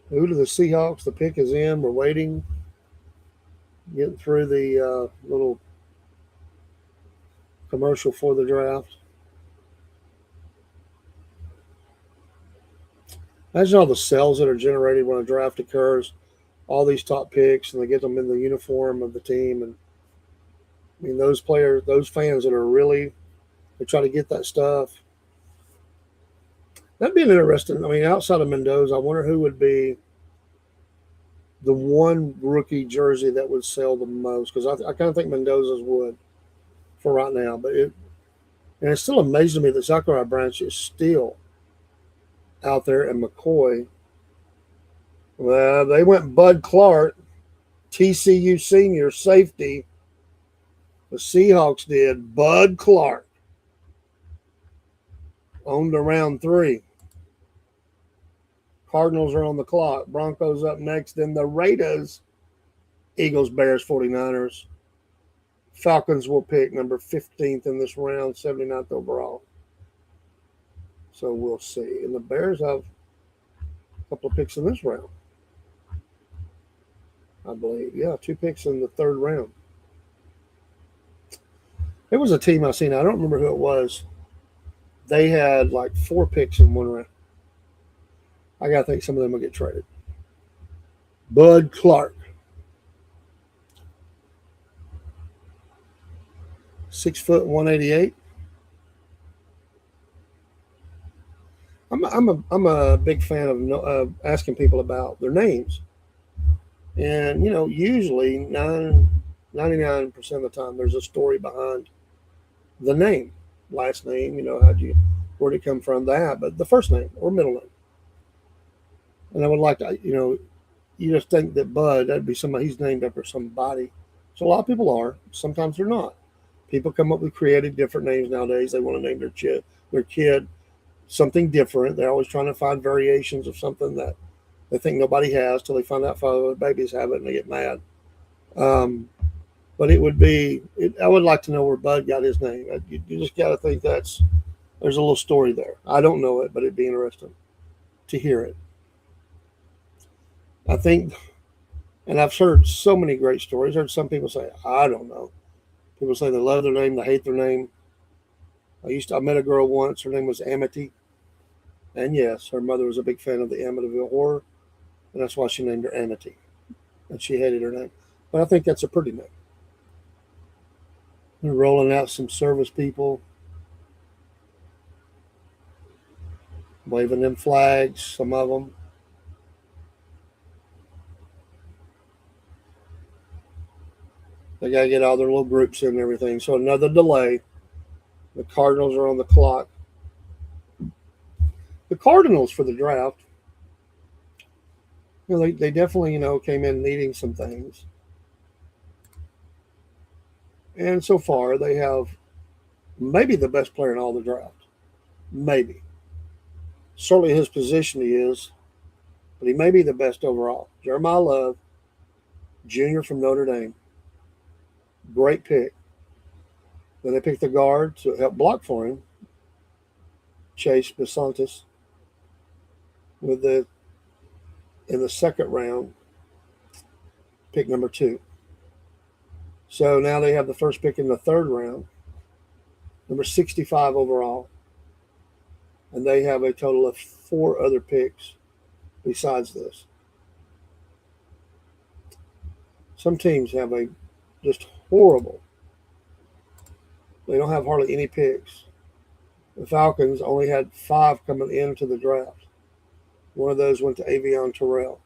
Who to the Seahawks? The pick is in. We're waiting. Getting through the little commercial for the draft. Imagine all the sales that are generated when a draft occurs. All these top picks, and they get them in the uniform of the team. And I mean, those players, those fans that are really, they try to get that stuff. That'd be an interesting. I mean, outside of Mendoza, I wonder who would be the one rookie jersey that would sell the most, because I kind of think Mendoza's would for right now. But it's still amazing to me that Zachariah Branch is still out there, and McCoy. Well, they went Bud Clark, TCU senior safety. The Seahawks did Bud Clark. On to round 3. Cardinals are on the clock. Broncos up next. Then the Raiders, Eagles, Bears, 49ers. Falcons will pick number 15th in this round, 79th overall. So we'll see. And the Bears have a couple of picks in this round, I believe. Yeah, 2 picks in the 3rd round. It was a team I seen. I don't remember who it was. They had like 4 picks in one round. I got to think some of them will get traded. Bud Clark. 6 foot, 188. I'm a big fan of asking people about their names. And, usually 99% of the time there's a story behind the name. Last name, where'd it come from, that, but the first name or middle name. And I would like to, you just think that Bud, that'd be somebody, he's named after somebody. So a lot of people are. Sometimes they're not. People come up with creative different names nowadays. They want to name their kid something different. They're always trying to find variations of something that they think nobody has till they find out 5 other babies have it and they get mad. But I would like to know where Bud got his name. You just got to think there's a little story there. I don't know it, but it'd be interesting to hear it. I think, and I've heard so many great stories. I've heard some people say, I don't know. People say they love their name, they hate their name. I met a girl once, her name was Amity. And yes, her mother was a big fan of the Amityville Horror, and that's why she named her Amity. And she hated her name. But I think that's a pretty name. They're rolling out some service people, waving them flags, some of them. They got to get all their little groups in and everything. So another delay. The Cardinals are on the clock. The Cardinals for the draft, they definitely, came in needing some things. And so far, they have maybe the best player in all the draft. Maybe. Certainly his position he is, but he may be the best overall. Jeremiah Love, junior from Notre Dame. Great pick. Then they picked the guard to help block for him, Chase Besantis, in the 2nd round, pick number 2. So now they have the first pick in the 3rd round, number 65 overall. And they have a total of 4 other picks besides this. Some teams have a just horrible. They don't have hardly any picks. The Falcons only had 5 coming into the draft. One of those went to Avion Terrell.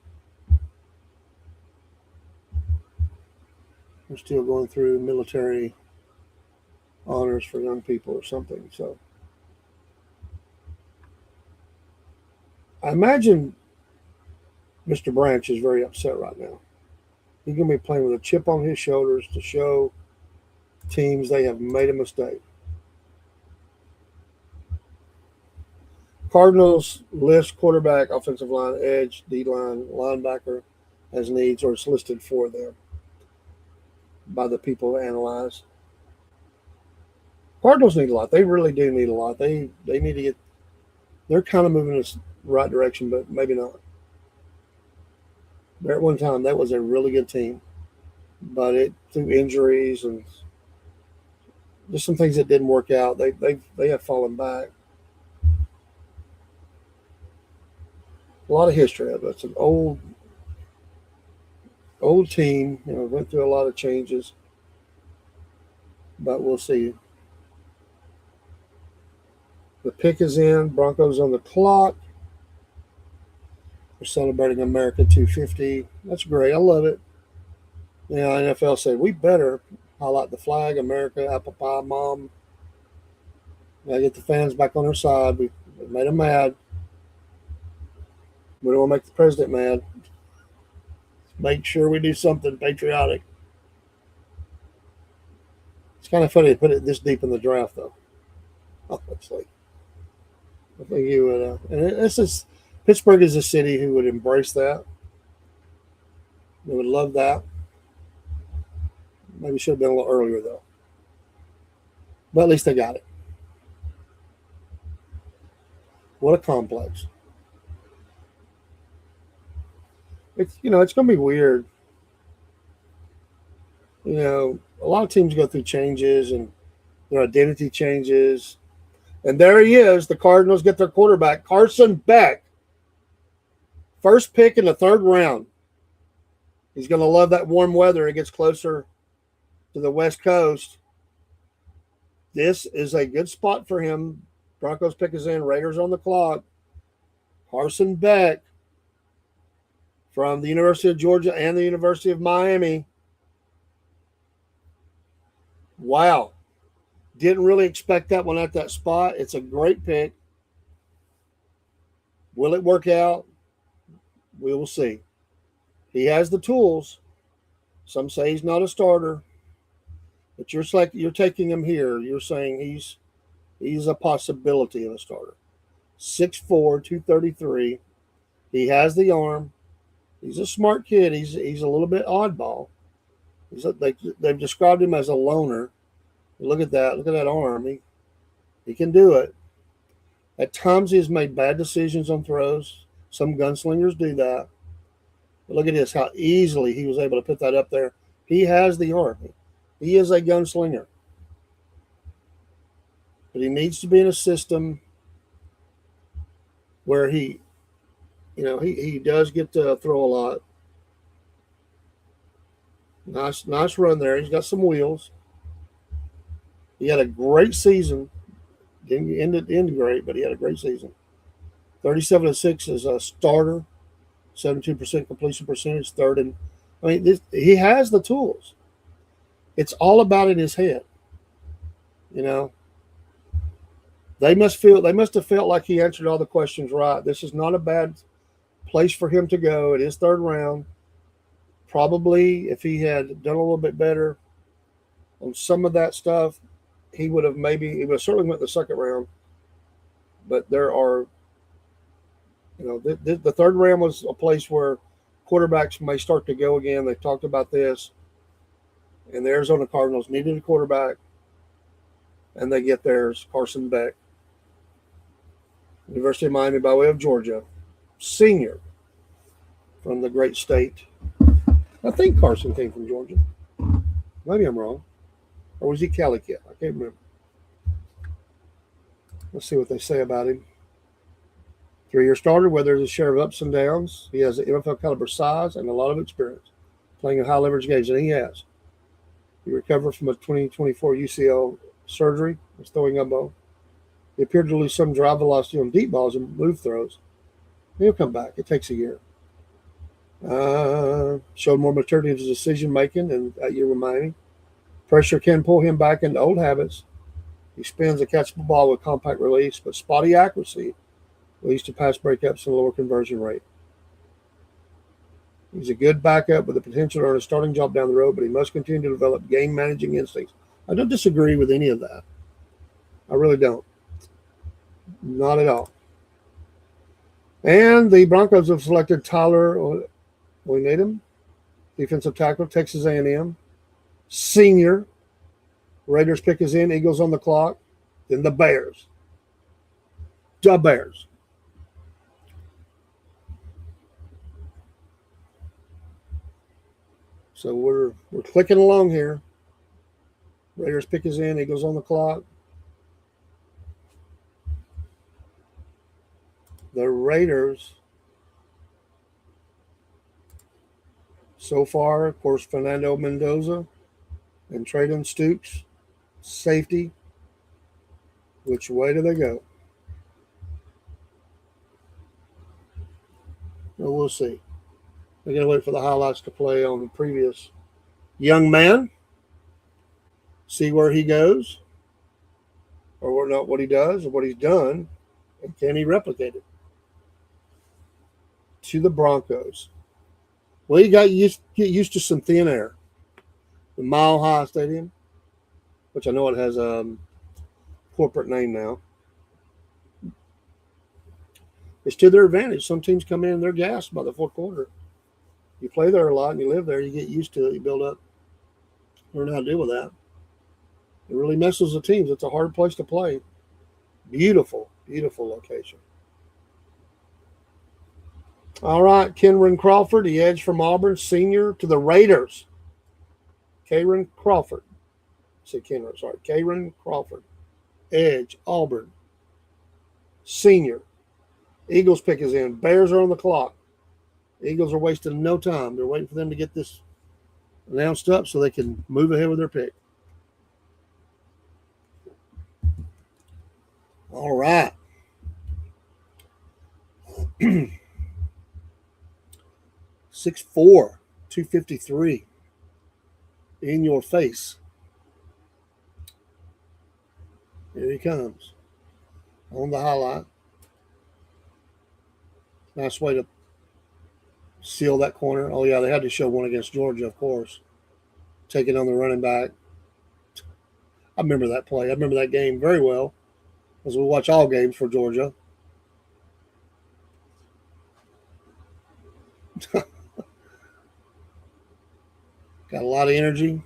We're still going through military honors for young people or something. So I imagine Mr. Branch is very upset right now. He's going to be playing with a chip on his shoulders to show teams they have made a mistake. Cardinals list quarterback, offensive line, edge, D line, linebacker as needs, or it's listed for them by the people who analyze. Cardinals need a lot. They really do need a lot. They need to get. They're kind of moving in the right direction, but maybe not. There at one time, that was a really good team, but through injuries and just some things that didn't work out, they have fallen back. A lot of history of it. It's an old team. Went through a lot of changes, but we'll see. The pick is in. Broncos on the clock. We're celebrating America 250. That's great. I love it. NFL said we better highlight the flag, America, apple pie, mom. Gotta get the fans back on our side. We made them mad. We don't want to make the president mad. Make sure we do something patriotic. It's kind of funny to put it this deep in the draft, though. Honestly, I think you would. And this is Pittsburgh is a city who would embrace that. They would love that. Maybe should have been a little earlier, though. But at least they got it. What a complex. It's it's going to be weird. A lot of teams go through changes and their identity changes. And there he is. The Cardinals get their quarterback, Carson Beck. First pick in the third round. He's going to love that warm weather. It gets closer to the West Coast. This is a good spot for him. Broncos pick is in. Raiders on the clock. Carson Beck from the University of Georgia and the University of Miami. Wow. Didn't really expect that one at that spot. It's a great pick. Will it work out? We will see. He has the tools. Some say he's not a starter. But you're taking him here. You're saying he's a possibility of a starter. 6'4", 233. He has the arm. He's a smart kid. He's a little bit oddball. They've described him as a loner. Look at that. Look at that arm. He can do it. At times he has made bad decisions on throws. Some gunslingers do that. But look at this, how easily he was able to put that up there. He has the arm. He is a gunslinger. But he needs to be in a system where he does get to throw a lot. Nice run there. He's got some wheels. He had a great season. Didn't end great, but he had a great season. 37-6 as a starter. 72% completion percentage. Third and he has the tools. It's all about in his head. They must have felt like he answered all the questions right. This is not a bad place for him to go. It is third round. Probably if he had done a little bit better on some of that stuff, he would have certainly went the second round. But there are, the third round was a place where quarterbacks may start to go again. They've talked about this. And the Arizona Cardinals needed a quarterback, and they get theirs, Carson Beck. University of Miami by way of Georgia. Senior from the great state. I think Carson came from Georgia. Maybe I'm wrong. Or was he Cali kid? I can't remember. Let's see what they say about him. 3-year starter, where there's a share of ups and downs. He has an NFL caliber size and a lot of experience playing in high leverage games, and he has. He recovered from a 2024 UCL surgery, his throwing elbow. He appeared to lose some drive velocity on deep balls and move throws. He'll come back. It takes a year. Showed more maturity in his decision making and that year with Miami. Pressure can pull him back into old habits, He spins a catchable ball with compact release, but spotty accuracy leads to pass breakups and lower conversion rate. He's a good backup with the potential to earn a starting job down the road, but he must continue to develop game managing instincts. I don't disagree with any of that. I really don't. Not at all. And the Broncos have selected Tyler Oynedum, defensive tackle, Texas A&M, senior. Raiders pick is in, Eagles on the clock. Then the Bears. The Bears. So we're clicking along here. Raiders pick is in, Eagles on the clock. The Raiders, so far, of course, Fernando Mendoza and Traydon Stoops, safety. Which way do they go? Well, we'll see. We're going to wait for the highlights to play on the previous young man. See where he goes, or not what he does, or what he's done, and can he replicate it? To the Broncos. Well, you get used to some thin air. The Mile High Stadium, which I know it has a corporate name now. It's to their advantage. Some teams come in and they're gassed by the fourth quarter. You play there a lot and you live there, you get used to it, you build up, learn how to deal with that. It really messes with teams. It's a hard place to play. Beautiful, beautiful location. All right, Kenron Crawford, the edge from Auburn, senior to the Raiders. Karen Crawford. Karen Crawford. Edge, Auburn. Senior. Eagles pick is in. Bears are on the clock. The Eagles are wasting no time. They're waiting for them to get this announced up so they can move ahead with their pick. All right. 6'4", 253. In your face. Here he comes. On the highlight. Nice way to seal that corner. Oh, yeah, they had to show one against Georgia, of course. Taking on the running back. I remember that play. I remember that game very well, as we watch all games for Georgia. Got a lot of energy,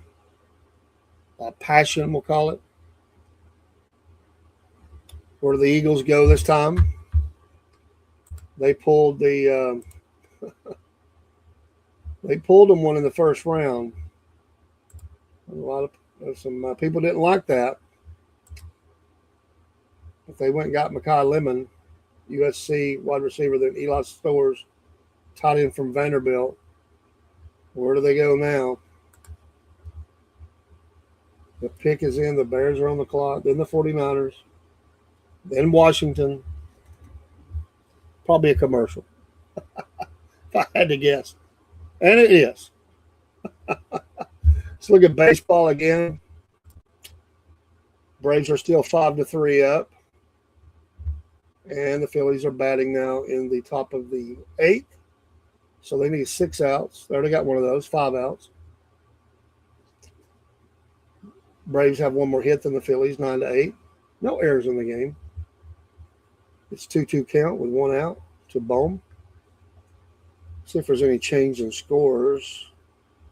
a lot of passion, we'll call it. Where do the Eagles go this time? They pulled the they pulled them one in the first round. A lot of some people didn't like that, but they went and got Mekhi Lemon, USC wide receiver, then Eli Stowers, tight end from Vanderbilt. Where do they go now? The pick is in. The Bears are on the clock. Then the 49ers. Then Washington. Probably a commercial. If I had to guess. And it is. Let's look at baseball again. Braves are still 5-3 up. And the Phillies are batting now in the top of the 8th. So they need 6 outs. They already got one of those, 5 outs. Braves have one more hit than the Phillies, 9-8. No errors in the game. It's 2-2 count with 1 out to Bohm. See if there's any change in scores.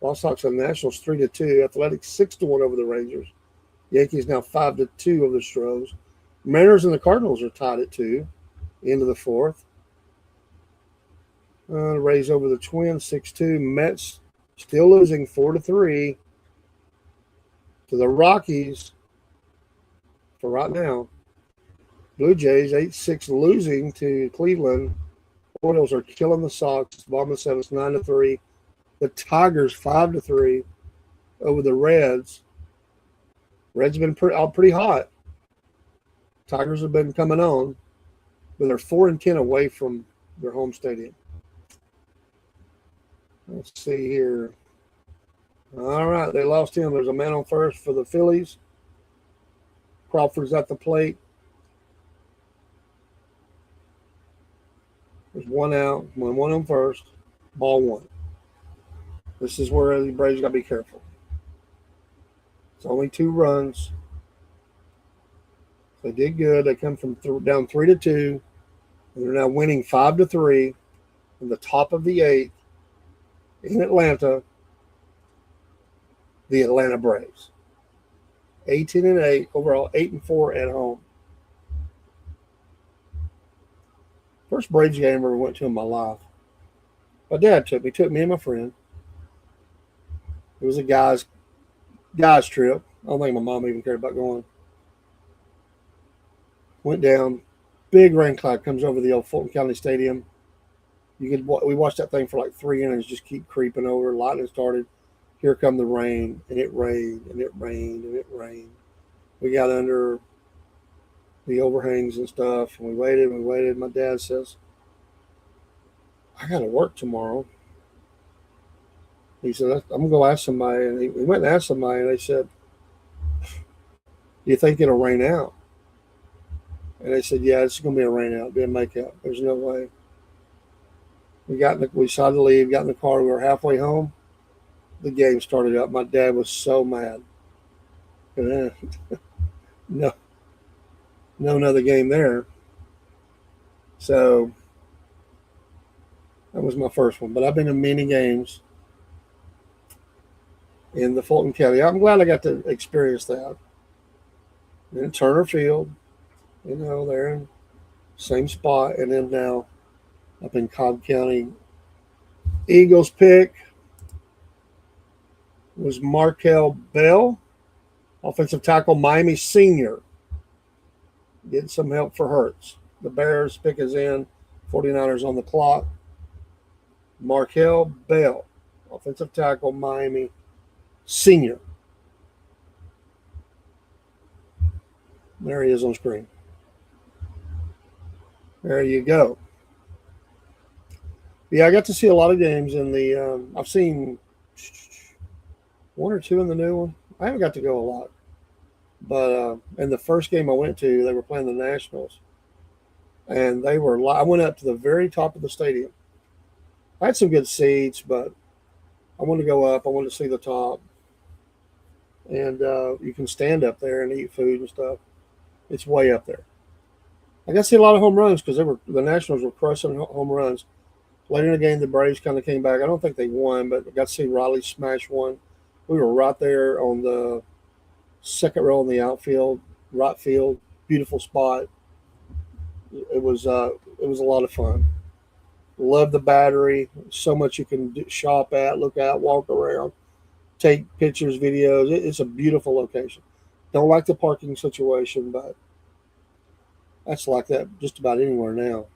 White Sox and Nationals 3-2. Athletics 6-1 over the Rangers. Yankees now 5-2 over the Stros. Mariners and the Cardinals are tied at 2. Into the 4th. Rays over the Twins 6-2. Mets still losing 4-3 to the Rockies for right now. Blue Jays 8-6 losing to Cleveland. Orioles are killing the Sox. Bottom of the 7th 9-3. The Tigers 5-3 over the Reds. Reds have been pretty hot. Tigers have been coming on, but they're 4-10 away from their home stadium. Let's see here. All right, they lost him. There's a man on first for the Phillies. Crawford's at the plate. There's one out. One on first. Ball one. This is where the Braves got to be careful. It's only 2 runs. They did good. They come from down 3-2. And they're now winning 5-3 in the top of the 8th in Atlanta. The Atlanta Braves. 18-8 overall, 8-4 at home. First Braves game I ever went to in my life. My dad took me and my friend. It was a guys trip. I don't think my mom even cared about going. Went down. Big rain cloud comes over the old Fulton County Stadium. We watched that thing for like 3 innings, just keep creeping over. Lightning started. Here come the rain, and it rained, and it rained, and it rained. We got under the overhangs and stuff, and we waited. My dad says, I got to work tomorrow. He said, I'm going to go ask somebody. And he went and asked somebody, and they said, do you think it'll rain out? And they said, yeah, it's going to be a rain out, be a makeout. There's no way. We decided to leave, got in the car. We were halfway home. The game started up. My dad was so mad. No another game there. So that was my first one. But I've been in many games in the Fulton County. I'm glad I got to experience that. In Turner Field, they're in the same spot. And then now up in Cobb County. Eagles pick was Markel Bell, offensive tackle, Miami senior. Getting some help for Hurts. The Bears pick is in. 49ers on the clock. Markel Bell, offensive tackle, Miami senior. There he is on screen. There you go. Yeah, I got to see a lot of games in the I've seen 1 or 2 in the new one. I haven't got to go a lot. But in the first game I went to, they were playing the Nationals. And I went up to the very top of the stadium. I had some good seats, but I wanted to go up. I wanted to see the top. And you can stand up there and eat food and stuff. It's way up there. I got to see a lot of home runs because the Nationals were crushing home runs. Later in the game, the Braves kind of came back. I don't think they won, but I got to see Riley smash one. We were right there on the second row in the outfield, right field, beautiful spot. It was a lot of fun. Love the Battery. So much you can shop at, look at, walk around, take pictures, videos. It's a beautiful location. Don't like the parking situation, but that's like that just about anywhere now.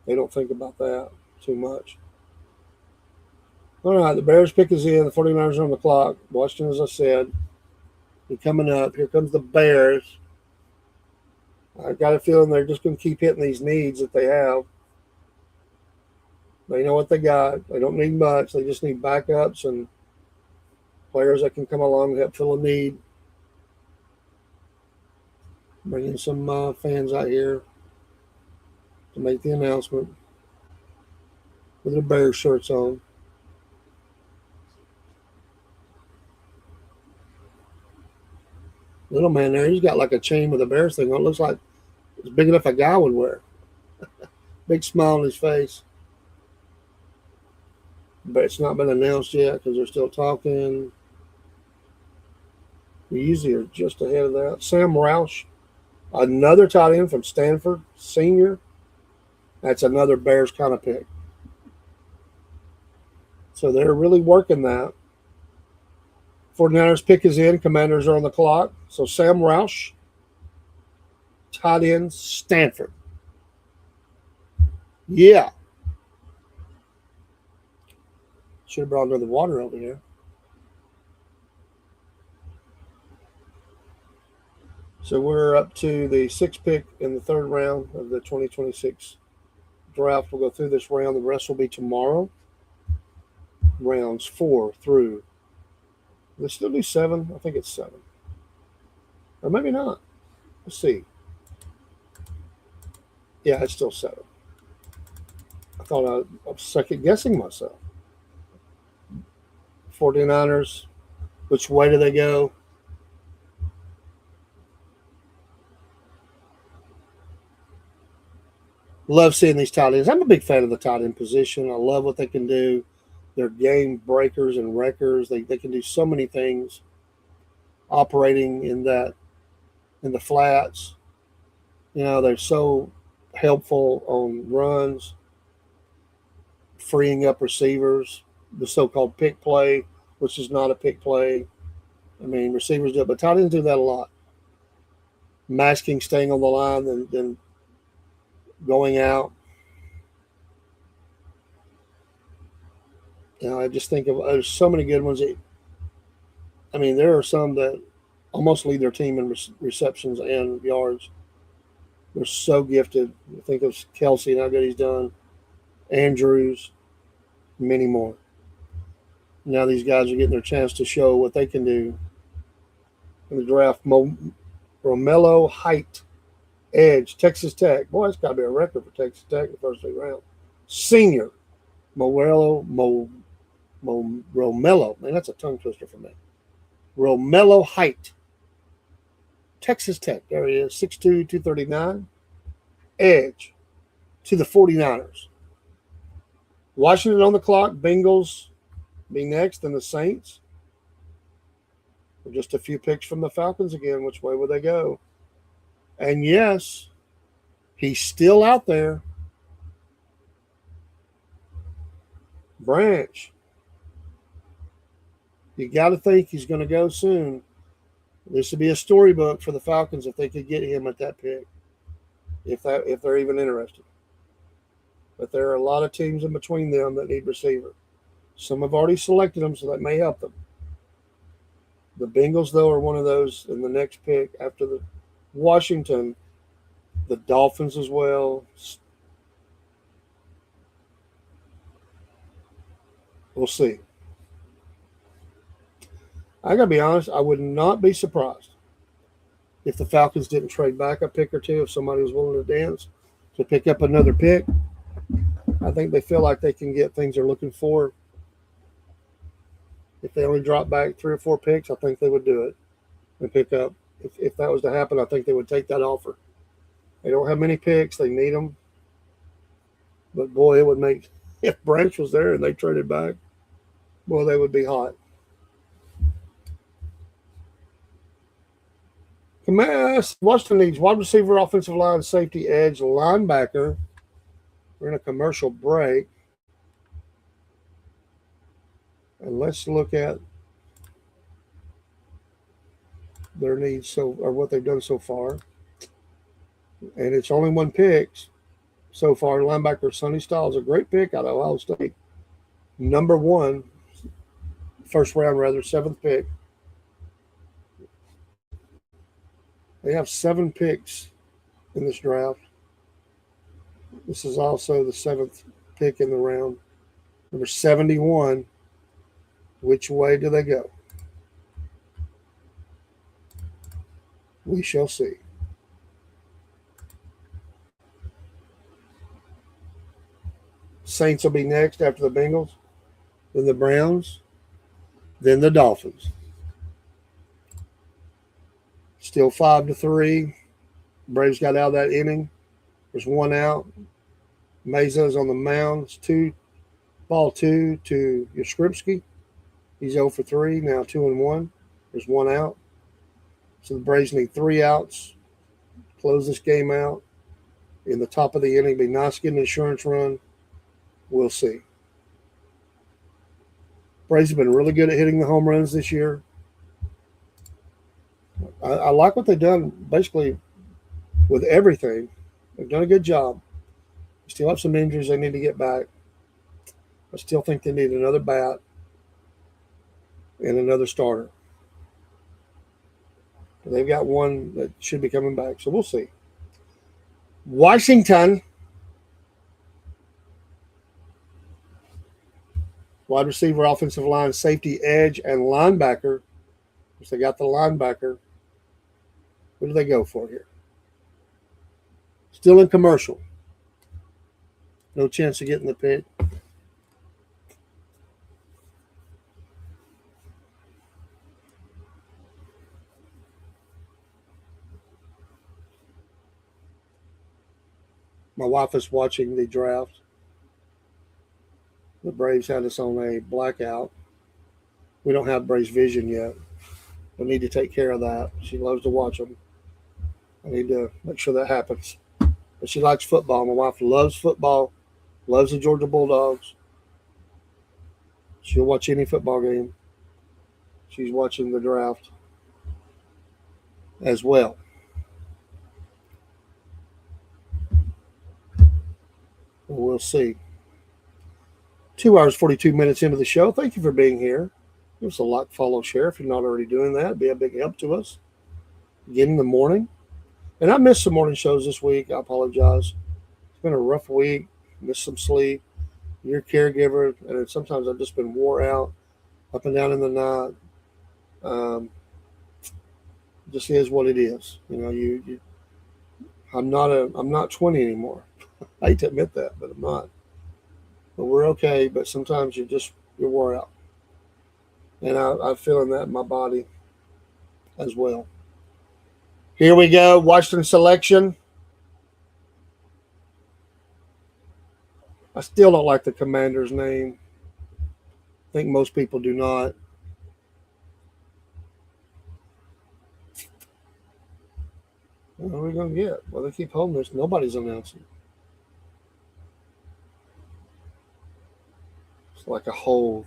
They don't think about that too much. All right, the Bears pick is in. The 49ers are on the clock. Washington, as I said, they're coming up. Here comes the Bears. I got a feeling they're just going to keep hitting these needs that they have. They know what they got. They don't need much. They just need backups and players that can come along and help fill a need. Bringing some fans out here to make the announcement with their Bears shirts on. Little man there, he's got like a chain with a Bears thing on. It looks like it's big enough a guy would wear. Big smile on his face. But it's not been announced yet because they're still talking. We usually are just ahead of that. Sam Roush, another tight end from Stanford, senior. That's another Bears kind of pick. So they're really working that. 49ers pick is in. Commanders are on the clock. So Sam Roush, tight end, Stanford. Yeah. Should have brought another water over here. So we're up to the 6th pick in the 3rd round of the 2026 draft. We'll go through this round. The rest will be tomorrow. Rounds 4 through. They still do 7? I think it's 7. Or maybe not. Let's see. Yeah, it's still 7. I thought I was second guessing myself. 49ers, which way do they go? Love seeing these tight ends. I'm a big fan of the tight end position. I love what they can do. They're game breakers and wreckers. They can do so many things operating in the flats. They're so helpful on runs, freeing up receivers, the so-called pick play, which is not a pick play. I mean, receivers do it, but tight ends do that a lot. Masking, staying on the line, and then going out. I just think of there's so many good ones. I mean, there are some that almost lead their team in receptions and yards. They're so gifted. I think of Kelsey and how good he's done. Andrews, many more. Now these guys are getting their chance to show what they can do in the draft. Romello Height, edge, Texas Tech. Boy, that's got to be a record for Texas Tech in the first 3 rounds. Senior, Romello. Man, that's a tongue twister for me. Romello Height, Texas Tech. There he is, 6'2", 239. Edge to the 49ers. Washington on the clock. Bengals be next, and the Saints. Just a few picks from the Falcons again. Which way will they go? And yes, he's still out there. Branch. You got to think he's going to go soon. This would be a storybook for the Falcons if they could get him at that pick, if they're even interested. But there are a lot of teams in between them that need receiver. Some have already selected them, so that may help them. The Bengals, though, are one of those in the next pick after the Washington, the Dolphins as well. We'll see. I got to be honest, I would not be surprised if the Falcons didn't trade back a pick or two, if somebody was willing to dance to pick up another pick. I think they feel like they can get things they're looking for. If they only drop back 3 or 4 picks, I think they would do it and pick up. If that was to happen, I think they would take that offer. They don't have many picks. They need them. But, boy, it would make – if Branch was there and they traded back, boy, they would be hot. Washington needs wide receiver, offensive line, safety, edge, linebacker. We're in a commercial break. And let's look at their needs or what they've done so far. And it's only 1 pick so far. Linebacker Sonny Styles, a great pick out of Ohio State. Number 1, first round rather, 7th pick. They have 7 picks in this draft. This is also the 7th pick in the round. Number 71. Which way do they go? We shall see. Saints will be next after the Bengals, then the Browns, then the Dolphins. Still 5-3. Braves got out of that inning. There's 1 out. Meza's on the mound. It's ball 2 to Yastrzemski. He's 0 for 3, now 2-1. There's 1 out. So the Braves need 3 outs. Close this game out. In the top of the inning, be nice getting an insurance run. We'll see. Braves have been really good at hitting the home runs this year. I like what they've done basically with everything. They've done a good job. They still have some injuries they need to get back. I still think they need another bat and another starter. They've got one that should be coming back, so we'll see. Washington, wide receiver, offensive line, safety, edge, and linebacker. They got the linebacker. What do they go for here? Still in commercial. No chance of getting the pick. My wife is watching the draft. The Braves had us on a blackout. We don't have Braves vision yet. We need to take care of that. She loves to watch them. I need to make sure that happens. But she likes football. My wife loves football, loves the Georgia Bulldogs. She'll watch any football game. She's watching the draft as well. We'll see. 2 hours, 42 minutes into the show. Thank you for being here. Give us a like, follow, share if you're not already doing that. It'd be a big help to us. Again in the morning. And I missed some morning shows this week. I apologize. It's been a rough week. Missed some sleep. You're a caregiver, and sometimes I've just been wore out, up and down in the night. Just is what it is. You know, I'm not 20 anymore. I hate to admit that, but I'm not. But we're okay. But sometimes you're wore out, and I'm feeling that in my body as well. Here we go. Washington selection. I still don't like the commander's name. I think most people do not. What are we going to get? Well, they keep holding this. Nobody's announcing. It's like a hold.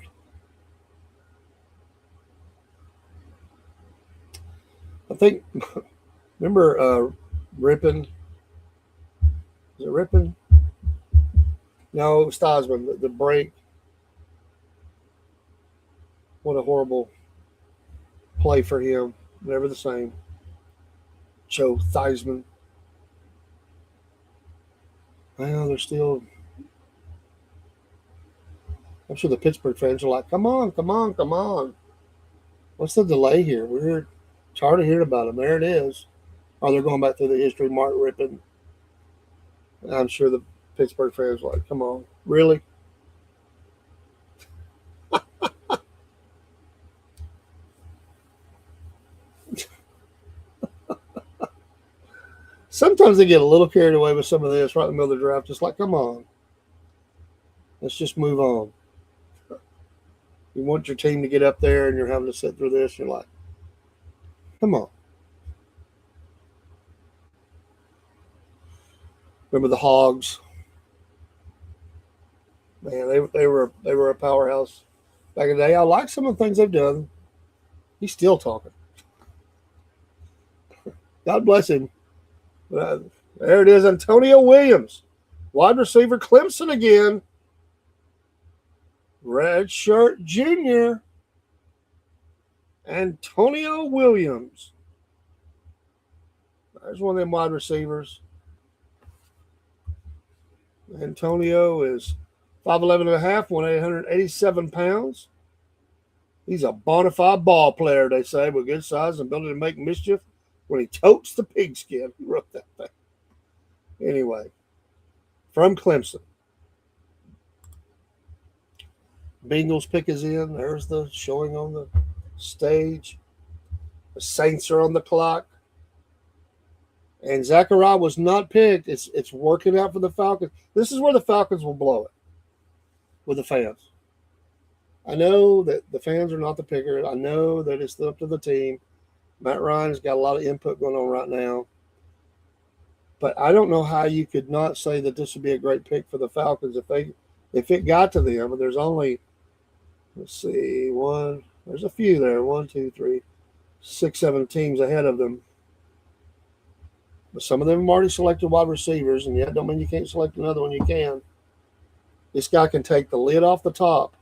I think, remember Rippon? Is it Rippon? No, it was Theismann. The break. What a horrible play for him. Never the same. Joe Theismann. Well, they're still. I'm sure the Pittsburgh fans are like, come on, come on, come on. What's the delay here? It's hard to hear about them. There it is. Oh, they're going back through the history. Mark Rippon. I'm sure the Pittsburgh fans are like, come on. Really? Sometimes they get a little carried away with some of this right in the middle of the draft. Just like, come on. Let's just move on. You want your team to get up there and you're having to sit through this. You're like, come on. Remember the Hogs? Man, they were a powerhouse back in the day. I like some of the things they've done. He's still talking. God bless him. There it is, Antonio Williams, wide receiver, Clemson again. Red shirt junior, Antonio Williams. There's one of them wide receivers. Antonio is 5'11 and a half, 187 pounds. He's a bona fide ball player, they say, with good size and ability to make mischief when he totes the pigskin. He wrote that thing. Anyway, from Clemson. Bengals pick is in. There's the showing on the stage. The Saints are on the clock. And Zachariah was not picked. It's working out for the Falcons. This is where the Falcons will blow it with the fans. I know that the fans are not the picker. I know that it's up to the team. Matt Ryan's got a lot of input going on right now. But I don't know how you could not say that this would be a great pick for the Falcons if it got to them. But there's only, let's see, there's a few there. 1, 2, 3, 6, 7 teams ahead of them. But some of them have already selected wide receivers, and yet don't mean you can't select another one. You can. This guy can take the lid off the top.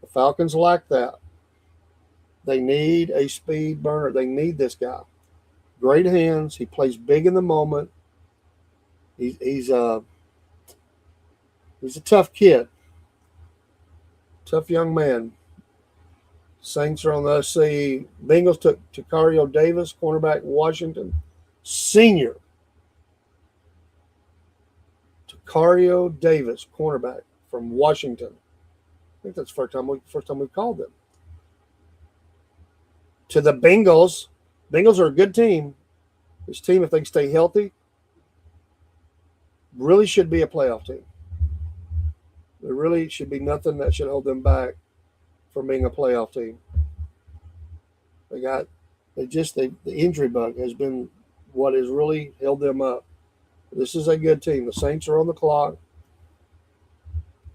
The Falcons lack that. They need a speed burner. They need this guy. Great hands. He plays big in the moment. He's a tough kid. Tough young man. Saints are on the SC. Bengals took Tacario Davis, cornerback, Washington. Senior. Tacario Davis, cornerback from Washington. I think that's the first time we called them. To the Bengals. Bengals are a good team. This team, if they stay healthy, really should be a playoff team. There really should be nothing that should hold them back from being a playoff team. The injury bug has been what has really held them up. This is a good team. The Saints are on the clock.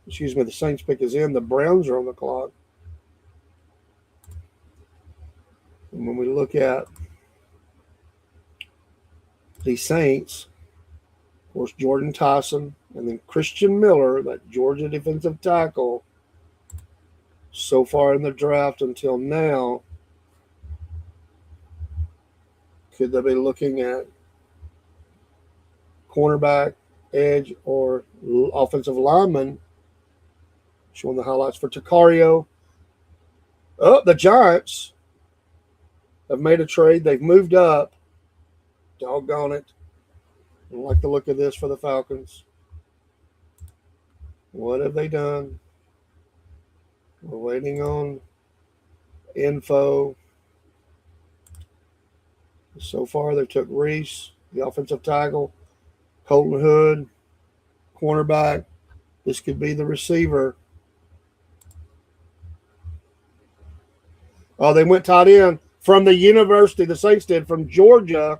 The Saints pick is in. The Browns are on the clock. And when we look at the Saints, of course, Jordan Tyson and then Christian Miller, that Georgia defensive tackle, so far in the draft until now, could they be looking at cornerback, edge, or offensive lineman? Showing the highlights for Tacario. Oh, the Giants have made a trade. They've moved up. Doggone it. I don't like the look of this for the Falcons. What have they done? We're waiting on info. So far, they took Reese, the offensive tackle, Colton Hood, cornerback. This could be the receiver. Oh, they went tight end from the university. The Saints did from Georgia.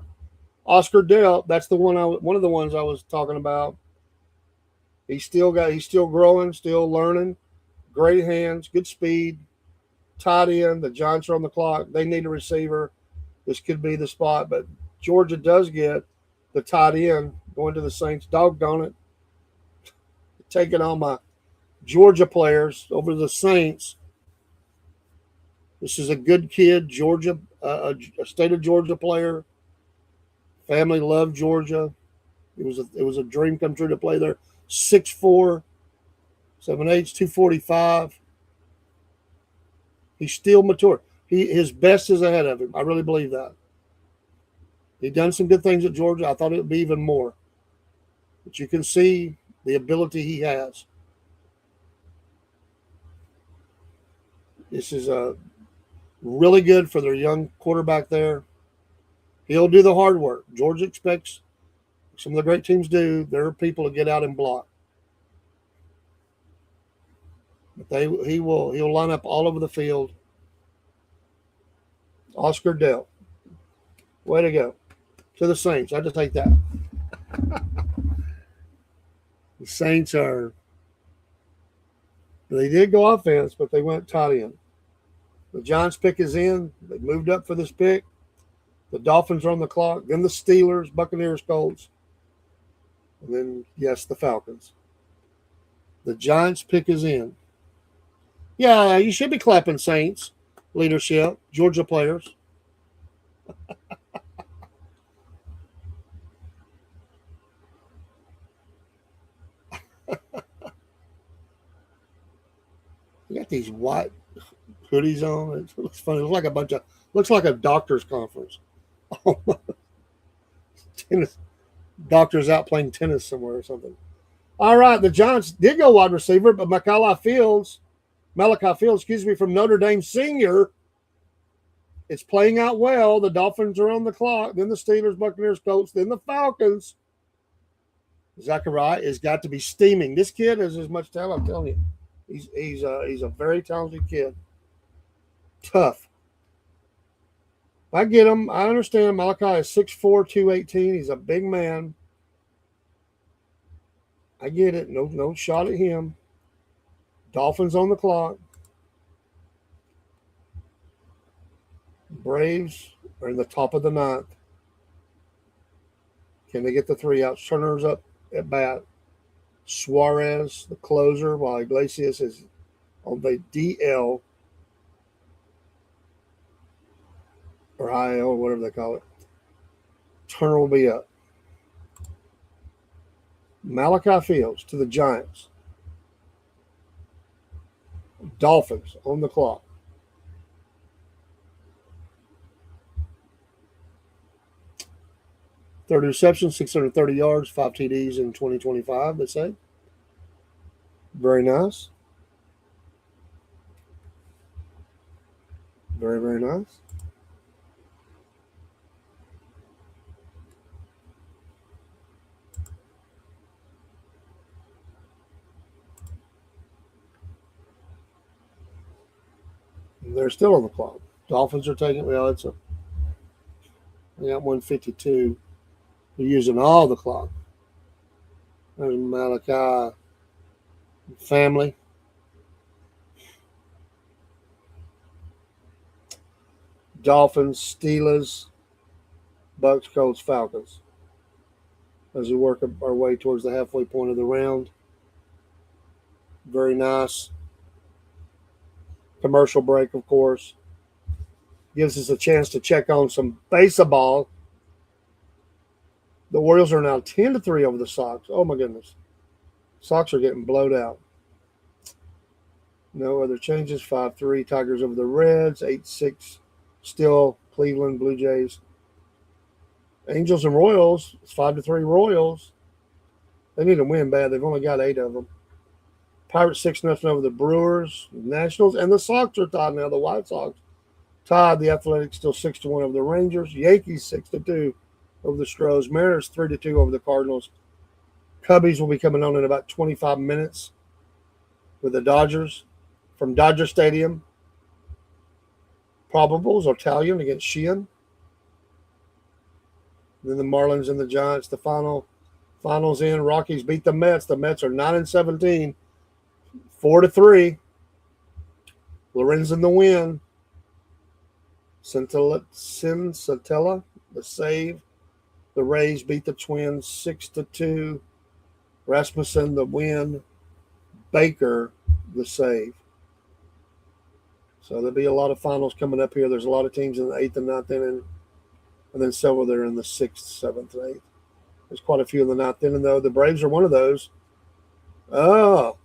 Oscar Dell. That's the one of the ones I was talking about. He's still growing, still learning. Great hands, good speed. Tight end. The Giants are on the clock. They need a receiver. This could be the spot, but Georgia does get the tight end going to the Saints. Doggone it. Taking all my Georgia players over to the Saints. This is a good kid, Georgia, a state of Georgia player. Family loved Georgia. It was a dream come true to play there. 6'4", 7'8", 245. He's still mature. His best is ahead of him. I really believe that. He's done some good things at Georgia. I thought it would be even more. But you can see the ability he has. This is really good for their young quarterback there. He'll do the hard work. Georgia expects, some of the great teams do, their people to get out and block. But he'll line up all over the field. Oscar Dell. Way to go. To the Saints. I just take that. The Saints they did go offense, but they went tight end. The Giants pick is in. They moved up for this pick. The Dolphins are on the clock. Then the Steelers, Buccaneers, Colts. And then, yes, the Falcons. The Giants pick is in. Yeah, you should be clapping Saints leadership, Georgia players. You got these white hoodies on. It looks funny. It looks like a doctor's conference. Tennis. Doctors out playing tennis somewhere or something. All right, the Giants did go wide receiver, but Malachi Fields, from Notre Dame senior, it's playing out well. The Dolphins are on the clock. Then the Steelers, Buccaneers, Colts. Then the Falcons. Zachariah has got to be steaming. This kid has as much talent. I'm telling you, he's a very talented kid. Tough. I get him. I understand. Malachi is 6'4", 218. He's a big man. I get it. No shot at him. Dolphins on the clock. Braves are in the top of the ninth. Can they get the 3 outs? Turner's up at bat. Suarez, the closer, while Iglesias is on the DL or IL, whatever they call it. Turner will be up. Malachi Fields to the Giants. Dolphins on the clock. 30 receptions, 630 yards, 5 TDs in 2025, they say. Very nice. Very, very nice. They're still on the clock. Dolphins are taking, well, they got 152. They're using all the clock. There's Malachi family. Dolphins, Steelers, Bucks, Colts, Falcons. As we work our way towards the halfway point of the round. Very nice. Commercial break, of course. Gives us a chance to check on some baseball. The Orioles are now 10-3 over the Sox. Oh, my goodness. Sox are getting blowed out. No other changes. 5-3 Tigers over the Reds. 8-6 still Cleveland Blue Jays. Angels and Royals. It's 5-3 Royals. They need to win bad. They've only got 8 of them. Pirates 6-0 over the Brewers. Nationals and the Sox are tied now. The White Sox tied. The Athletics still 6-1 over the Rangers. Yankees 6-2 over the Stros. Mariners 3-2 over the Cardinals. Cubbies will be coming on in about 25 minutes with the Dodgers from Dodger Stadium. Probables are Italian against Sheehan. Then the Marlins and the Giants. The finals in. Rockies beat the Mets. The Mets are 9-17. 4-3. Lorenz in the win. Santella, the save. The Rays beat the Twins 6-2. Rasmussen, the win. Baker, the save. So there'll be a lot of finals coming up here. There's a lot of teams in the 8th and 9th inning, and then several that are in the 6th, 7th, and 8th. There's quite a few in the 9th inning, though. The Braves are one of those. Oh,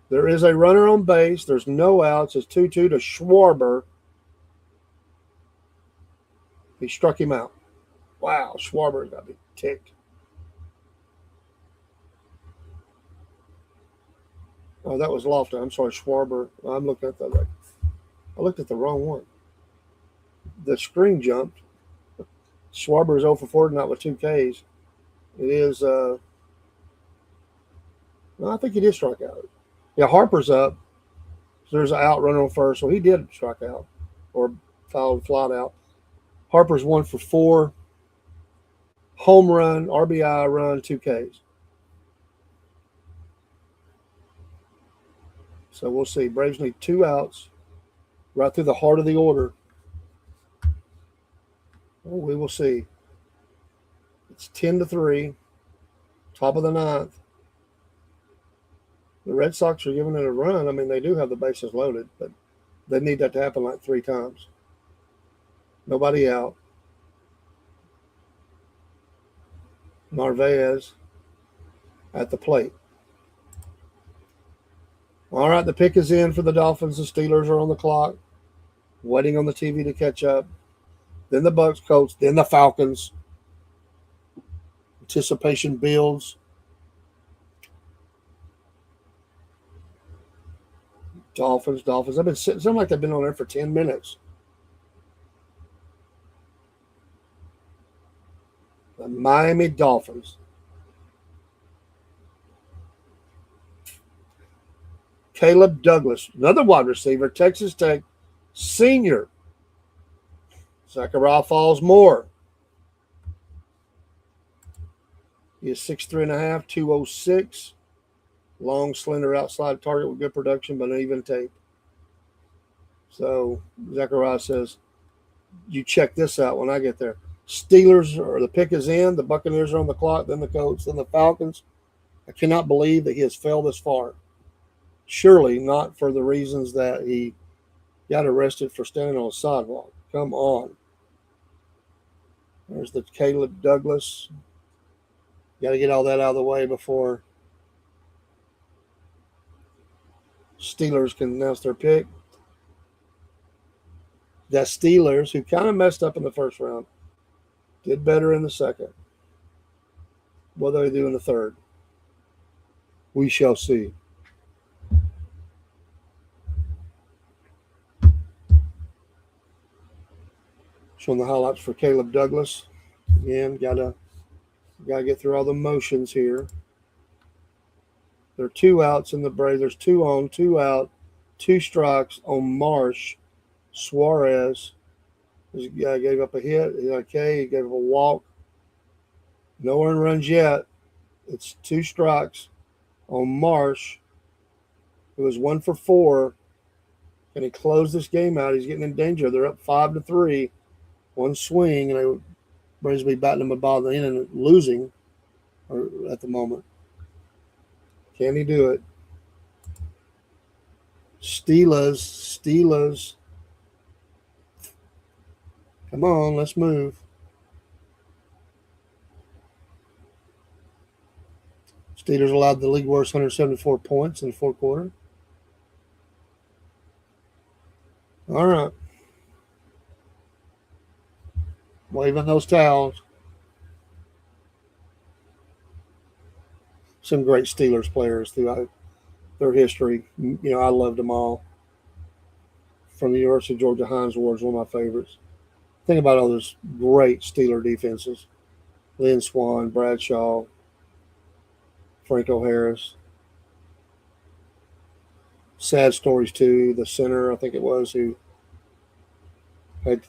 there is a runner on base. There's no outs. It's 2-2 to Schwarber. He struck him out. Wow, Schwarber's got to be ticked. Oh, that was Lofton. I'm sorry, Schwarber. I'm looking at the. I looked at the wrong one. The screen jumped. Schwarber is 0 for 4, not with 2 Ks. It is. No, I think he did strike out. Yeah, Harper's up. So there's an out runner on first, so he did strike out or fouled flat out. Harper's 1 for 4. Home run, RBI run, 2 Ks. So we'll see. Braves need 2 outs right through the heart of the order. Well, we will see. It's 10-3, top of the 9th. The Red Sox are giving it a run. I mean, they do have the bases loaded, but they need that to happen like 3 times. Nobody out. Narvaez at the plate. All right, the pick is in for the Dolphins. The Steelers are on the clock, waiting on the TV to catch up. Then the Bucks, Colts, then the Falcons. Anticipation builds. Dolphins. I've been sitting, seems like they've been on there for 10 minutes. The Miami Dolphins. Caleb Douglas, another wide receiver, Texas Tech senior. Zachariah Falls Moore. He is 6'3.5", 206. Long, slender outside target with good production, but uneven tape. So Zachariah says, you check this out when I get there. Steelers, or the pick is in. The Buccaneers are on the clock, then the Colts, then the Falcons. I cannot believe that he has fell this far. Surely not for the reasons that he got arrested for standing on a sidewalk. Come on. There's the Caleb Douglas. Got to get all that out of the way before Steelers can announce their pick. The Steelers, who kind of messed up in the first round, Did better in the second. What do they do in the third? We shall see. Showing the highlights for Caleb Douglas. Again, gotta get through all the motions here. There are 2 outs in the Braves. There's 2 on, 2 out, 2 strikes on Marsh. Suarez gave up a hit. Okay, he gave up a walk. No earned runs yet. It's 2 strikes on Marsh. It was 1 for 4. Can he close this game out? He's getting in danger. They're up 5-3. 1 swing, and they Braves will be batting him about the end and losing at the moment. Can he do it? Steelers. Come on, let's move. Steelers allowed the league worst 174 points in the fourth quarter. All right. Waving those towels. Some great Steelers players throughout their history. I loved them all. From the University of Georgia, Hines Ward is one of my favorites. Think about all those great Steeler defenses. Lynn Swan, Bradshaw, Franco Harris. Sad stories, too. The center, I think it was, who had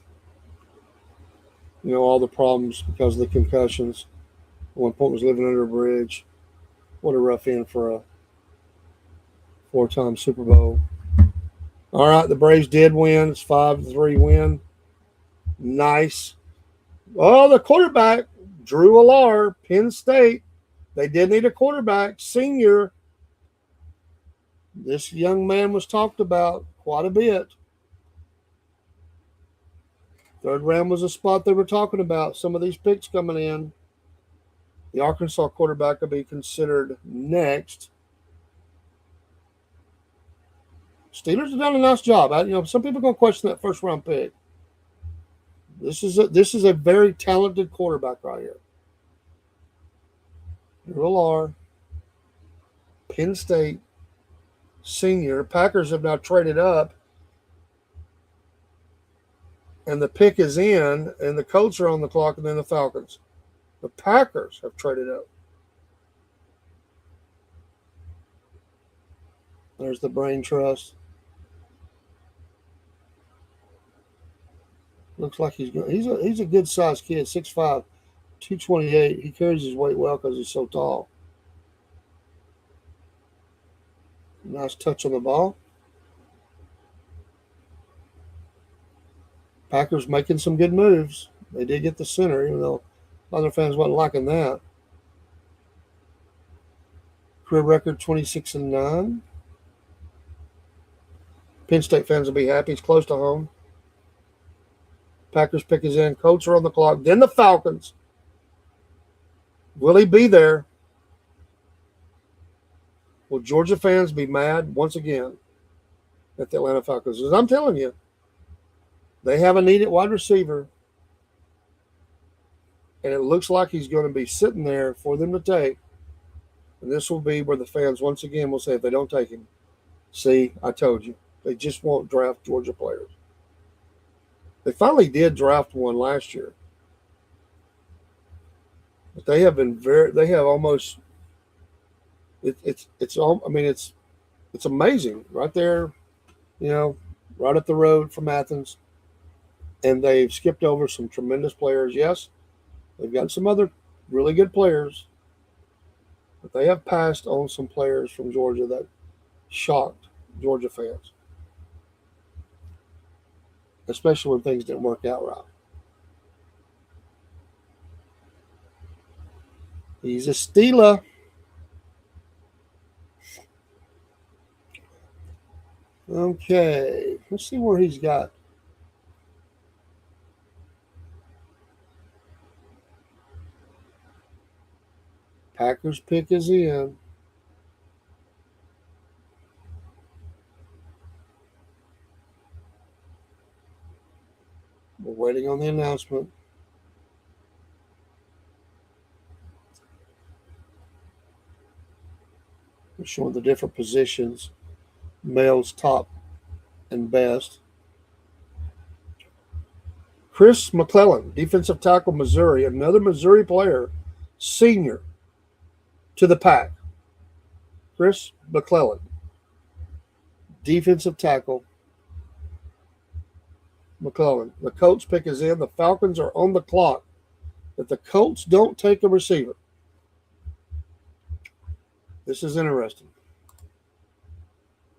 all the problems because of the concussions. At one point was living under a bridge. What a rough end for a 4-time Super Bowl. All right, the Braves did win. It's 5-3 win. Nice. Oh, the quarterback, Drew Allar, Penn State. They did need a quarterback, senior. This young man was talked about quite a bit. Third round was a spot they were talking about. Some of these picks coming in. The Arkansas quarterback will be considered next. Steelers have done a nice job. Some people are going to question that first round pick. This is a very talented quarterback right here. Drew Allar, Penn State, senior. Packers have now traded up, and the pick is in, and the Colts are on the clock, and then the Falcons. The Packers have traded up. There's the brain trust. Looks like he's a good sized kid, 6'5", 228. He carries his weight well because he's so tall. Nice touch on the ball. Packers making some good moves. They did get the center, even though other fans wasn't liking that. Career record 26-9. Penn State fans will be happy. It's close to home. Packers pick is in. Colts are on the clock. Then the Falcons. Will he be there? Will Georgia fans be mad once again at the Atlanta Falcons? As I'm telling you, they have a needed wide receiver, and it looks like he's going to be sitting there for them to take. And this will be where the fans once again will say, if they don't take him, see, I told you. They just won't draft Georgia players. They finally did draft one last year. But they have almost, it's amazing right there, right up the road from Athens. And they've skipped over some tremendous players. Yes, they've got some other really good players, but they have passed on some players from Georgia that shocked Georgia fans, especially when things didn't work out right. He's a Steeler. Okay, let's see where he's got. Packers pick is in. We're waiting on the announcement. showing the different positions, males top and best. Chris McClellan, defensive tackle, Missouri, another Missouri player, senior to the pack. Chris McClellan, defensive tackle, McClellan. The Colts pick is in. The Falcons are on the clock. If the Colts don't take a receiver, this is interesting.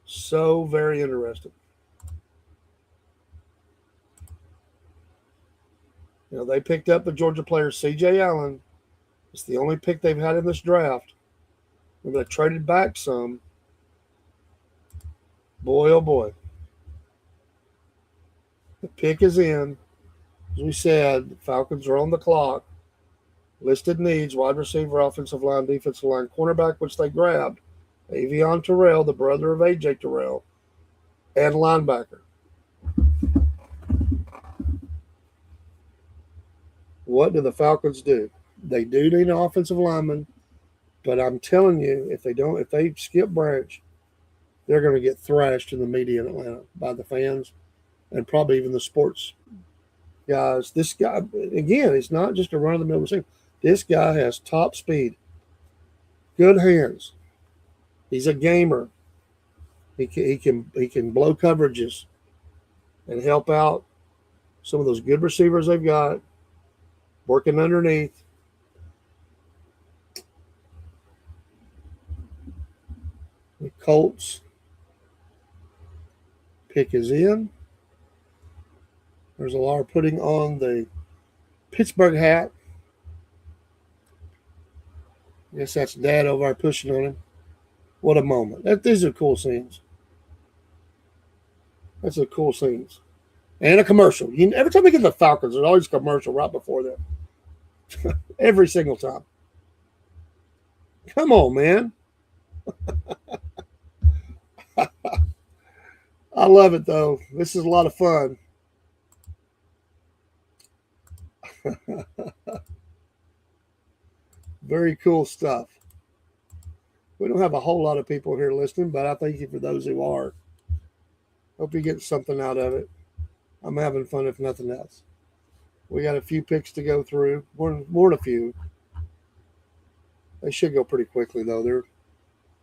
So very interesting. You know, they picked up the Georgia player C.J. Allen. It's the only pick they've had in this draft. And they traded back some. Boy, oh boy. The pick is in. As we said, the Falcons are on the clock. Listed needs: wide receiver, offensive line, defensive line, cornerback, which they grabbed, Avion Terrell, the brother of A.J. Terrell, and linebacker. What do the Falcons do? They do need an offensive lineman, but I'm telling you, if they skip Branch, they're going to get thrashed in the media in Atlanta by the fans and probably even the sports guys. This guy, again, it's not just a run-of-the-mill receiver. This guy has top speed, good hands. He's a gamer. He can blow coverages and help out some of those good receivers they've got working underneath. The Colts pick is in. There's a lot of putting on the Pittsburgh hat. I guess that's Dad over there pushing on him. What a moment. These are cool scenes. That's a cool scenes. And a commercial. Every time we get the Falcons, there's always a commercial right before them. Every single time. Come on, man. I love it, though. This is a lot of fun. Very cool stuff. We don't have a whole lot of people here listening, but I thank you for those who are. Hope you get something out of it. I'm having fun, if nothing else. We got a few picks to go through. More than a few. They should go pretty quickly, though. They're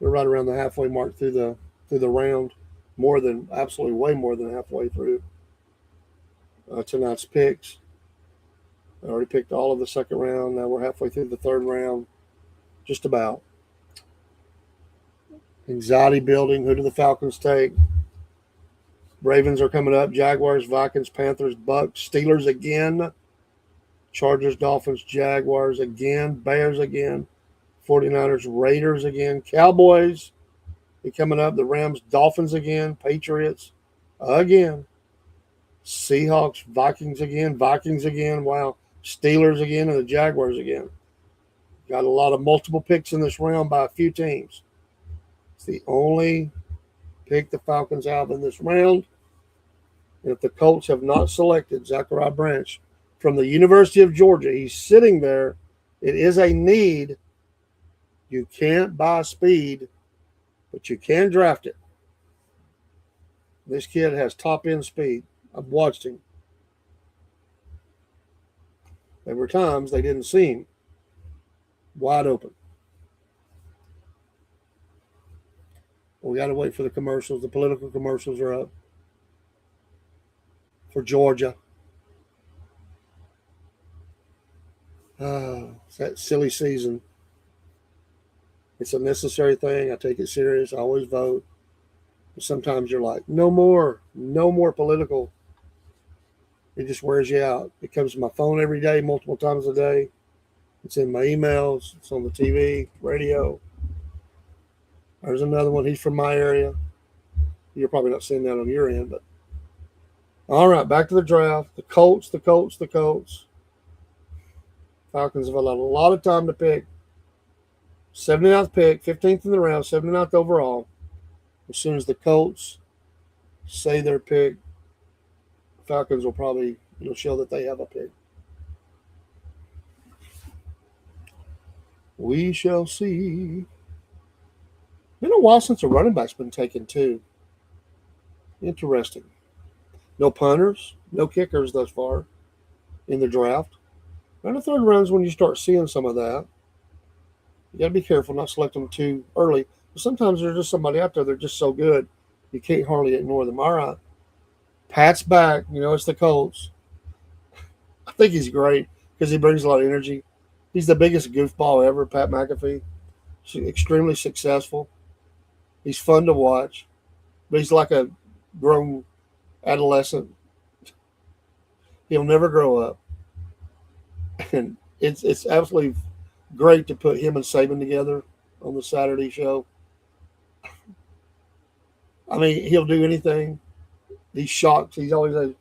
right around the halfway mark through the round. Way more than halfway through tonight's picks. I already picked all of the second round. Now we're halfway through the third round. Just about. Anxiety building. Who do the Falcons take? Ravens are coming up. Jaguars, Vikings, Panthers, Bucks, Steelers again. Chargers, Dolphins, Jaguars again. Bears again. 49ers, Raiders again. Cowboys coming up. The Rams, Dolphins again. Patriots again. Seahawks, Vikings again. Wow. Steelers again, and the Jaguars again. Got a lot of multiple picks in this round by a few teams. It's the only pick the Falcons have in this round. And if the Colts have not selected Zachariah Branch from the University of Georgia, he's sitting there. It is a need. You can't buy speed, but you can draft it. This kid has top-end speed. I've watched him. There were times they didn't see him wide open. We got to wait for the commercials. The political commercials are up for Georgia. It's that silly season. It's a necessary thing. I take it serious. I always vote. But sometimes you're like, no more political. It just wears you out. It comes to my phone every day, multiple times a day. It's in my emails. It's on the TV, radio. There's another one. He's from my area. You're probably not seeing that on your end, but all right, back to the draft. The Colts. Falcons have had a lot of time to pick. 79th pick, 15th in the round, 79th overall. As soon as the Colts say their pick, Falcons will probably show that they have a pick. We shall see. Been a while since a running back's been taken too. Interesting. No punters, no kickers thus far in the draft. Around the third round is when you start seeing some of that. You got to be careful not select them too early. But sometimes there's just somebody out there, they're just so good, you can't hardly ignore them. All right. Pat's back. It's the Colts. I think he's great because he brings a lot of energy. He's the biggest goofball ever, Pat McAfee. He's extremely successful. He's fun to watch, but he's like a grown adolescent. He'll never grow up. And it's absolutely great to put him and Saban together on the Saturday show. I mean, he'll do anything. He's shocked. He's always like,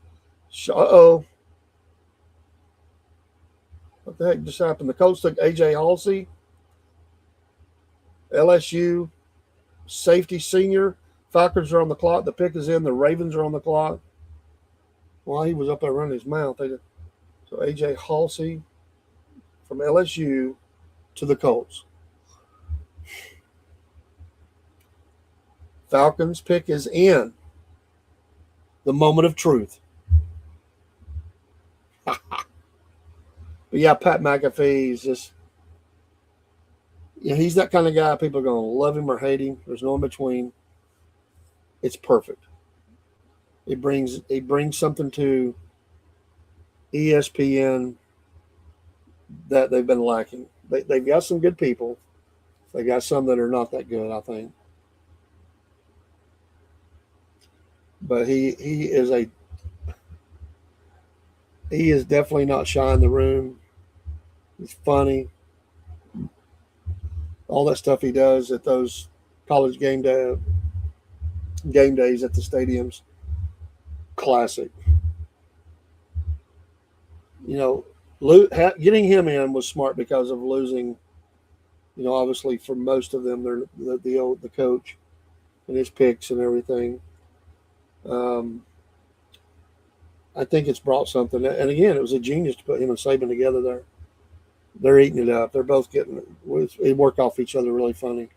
uh-oh. What the heck just happened? The Colts took A.J. Halsey, LSU, safety senior. Falcons are on the clock. The pick is in. The Ravens are on the clock. Well, he was up there running his mouth. So A.J. Halsey from LSU to the Colts. Falcons pick is in. The moment of truth. But yeah, Pat McAfee is just, he's that kind of guy. People are going to love him or hate him. There's no in between. It's perfect. It brings something to ESPN that they've been lacking. They've got some good people. They got some that are not that good, I think. But he is definitely not shy in the room. He's funny. All that stuff he does at those college game days at the stadiums, classic. Getting him in was smart because of losing. Obviously for most of them, they're the coach and his picks and everything. I think it's brought something. And again, it was a genius to put him and Saban together there. They're eating it up. They're both they work off each other really funny.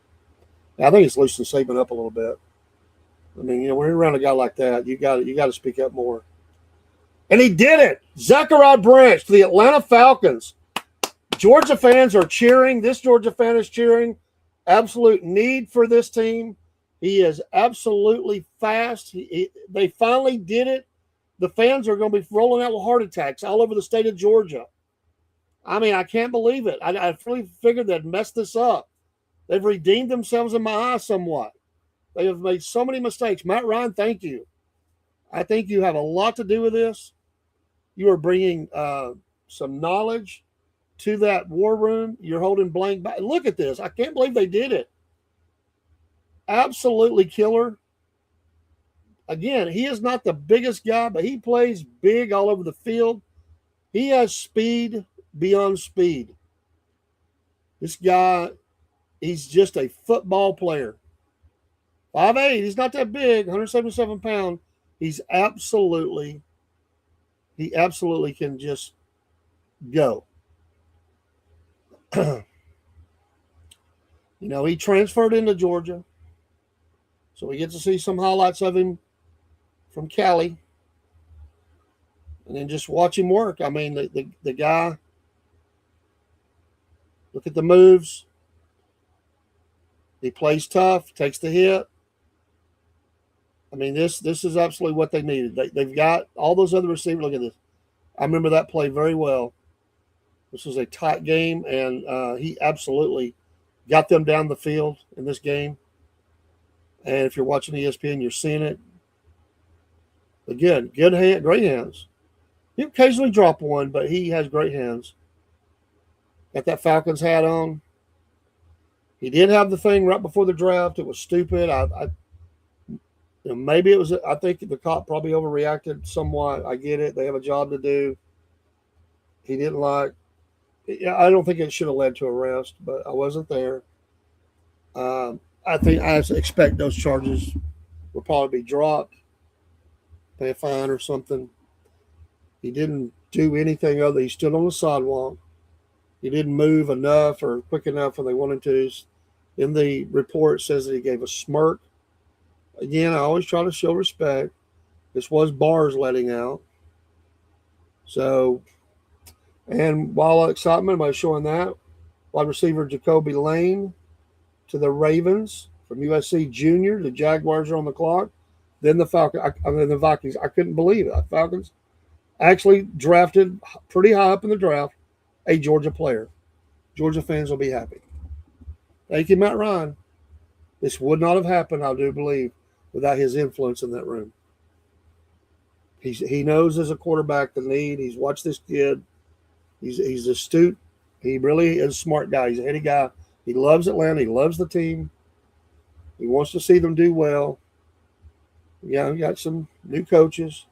I think it's loosened Saban up a little bit. I mean, when you're around a guy like that, you got to speak up more. And he did it. Zachariah Branch to the Atlanta Falcons. Georgia fans are cheering. This Georgia fan is cheering. Absolute need for this team. He is absolutely fast. They finally did it. The fans are going to be rolling out with heart attacks all over the state of Georgia. I mean, I can't believe it. I really figured they'd messed this up. They've redeemed themselves in my eyes somewhat. They have made so many mistakes. Matt Ryan, thank you. I think you have a lot to do with this. You are bringing some knowledge to that war room. You're holding blank back. Look at this. I can't believe they did it. Absolutely killer. Again, he is not the biggest guy, but he plays big all over the field. He has speed beyond speed. This guy, he's just a football player. 5'8", he's not that big, 177 pounds. He absolutely can just go. He transferred into Georgia. So we get to see some highlights of him from Cali. And then just watch him work. I mean, the guy, look at the moves. He plays tough, takes the hit. I mean, this is absolutely what they needed. They've got all those other receivers. Look at this. I remember that play very well. This was a tight game, and he absolutely got them down the field in this game. And if you're watching ESPN, you're seeing it. Again, great hands. He occasionally drop one, but he has great hands. Got that Falcons hat on. He did have the thing right before the draft. It was stupid. Maybe it was. I think the cop probably overreacted somewhat. I get it. They have a job to do. He didn't like. I don't think it should have led to arrest, but I wasn't there. I expect those charges will probably be dropped, pay a fine or something. He didn't do anything other. He stood on the sidewalk. He didn't move enough or quick enough when they wanted to. In the report, it says that he gave a smirk. Again, I always try to show respect. This was bars letting out. So, and while excitement by showing that, wide receiver Jacoby Lane to the Ravens from USC Junior. The Jaguars are on the clock. Then the the Vikings. I couldn't believe it. The Falcons actually drafted pretty high up in the draft a Georgia player. Georgia fans will be happy. Thank you, Matt Ryan. This would not have happened, I do believe, without his influence in that room. He knows as a quarterback the need. He's watched this kid. He's astute. He really is a smart guy. He's a heady guy. He loves Atlanta. He loves the team. He wants to see them do well. Yeah, we got some new coaches.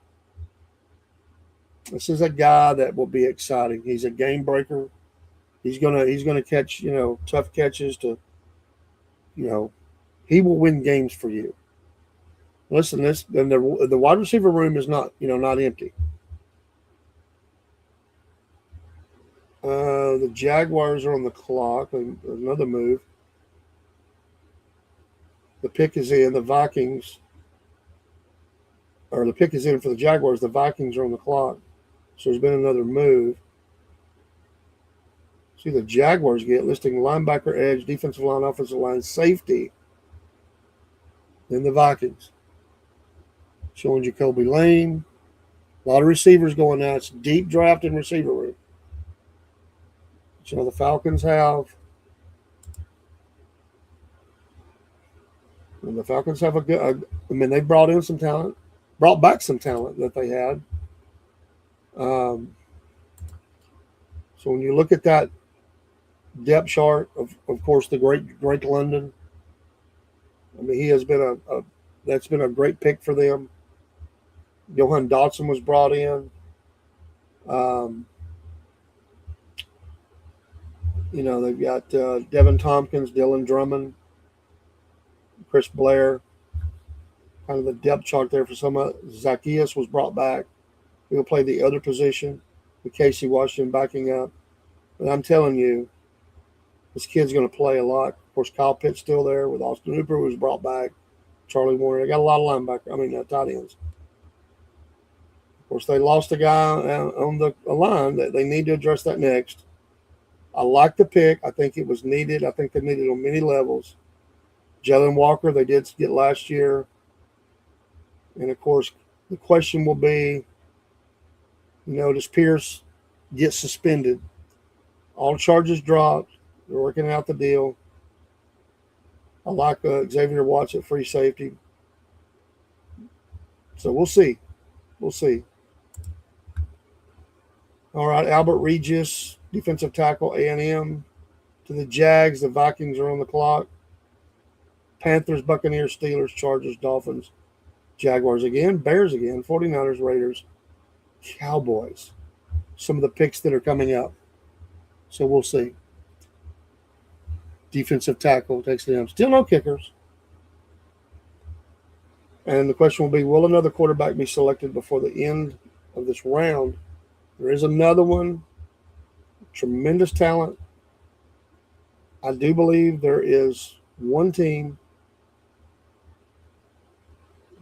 This is a guy that will be exciting. He's a game breaker. He's gonna catch tough catches to he will win games for you. Listen, the wide receiver room is not not empty. The Jaguars are on the clock. Another move. The pick is in. The Vikings, or the pick is in for the Jaguars. The Vikings are on the clock. So there's been another move. See the Jaguars get listing linebacker, edge, defensive line, offensive line, safety. Then the Vikings. Showing Jacoby Lane. A lot of receivers going now. It's deep draft in receiver room. The Falcons have. And the Falcons have a good. They brought in some talent, brought back some talent that they had. So when you look at that depth chart, of course, the great London. He has been that's been a great pick for them. Johan Dotson was brought in. They've got Devin Tompkins, Dylan Drummond, Chris Blair. Kind of the depth chart there for some. Zacchaeus was brought back. He'll play the other position with Casey Washington backing up. But I'm telling you, this kid's going to play a lot. Of course, Kyle Pitt's still there with Austin Hooper, who was brought back. Charlie Warner. They got a lot of linebackers. Tight ends. Of course, they lost a guy on the line that they need to address that next. I like the pick. I think it was needed. I think they needed on many levels. Jalen Walker, they did get last year. And, of course, the question will be, does Pierce get suspended? All charges dropped. They're working out the deal. I like Xavier Watts at free safety. So we'll see. We'll see. All right, Albert Regis, defensive tackle, A&M. To the Jags, the Vikings are on the clock. Panthers, Buccaneers, Steelers, Chargers, Dolphins, Jaguars again, Bears again, 49ers, Raiders, Cowboys. Some of the picks that are coming up. So we'll see. Defensive tackle takes them. Still no kickers. And the question will be, will another quarterback be selected before the end of this round? There is another one. Tremendous talent. I do believe there is one team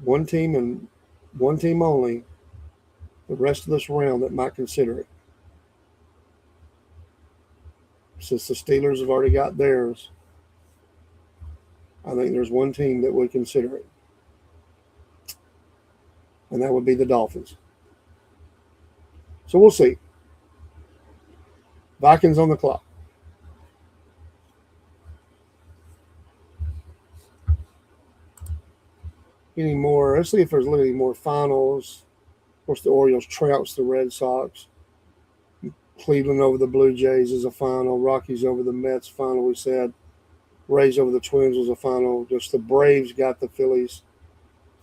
and one team only the rest of this round that might consider it. Since the Steelers have already got theirs, I think there's one team that would consider it. And that would be the Dolphins. So we'll see. Vikings on the clock. Any more? Let's see if there's any more finals. Of course, the Orioles trounced the Red Sox. Cleveland over the Blue Jays is a final. Rockies over the Mets final, we said. Rays over the Twins was a final. Just the Braves got the Phillies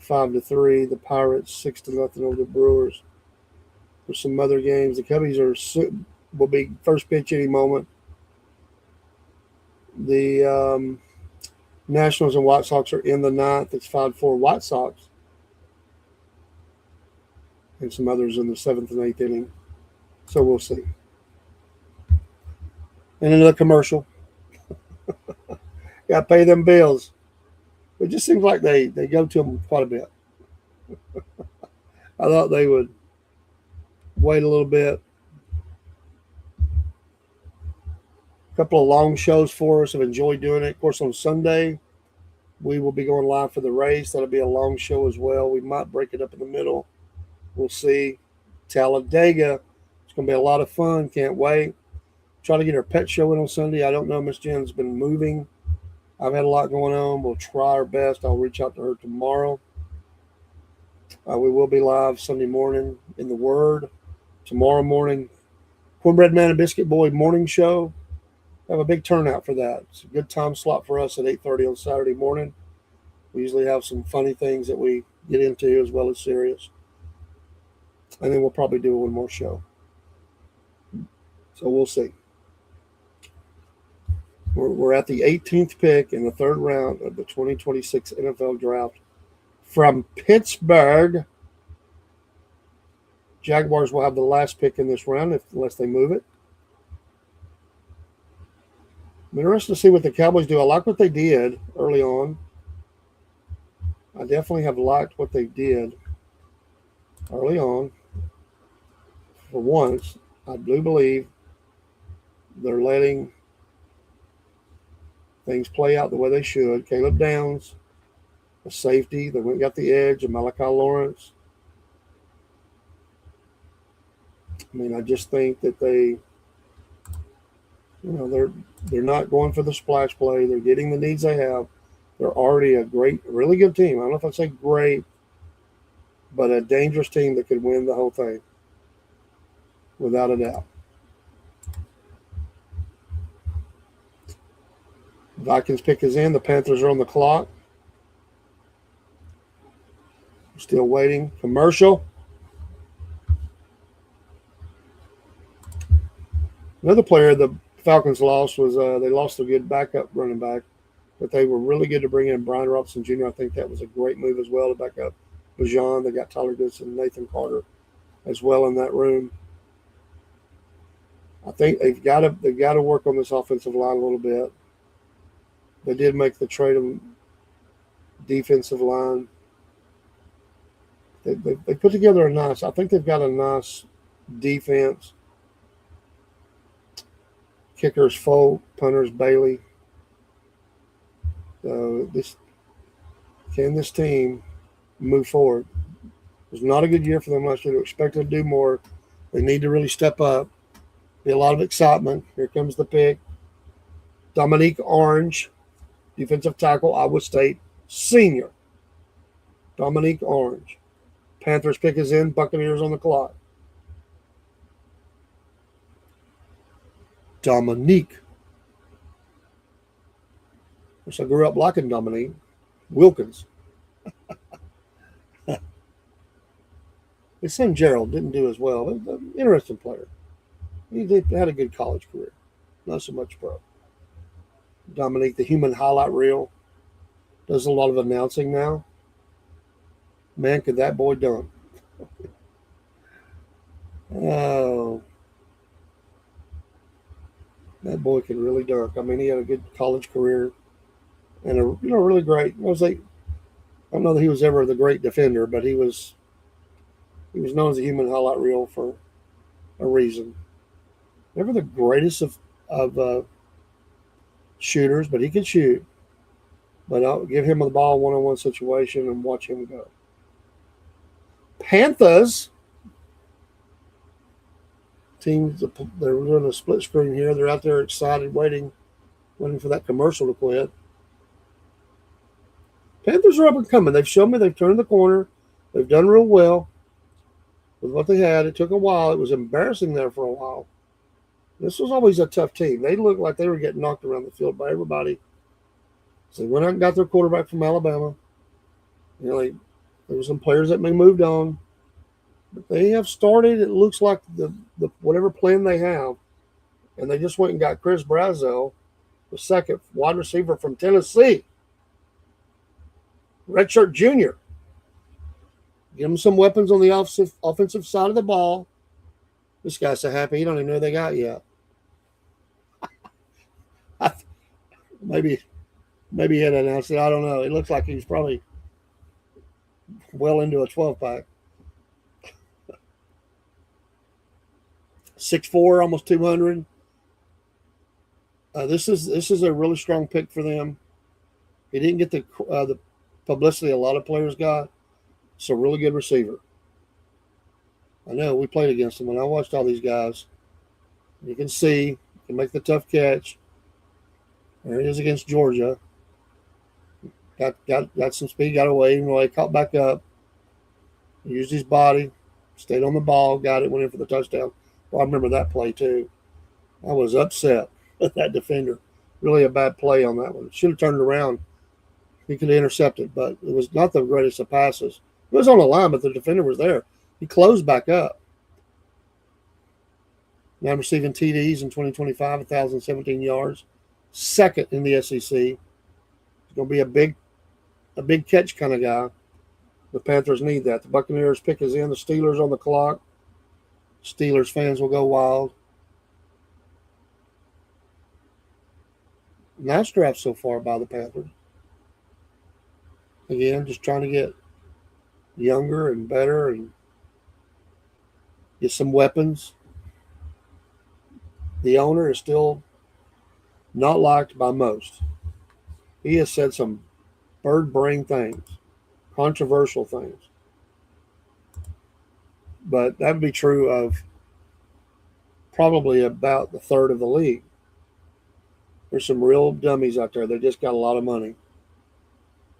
5-3. The Pirates 6-0 over the Brewers. There's some other games. The Cubbies will be first pitch any moment. The Nationals and White Sox are in the ninth. It's 5-4 White Sox. And some others in the seventh and eighth inning. So we'll see. And another commercial. Got to pay them bills. It just seems like they go to them quite a bit. I thought they would wait a little bit. A couple of long shows for us. I've enjoyed doing it. Of course, on Sunday, we will be going live for the race. That'll be a long show as well. We might break it up in the middle. We'll see. Talladega. It's going to be a lot of fun. Can't wait. Try to get our pet show in on Sunday. I don't know. Miss Jen's been moving. I've had a lot going on. We'll try our best. I'll reach out to her tomorrow. We will be live Sunday morning in the Word. Tomorrow morning, Cornbread Man and Biscuit Boy morning show. Have a big turnout for that. It's a good time slot for us at 8:30 on Saturday morning. We usually have some funny things that we get into as well as serious. And then we'll probably do one more show. So we'll see. We're at the 18th pick in the third round of the 2026 NFL Draft from Pittsburgh. Jaguars will have the last pick in this round unless they move it. I'm interested to see what the Cowboys do. I like what they did early on. I definitely have liked what they did early on. For once, I do believe they're letting things play out the way they should. Caleb Downs, a safety. They went and got the edge of Malachi Lawrence. I mean, I just think that they're not going for the splash play. They're getting the needs they have. They're already a really good team. I don't know if I'd say great, but a dangerous team that could win the whole thing, without a doubt. Vikings pick is in. The Panthers are on the clock. Still waiting. Commercial. Another player the Falcons lost was they lost a good backup running back, but they were really good to bring in Brian Robinson Jr. I think that was a great move as well to back up Bajan. They got Tyler Goodson and Nathan Carter as well in that room. I think they've got to work on this offensive line a little bit. They did make the trade on defensive line. They put together I think they've got a nice defense. Kickers Folk, punters Bailey. So this team move forward? It was not a good year for them last year. They expected to do more. They need to really step up. Be a lot of excitement. Here comes the pick. Dominique Orange, defensive tackle, Iowa State, senior. Dominique Orange. Panthers pick is in. Buccaneers on the clock. Dominique. Of course, I grew up liking Dominique Wilkins. His son Gerald didn't do as well. But an interesting player. He had a good college career. Not so much pro. Dominique, the human highlight reel, does a lot of announcing now. Man, could that boy dunk. Oh. That boy could really dunk. I mean, he had a good college career and a really great. I don't know that he was ever the great defender, but he was known as a human highlight reel for a reason. Never the greatest of shooters, but he could shoot. But I'll give him the ball one-on-one situation and watch him go. Panthers. Teams, they're doing a split screen here. They're out there excited, waiting for that commercial to quit. Panthers are up and coming. They've shown me they've turned the corner. They've done real well with what they had. It took a while. It was embarrassing there for a while. This was always a tough team. They looked like they were getting knocked around the field by everybody. So they went out and got their quarterback from Alabama. There were some players that may moved on. But they have started, it looks like, the whatever plan they have. And they just went and got Chris Brazzell, the second wide receiver from Tennessee. Redshirt junior. Give them some weapons on the offensive side of the ball. This guy's so happy he don't even know they got yet. Maybe Maybe he had announced it. I don't know. It looks like he's probably well into a 12 pack. 6'4", almost 200. This is a really strong pick for them. He didn't get the publicity a lot of players got. It's a really good receiver. I know we played against him, and I watched all these guys. You can see, he can make the tough catch. There it is against Georgia. Got some speed, got away, caught back up. Used his body, stayed on the ball, got it, went in for the touchdown. Well, I remember that play too. I was upset with that defender. Really a bad play on that one. Should have turned it around. He could have intercepted, but it was not the greatest of passes. It was on the line, but the defender was there. He closed back up. Now receiving TDs in 2025, 1,017 yards. Second in the SEC. He's going to be a big catch kind of guy. The Panthers need that. The Buccaneers pick is in. The Steelers on the clock. Steelers fans will go wild. Nice draft so far by the Panthers. Again, just trying to get younger and better and get some weapons. The owner is still not liked by most. He has said some bird brain things, controversial things. But that would be true of probably about the third of the league. There's some real dummies out there. They just got a lot of money.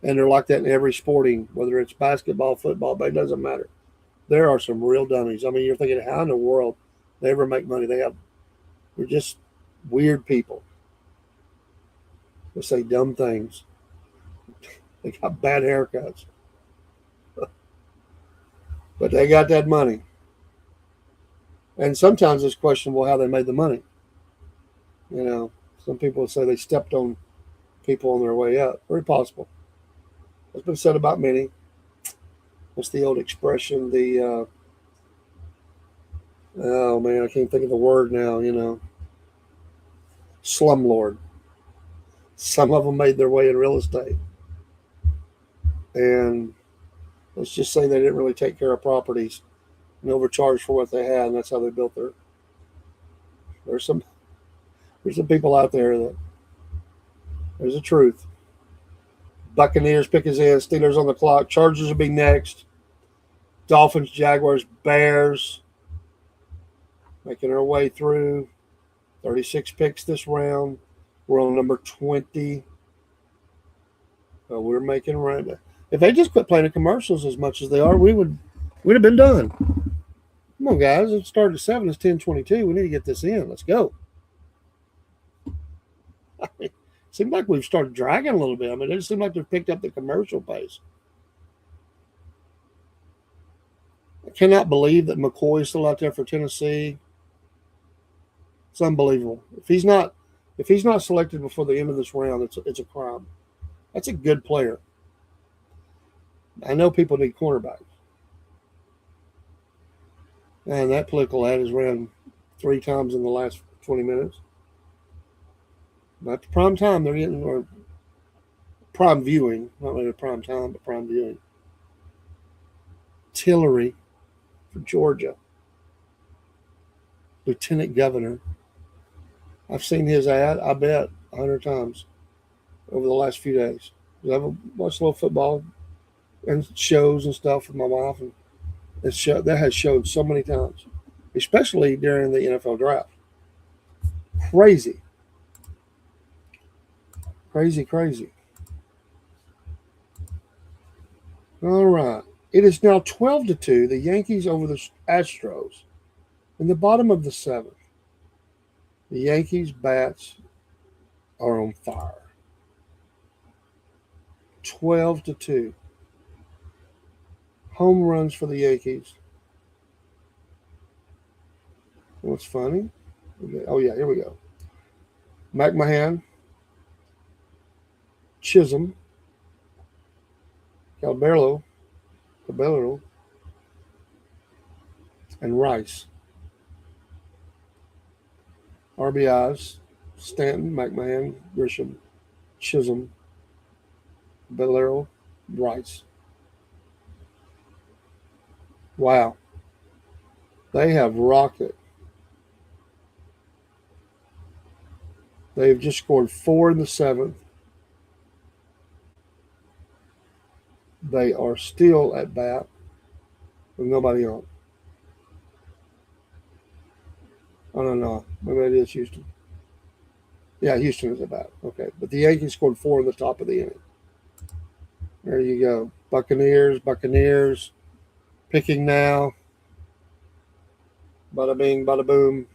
And they're like that in every sporting, whether it's basketball, football, but it doesn't matter. There are some real dummies. I mean, you're thinking, how in the world they ever make money? They're just weird people. They say dumb things. They got bad haircuts. But they got that money. And sometimes it's questionable how they made the money. Some people say they stepped on people on their way up. Very possible. It's been said about many. What's the old expression? Oh man, I can't think of the word now, slumlord. Some of them made their way in real estate. And let's just say they didn't really take care of properties and overcharged for what they had, and that's how they built there's some people out there that there's a truth. Buccaneers pick his in, Steelers on the clock, Chargers will be next. Dolphins, Jaguars, Bears making our way through. 36 picks this round. We're on number 20. We're making right. If they just quit playing the commercials as much as they are, we'd have been done. Come on, guys. It started at 7. It's 10:22. We need to get this in. Let's go. It seems like we've started dragging a little bit. I mean, it seems like they've picked up the commercial pace. I cannot believe that McCoy is still out there for Tennessee. It's unbelievable. If he's not selected before the end of this round, it's a crime. That's a good player. I know people need cornerbacks. And that political ad has ran 3 times in the last 20 minutes. Not the prime time they're getting, or prime viewing, not really prime time, but prime viewing. Tillery for Georgia. Lieutenant Governor. I've seen his ad, I bet, 100 times over the last few days. I've watched a little football and shows and stuff with my wife, and that has showed so many times, especially during the NFL draft. Crazy. Crazy. All right. It is now 12-2. The Yankees over the Astros in the bottom of the 7th. The Yankees bats are on fire. 12-2. Home runs for the Yankees. What's funny? Oh yeah, here we go. McMahon, Chisholm, Cabello, and Rice. RBIs, Stanton, McMahon, Grisham, Chisholm, Valero Rice. Wow. They have rocket. They've just scored 4 in the 7th. They are still at bat with nobody on. I don't know. Maybe it is Houston. Yeah, Houston is at bat. Okay. But the Yankees scored 4 in the top of the inning. There you go. Buccaneers. Picking now. Bada bing, bada boom.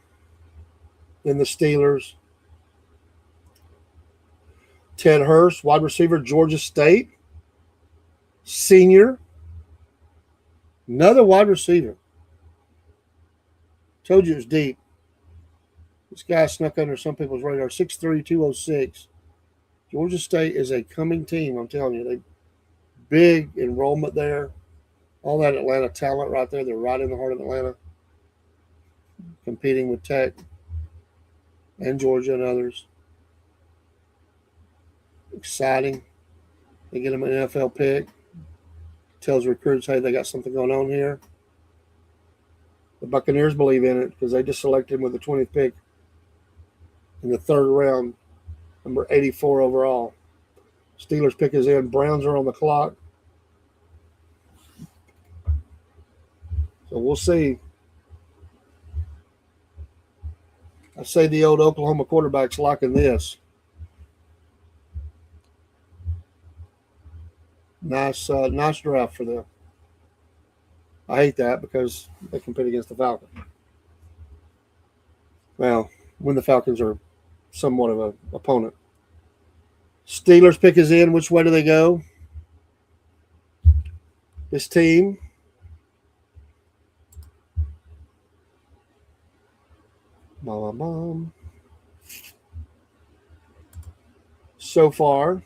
Then the Steelers. Ted Hurst, wide receiver, Georgia State. Senior. Another wide receiver. Told you it was deep. This guy snuck under some people's radar. 6'3", 206. Georgia State is a coming team, I'm telling you. They big enrollment there. All that Atlanta talent right there. They're right in the heart of Atlanta. Competing with Tech and Georgia and others. Exciting. They get them an NFL pick. Tells recruits, hey, they got something going on here. The Buccaneers believe in it because they just selected him with the 20th pick in the 3rd round, number 84 overall. Steelers pick is in. Browns are on the clock. So we'll see. I say the old Oklahoma quarterback's liking this. Nice draft for them. I hate that because they compete against the Falcons. Well, when the Falcons are somewhat of an opponent. Steelers pick is in. Which way do they go? This team. So far, of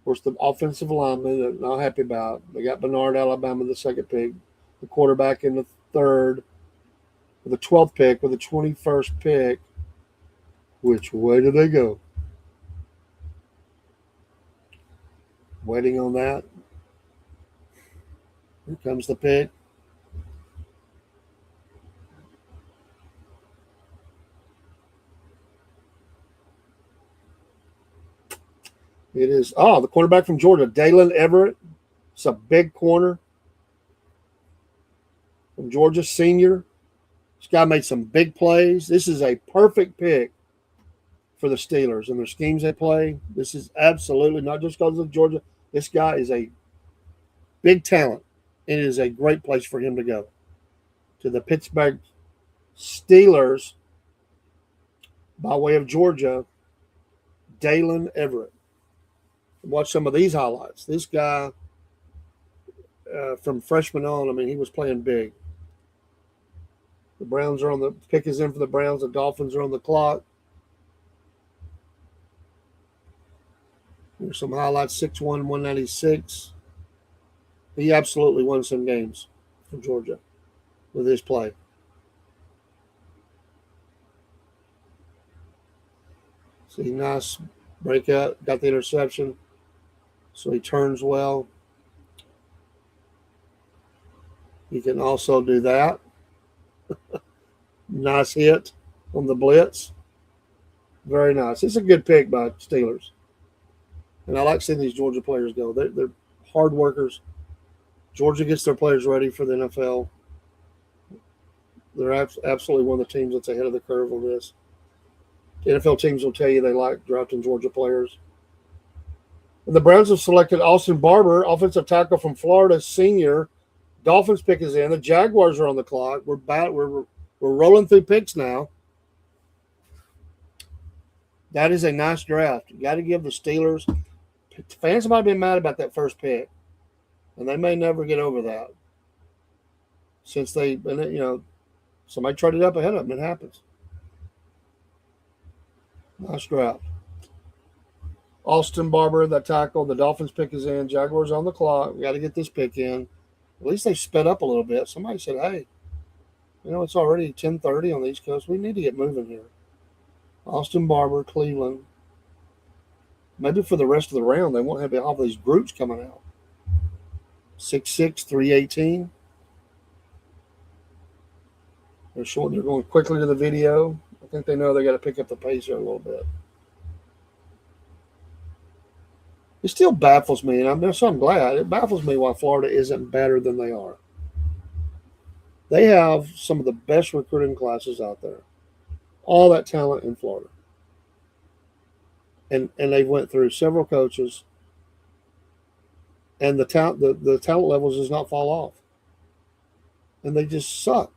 course, the offensive linemen they're not happy about. They got Bernard, Alabama, the 2nd pick. The quarterback in the 3rd. With the 12th pick, with the 21st pick. Which way do they go? Waiting on that. Here comes the pick. It is, the quarterback from Georgia, Dalen Everett. It's a big corner from Georgia, senior. This guy made some big plays. This is a perfect pick for the Steelers and their schemes they play. This is absolutely not just because of Georgia. This guy is a big talent. It is a great place for him to go. To the Pittsburgh Steelers, by way of Georgia, Dalen Everett. Watch some of these highlights. This guy, from freshman on, I mean, he was playing big. The Browns are on the pick is in for the Browns. The Dolphins are on the clock. Here's some highlights. 6'1", 196. He absolutely won some games for Georgia with his play. See, nice breakout. Got the interception. So he turns well. He can also do that. Nice hit on the blitz. Very nice. It's a good pick by Steelers. And I like seeing these Georgia players go. They're hard workers. Georgia gets their players ready for the NFL. They're absolutely one of the teams that's ahead of the curve on this. The NFL teams will tell you they like drafting Georgia players. And the Browns have selected Austin Barber, offensive tackle from Florida, senior. Dolphins pick is in. The Jaguars are on the clock. We're rolling through picks now. That is a nice draft. You got to give the Steelers. Fans might be mad about that first pick, and they may never get over that. Since somebody traded up ahead of them. It happens. Nice draft. Austin Barber, that tackle. The Dolphins pick is in. Jaguars on the clock. We got to get this pick in. At least they sped up a little bit. Somebody said, hey, it's already 10:30 on the East Coast. We need to get moving here. Austin Barber, Cleveland. Maybe for the rest of the round, they won't have all these groups coming out. 6'6", 318. They're going quickly to the video. I think they know they got to pick up the pace here a little bit. It still baffles me, and I'm glad. It baffles me why Florida isn't better than they are. They have some of the best recruiting classes out there. All that talent in Florida. And they went through several coaches, and the talent levels does not fall off. And they just suck.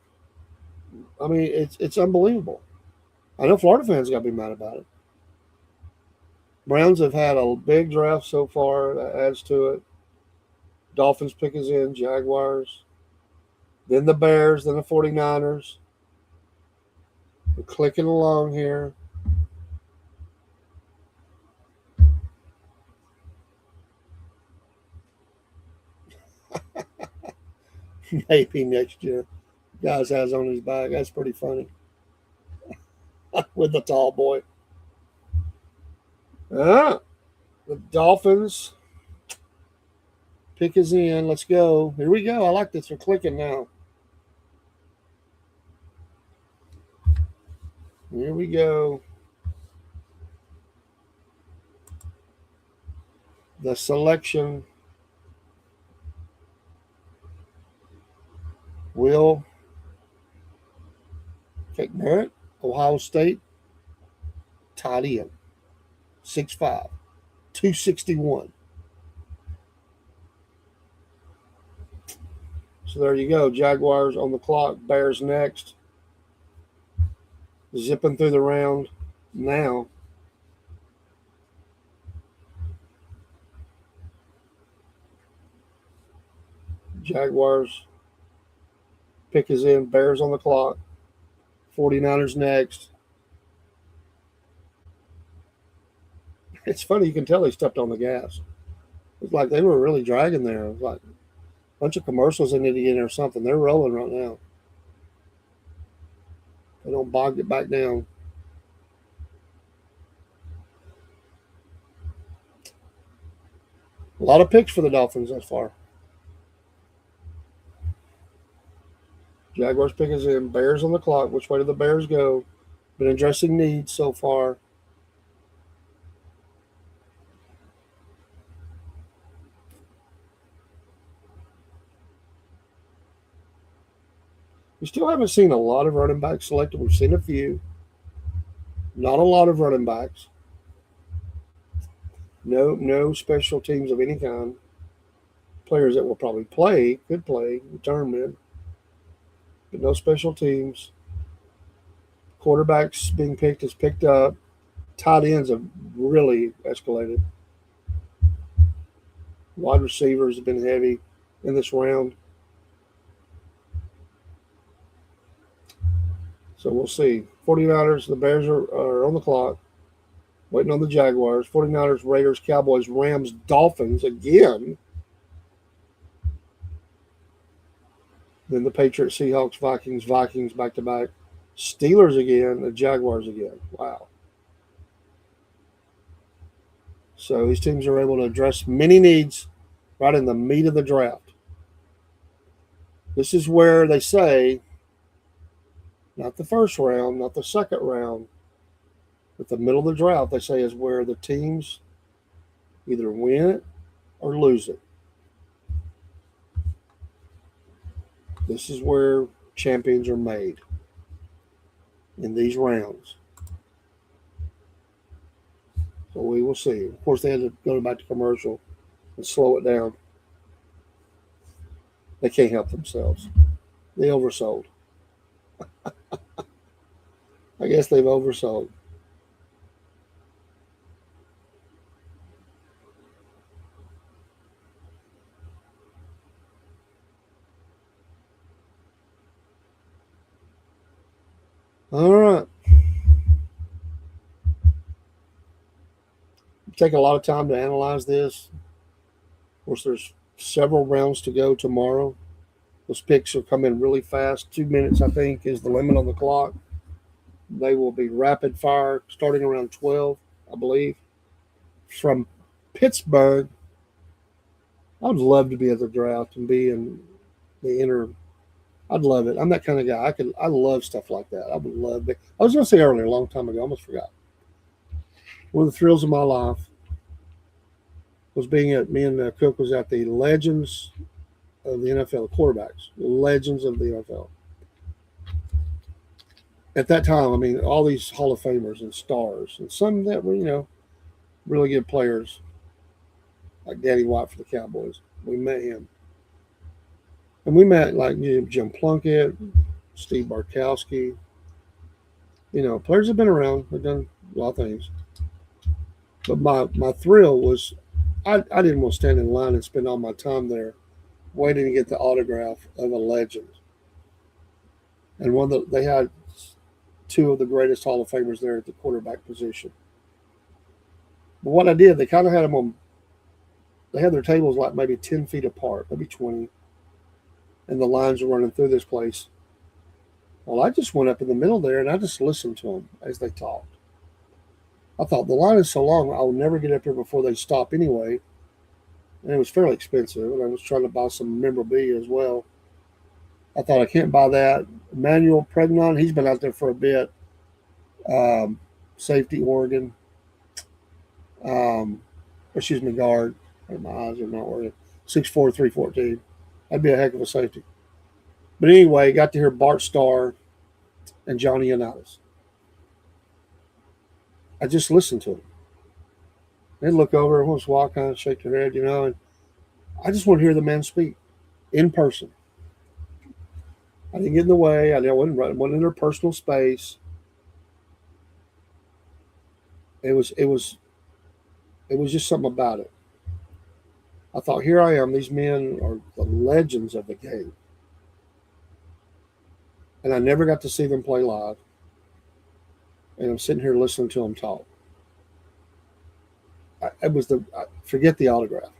I mean, it's unbelievable. I know Florida fans got to be mad about it. Browns have had a big draft so far. That adds to it. Dolphins pick us in. Jaguars. Then the Bears. Then the 49ers. We're clicking along here. Maybe next year. Guys has on his back. That's pretty funny. With the tall boy. The Dolphins pick us in. Let's go. Here we go. I like this. We're clicking now. Here we go. The selection will take Merritt, Ohio State, tight end, 6'5", 261. So there you go. Jaguars on the clock. Bears next. Zipping through the round now. Jaguars pick is in. Bears on the clock. 49ers next. It's funny. You can tell they stepped on the gas. It's like they were really dragging there. It was like a bunch of commercials they need to get in or something. They're rolling right now. They don't bog it back down. A lot of picks for the Dolphins thus far. Jaguars pick is in. Bears on the clock. Which way do the Bears go? Been addressing needs so far. We still haven't seen a lot of running backs selected. We've seen a few. Not a lot of running backs. No special teams of any kind. Players that will probably play, could play, return men. But no special teams. Quarterbacks being picked is picked up. Tight ends have really escalated. Wide receivers have been heavy in this round. So we'll see. 49ers, the Bears are on the clock. Waiting on the Jaguars. 49ers, Raiders, Cowboys, Rams, Dolphins again. Then the Patriots, Seahawks, Vikings back to back. Steelers again, the Jaguars again. Wow. So these teams are able to address many needs right in the meat of the draft. This is where they say, not the first round, not the second round, but the middle of the draft, they say, is where the teams either win it or lose it. This is where champions are made in these rounds. So we will see. Of course, they had to go back to commercial and slow it down. They can't help themselves. They oversold. I guess they've oversold. All right. Take a lot of time to analyze this. Of course, there's several rounds to go tomorrow. Those picks will come in really fast. 2 minutes, I think, is the limit on the clock. They will be rapid fire starting around 12, I believe. from Pittsburgh. I would love to be at the draft and be in the inner. I'd love it. I'm that kind of guy. I love stuff like that. I would love it. I was going to say earlier, a long time ago, I almost forgot. One of the thrills of my life was being at, me and Cook was at the Legends of the NFL, the quarterbacks, Legends of the NFL. At that time, I mean, all these Hall of Famers and stars, and some that were, really good players, like Daddy White for the Cowboys. We met him. And we met like Jim Plunkett, Steve Bartkowski, players have been around, have done a lot of things. But my thrill was I didn't want to stand in line and spend all my time there waiting to get the autograph of a legend. And they had two of the greatest Hall of Famers there at the quarterback position. But what I did, they kind of had them on. They had their tables like maybe 10 feet apart, maybe 20, and the lines were running through this place. Well, I just went up in the middle there and I just listened to them as they talked. I thought the line is so long, I'll never get up here before they stop anyway. And it was fairly expensive, and I was trying to buy some memorabilia as well. I thought I can't buy that. Emmanuel Pregnon, he's been out there for a bit. Safety, Oregon. Guard. My eyes are not working. 6'4", 314. That'd be a heck of a safety. But anyway, got to hear Bart Starr and Johnny Unitas. I just listened to them. They'd look over, once walk, kind of shake their head, and I just want to hear the man speak in person. I didn't get in the way. I wasn't in their personal space. It was just something about it. I thought, here I am. These men are the legends of the game. And I never got to see them play live. And I'm sitting here listening to them talk. Forget the autograph.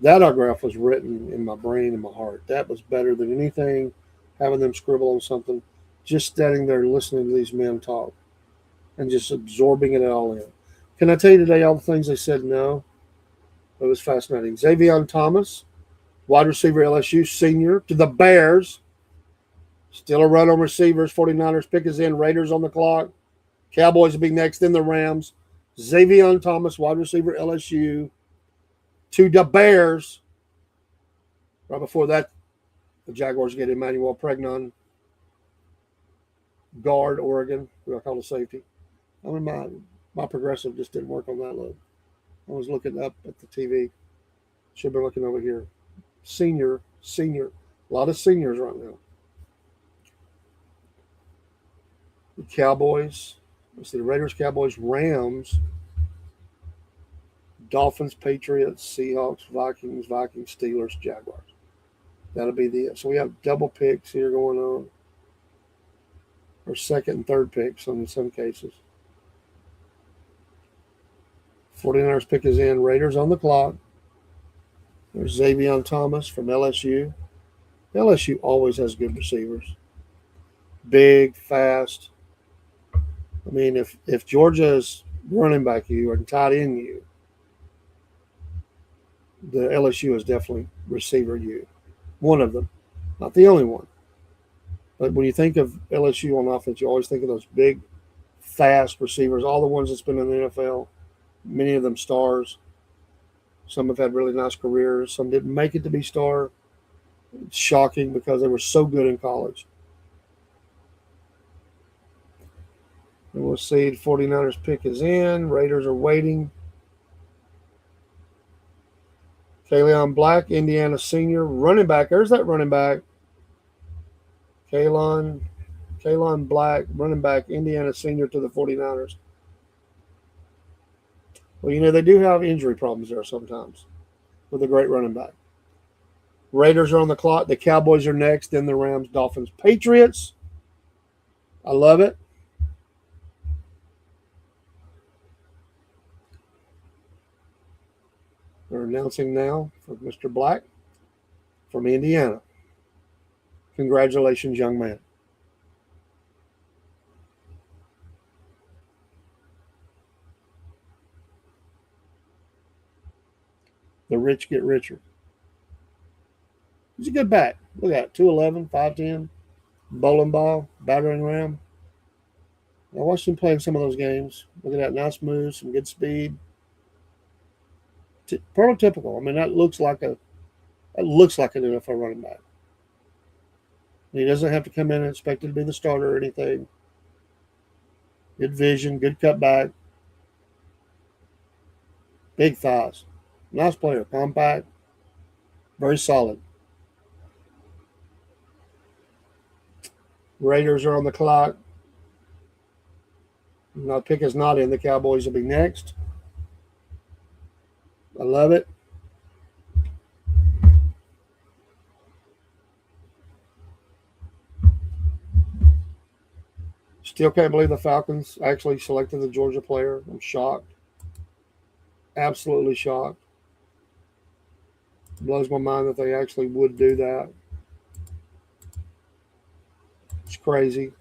That autograph was written in my brain and my heart. That was better than anything, having them scribble on something. Just standing there listening to these men talk and just absorbing it all in. Can I tell you today all the things they said? No. It was fascinating. Xavier Thomas, wide receiver LSU, senior, to the Bears. Still a run on receivers. 49ers pick is in. Raiders on the clock. Cowboys will be next, then the Rams. Xavier Thomas, wide receiver LSU, to the Bears. Right before that, the Jaguars get Emmanuel Pregnon, guard, Oregon, who I call a safety. I mean, my progressive just didn't work on that load. I was looking up at the TV. Should be looking over here. Senior. A lot of seniors right now. The Cowboys. Let's see, the Raiders, Cowboys, Rams, Dolphins, Patriots, Seahawks, Vikings, Steelers, Jaguars. That'll be so we have double picks here going on. Or second and third picks in some cases. 49ers pick is in. Raiders on the clock. There's Xavier Thomas from LSU. LSU always has good receivers. Big, fast. I mean, if Georgia's running back you or tight end you, the LSU is definitely receiver you. One of them. Not the only one. But when you think of LSU on offense, you always think of those big, fast receivers, all the ones that's been in the NFL, many of them stars. Some have had really nice careers. Some didn't make it to be star. It's shocking because they were so good in college. And we'll see the 49ers pick is in. Raiders are waiting. Kaleon Black, Indiana senior, running back. There's that running back. Kaleon Black, running back, Indiana senior to the 49ers. Well, they do have injury problems there sometimes with a great running back. Raiders are on the clock. The Cowboys are next. Then the Rams, Dolphins, Patriots. I love it. They're announcing now for Mr. Black from Indiana. Congratulations, young man. The rich get richer. He's a good back. Look at it, 211, 5'10", bowling ball, battering ram. I watched him play in some of those games. Look at that, nice move, some good speed. Prototypical. I mean, that looks like an NFL running back. He doesn't have to come in and expected to be the starter or anything. Good vision, good cutback, big thighs. Nice player, compact, very solid. Raiders are on the clock. No, pick is not in. The Cowboys will be next. I love it. Still can't believe the Falcons actually selected the Georgia player. I'm shocked. Absolutely shocked. It blows my mind that they actually would do that. It's crazy.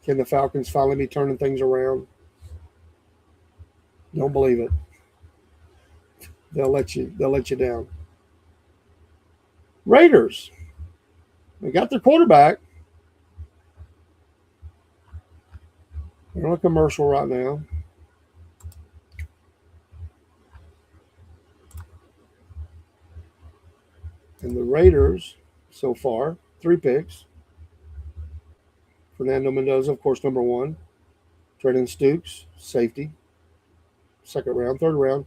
Can the Falcons finally be turning things around? Don't believe it. They'll let you down. Raiders. They got their quarterback. They're on a commercial right now. And the Raiders, so far, 3 picks. Fernando Mendoza, of course, number 1. Trenton Stukes, safety. 2nd round, 3rd round.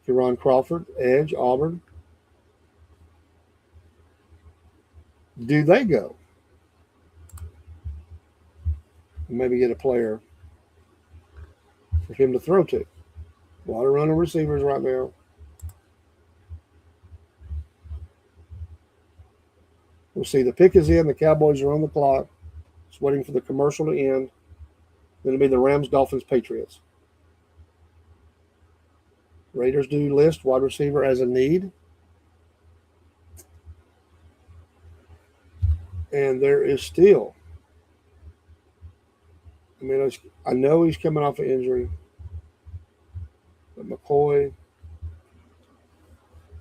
Kieran Crawford, edge, Auburn. Do they go? Maybe get a player for him to throw to. A lot of running receivers right now. We'll see. The pick is in. The Cowboys are on the clock. Just waiting for the commercial to end. Then it'll be the Rams, Dolphins, Patriots. Raiders do list wide receiver as a need. And there is still, I know he's coming off an injury. But McCoy.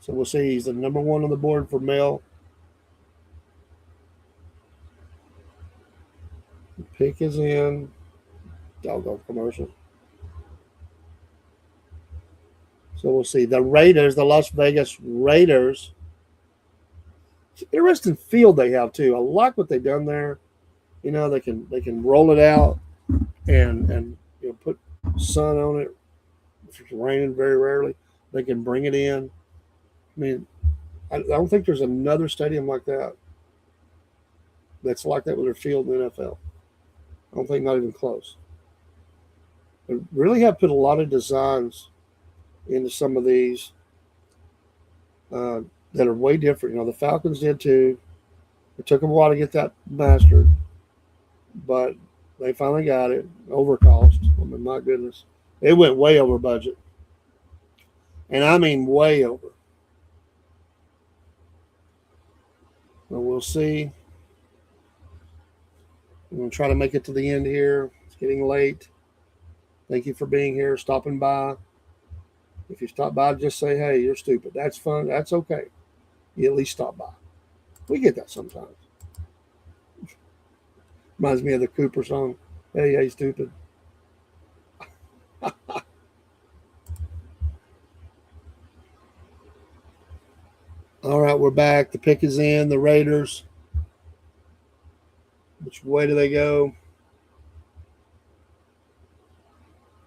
So we'll see. He's the number 1 on the board for Mel. The pick is in. Doggone commercial. So we'll see. The Raiders, the Las Vegas Raiders. Interesting field they have too. I like what they've done there. They can roll it out and put sun on it. If it's raining very rarely, they can bring it in. I mean, I don't think there's another stadium like that that's like that with their field in the NFL. I don't think, not even close. They really have put a lot of designs into some of these that are way different. The Falcons did too. It took them a while to get that mastered, but they finally got it. Overcost. I mean, my goodness. It went way over budget. And I mean way over. Well, we'll see. I'm going to try to make it to the end here. It's getting late. Thank you for being here, stopping by. If you stop by, just say, hey, you're stupid. That's fun. That's okay. You at least stop by. We get that sometimes. Reminds me of the Cooper song. Hey, stupid. All right, we're back. The pick is in. The Raiders. Which way do they go?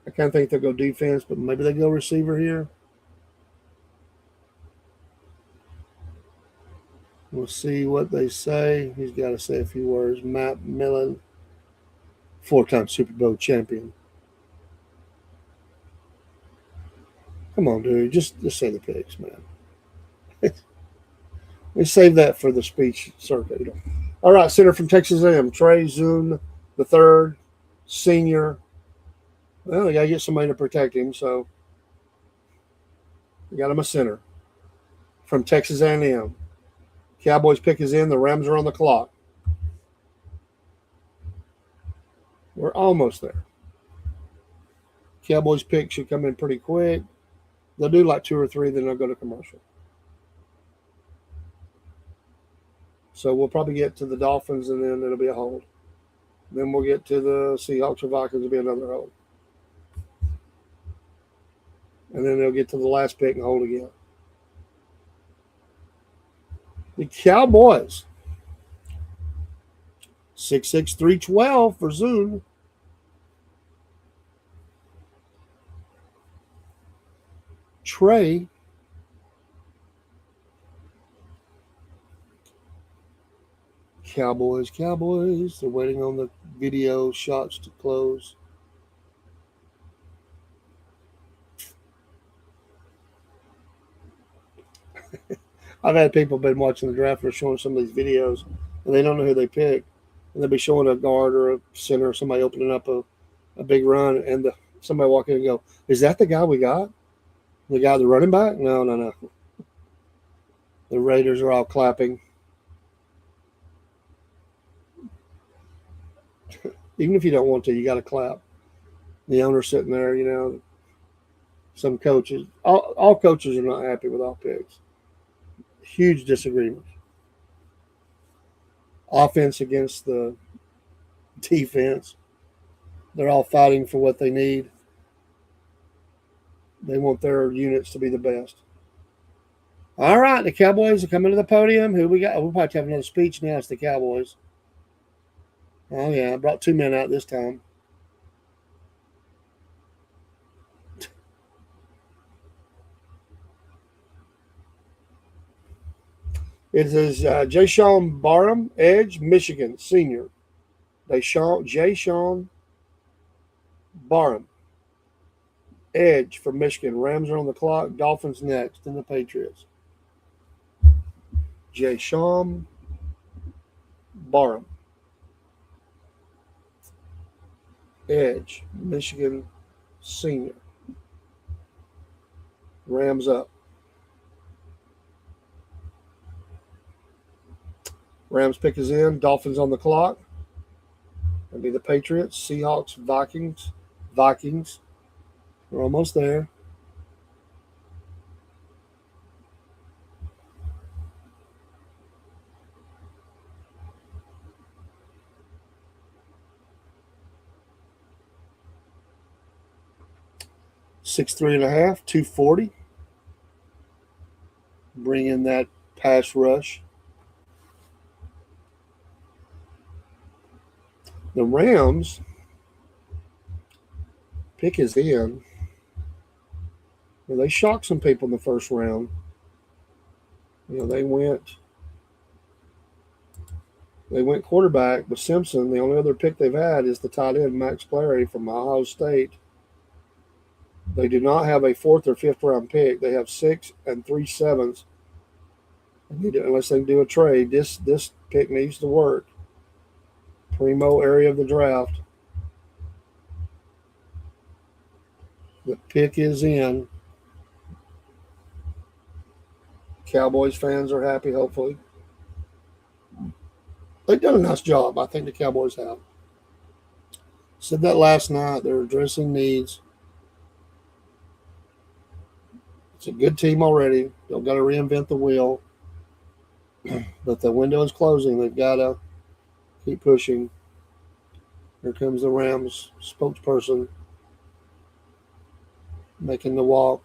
I kind of think they'll go defense, but maybe they go receiver here. We'll see what they say. He's got to say a few words. Matt Millen, 4-time Super Bowl champion. Come on, dude. Just say the picks, man. We save that for the speech circuit. All right, center from Texas A&M, Trey Zune III, senior. Well, they got to get somebody to protect him, so we got him a center from Texas A&M. Cowboys pick is in. The Rams are on the clock. We're almost there. Cowboys pick should come in pretty quick. They'll do like 2 or 3, then they'll go to commercial. So we'll probably get to the Dolphins, and then it'll be a hold. Then we'll get to the Seahawks or Vikings, it'll be another hold. And then they'll get to the last pick and hold again. The Cowboys. 66312 for Zoom. Trey. Cowboys. They're waiting on the video shots to close. I've had people been watching the draft or showing some of these videos, and they don't know who they pick. And they'll be showing a guard or a center or somebody opening up a big run, and somebody walk in and go, "Is that the guy we got? The guy, the running back?" No. The Raiders are all clapping. Even if you don't want to, you got to clap. The owner's sitting there, some coaches, all coaches are not happy with all picks. Huge disagreements. Offense against the defense. They're all fighting for what they need. They want their units to be the best. All right, the Cowboys are coming to the podium. Who we got? We'll probably have another speech now. It's the Cowboys. Oh, yeah, I brought 2 men out this time. It is Jaysean Barham, Edge, Michigan, senior. Jaysean Barham, Edge from Michigan. Rams are on the clock. Dolphins next, then the Patriots. Jaysean Barham, Edge, Michigan, senior. Rams up. Rams pick is in. Dolphins on the clock. That'll be the Patriots, Seahawks, Vikings. We're almost there. Six 3.5, 240. Bring in that pass rush. The Rams pick is in. Well, they shocked some people in the first round. They went quarterback with Simpson. The only other pick they've had is the tight end Max Clary from Ohio State. They do not have a 4th or 5th round pick. They have 6 and 3 7s. Unless they do a trade, this pick needs to work. Primo area of the draft. The pick is in. Cowboys fans are happy, hopefully. They've done a nice job. I think the Cowboys have. Said that last night. They're addressing needs. It's a good team already. Don't got to reinvent the wheel. But the window is closing. They've got to keep pushing. Here comes the Rams spokesperson making the walk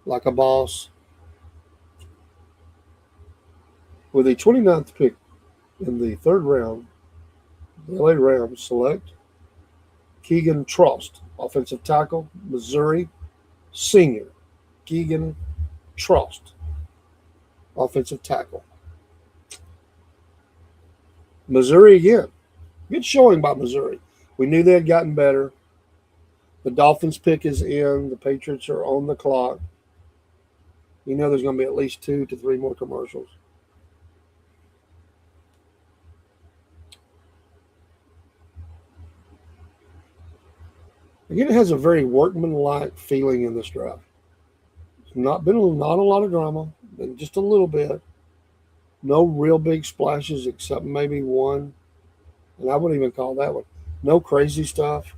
like a boss. With the 29th pick in the 3rd round, the LA Rams select Keegan Trost, offensive tackle, Missouri, senior. Keegan Trost, offensive tackle. Missouri again. Good showing by Missouri. We knew they had gotten better. The Dolphins pick is in. The Patriots are on the clock. There's going to be at least 2 to 3 more commercials. Again, it has a very workmanlike feeling in this draft. It's not a lot of drama, but just a little bit. No real big splashes except maybe one, and I wouldn't even call that one. No crazy stuff.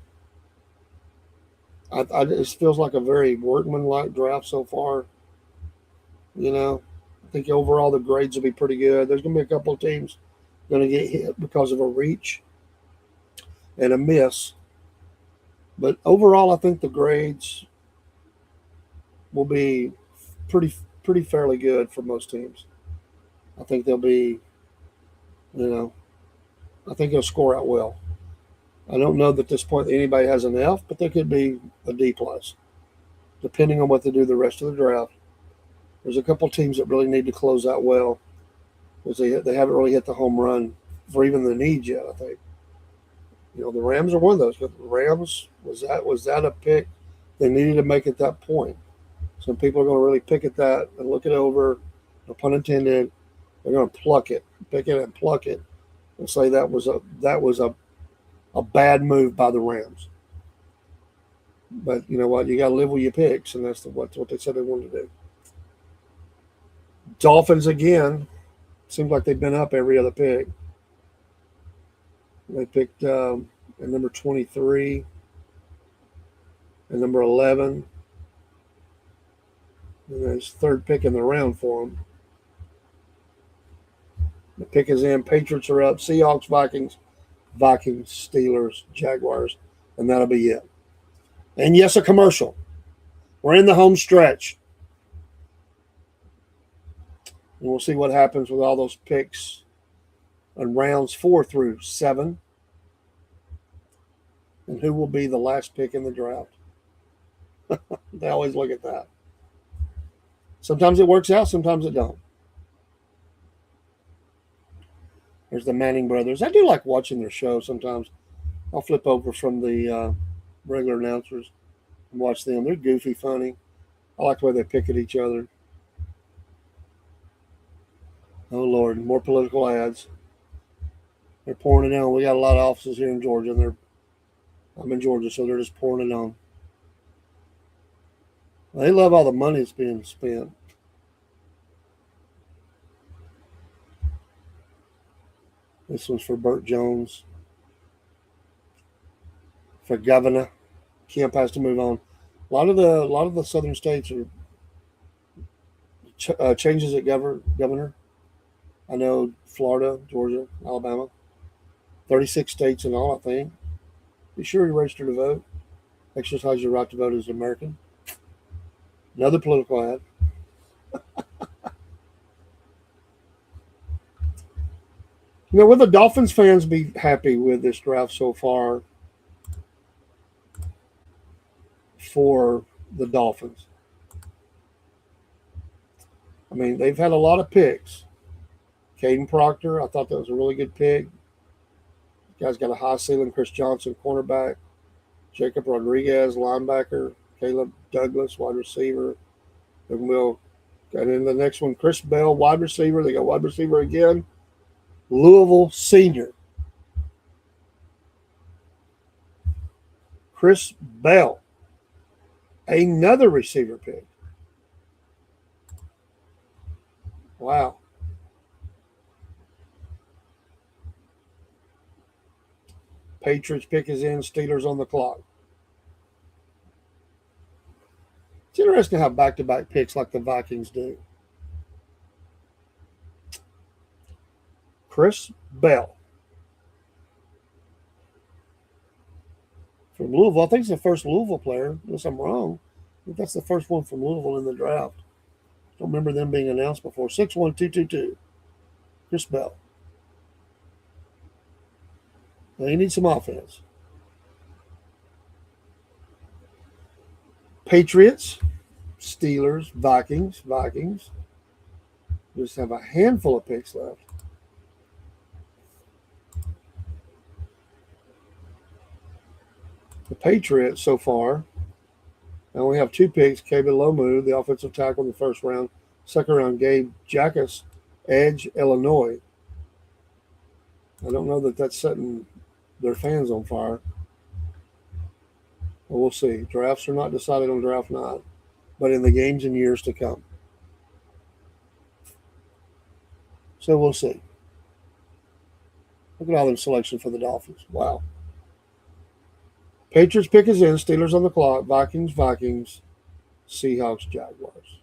I it feels like a very workmanlike draft so far. I think overall the grades will be pretty good. There's going to be a couple of teams going to get hit because of a reach and a miss, but overall I think the grades will be pretty fairly good for most teams. I think they'll be, you know, I think they'll score out well. I don't know that at this point anybody has an F, but there could be a D plus, depending on what they do the rest of the draft. There's a couple teams that really need to close out well because they haven't really hit the home run for even the needs yet. I think the Rams are one of those. The Rams was that a pick they needed to make at that point. Some people are going to really pick at that and look it over. No pun intended. They're going to pick it and pluck it, and say that was a bad move by the Rams. But you know what? You got to live with your picks, and that's what they said they wanted to do. Dolphins again. Seems like they've been up every other pick. They picked at number 23 and number 11. And there's third pick in the round for them. The pick is in. Patriots are up. Seahawks, Vikings, Steelers, Jaguars, and that'll be it. And yes, a commercial. We're in the home stretch. And we'll see what happens with all those picks in rounds 4 through 7. And who will be the last pick in the draft. They always look at that. Sometimes it works out, sometimes it don't. There's the Manning brothers. I do like watching their show sometimes. I'll flip over from the regular announcers and watch them. They're goofy, funny. I like the way they pick at each other. Oh, Lord, more political ads. They're pouring it on. We got a lot of offices here in Georgia, and I'm in Georgia, so they're just pouring it on. They love all the money that's being spent. This one's for Burt Jones. For governor. Kemp has to move on. A lot of the southern states are changes at governor. I know Florida, Georgia, Alabama. 36 states in all, I think. Be sure you register to vote. Exercise your right to vote as an American. Another political ad. Will the Dolphins fans be happy with this draft so far for the Dolphins? I mean, they've had a lot of picks. Caden Proctor, I thought that was a really good pick. The guy's got a high ceiling. Chris Johnson, cornerback. Jacob Rodriguez, linebacker. Caleb Douglas, wide receiver. And then the next one, Chris Bell, wide receiver. They got wide receiver again. Louisville senior. Chris Bell. Another receiver pick. Wow. Patriots pick is in. Steelers on the clock. It's interesting how back-to-back picks like the Vikings do. Chris Bell. From Louisville. I think it's the first Louisville player, unless I'm wrong. I think that's the first one from Louisville in the draft. Don't remember them being announced before. 6'1", 222. Chris Bell. Now he needs some offense. Patriots, Steelers, Vikings. Just have a handful of picks left. The Patriots so far, I only have 2 picks. Kabe Lomu, the offensive tackle in the first round. Second round, Gabe Jackas, Edge, Illinois. I don't know that that's setting their fans on fire. But we'll see. Drafts are not decided on draft night, but in the games and years to come. So we'll see. Look at all them selections for the Dolphins. Wow. Patriots pick is in. Steelers on the clock. Vikings, Seahawks, Jaguars.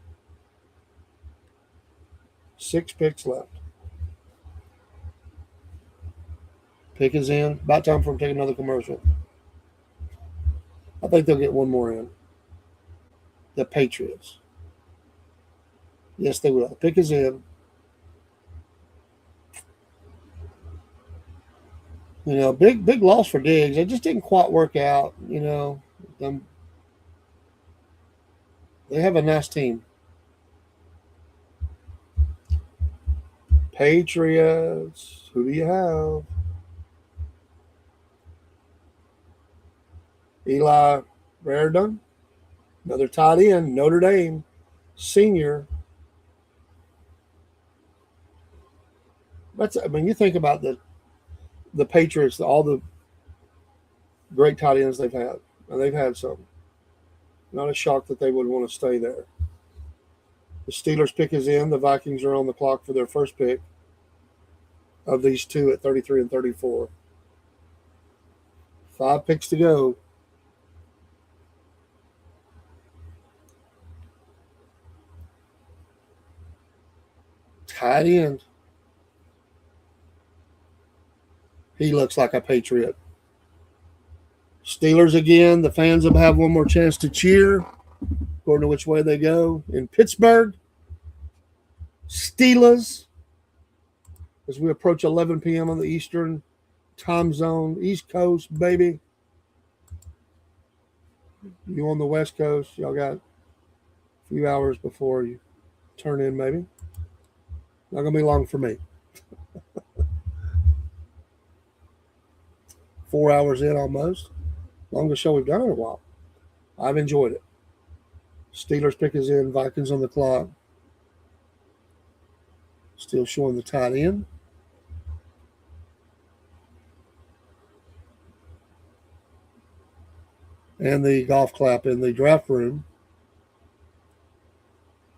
6 picks left. Pick is in. About time for them to take another commercial. I think they'll get one more in. The Patriots. Yes, they will. Pick is in. Big loss for Diggs. It just didn't quite work out. They have a nice team. Patriots. Who do you have? Eli Raridon, another tight end, Notre Dame, senior. You think about the Patriots, all the great tight ends they've had, and they've had some. Not a shock that they would want to stay there. The Steelers pick is in. The Vikings are on the clock for their first pick of these two at 33 and 34. 5 picks to go. Tight end. He looks like a Patriot. Steelers again. The fans will have one more chance to cheer, according to which way they go. In Pittsburgh, Steelers, as we approach 11 p.m. on the Eastern time zone, East Coast, baby. You on the West Coast, y'all got a few hours before you turn in, maybe. Not going to be long for me. 4 hours in almost. Longest show we've done in a while. I've enjoyed it. Steelers pick is in. Vikings on the clock. Still showing the tight end. And the golf clap in the draft room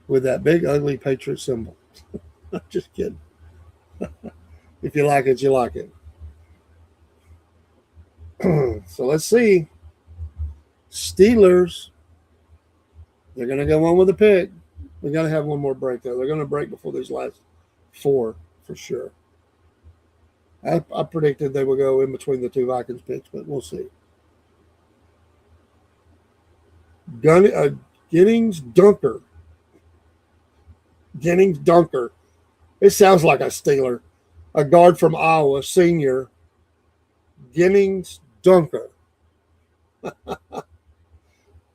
with that big, ugly Patriot symbol. Just kidding. If you like it, you like it. So let's see. Steelers. They're going to go on with a pick. We got to have one more break, though. They're going to break before these last 4 for sure. I predicted they would go in between the 2 Vikings picks, but we'll see. Ginnings Dunker. It sounds like a Steeler. A guard from Iowa, senior. Ginnings Dunker.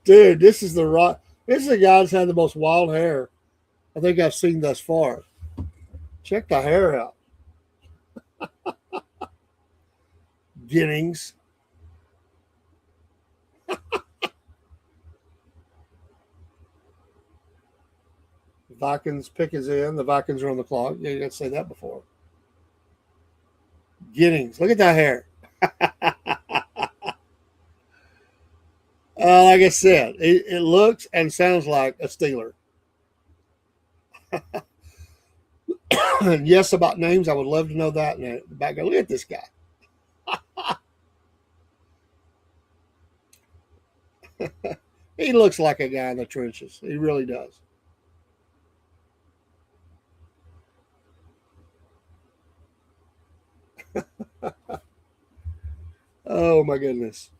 Dude, this is the guy that's had the most wild hair I think I've seen thus far. Check the hair out. Ginnings. Vikings pick is in. The Vikings are on the clock. Yeah, you got to say that before. Ginnings. Look at that hair. Like I said, it looks and sounds like a Steeler. And yes, about names, I would love to know that. And the back, look at this guy. He looks like a guy in the trenches. He really does. Oh, my goodness.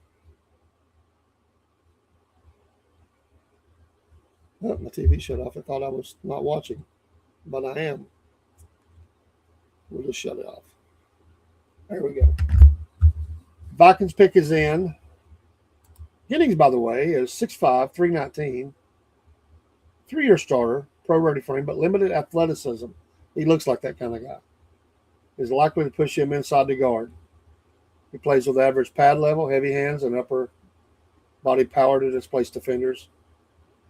Oh, my TV shut off. I thought I was not watching, but I am. We'll just shut it off. There we go. Vikings pick is in. Ginnings, by the way, is 6'5", 319. 3-year starter, pro-ready frame, but limited athleticism. He looks like that kind of guy. Is likely to push him inside the guard. He plays with average pad level, heavy hands, and upper body power to displace defenders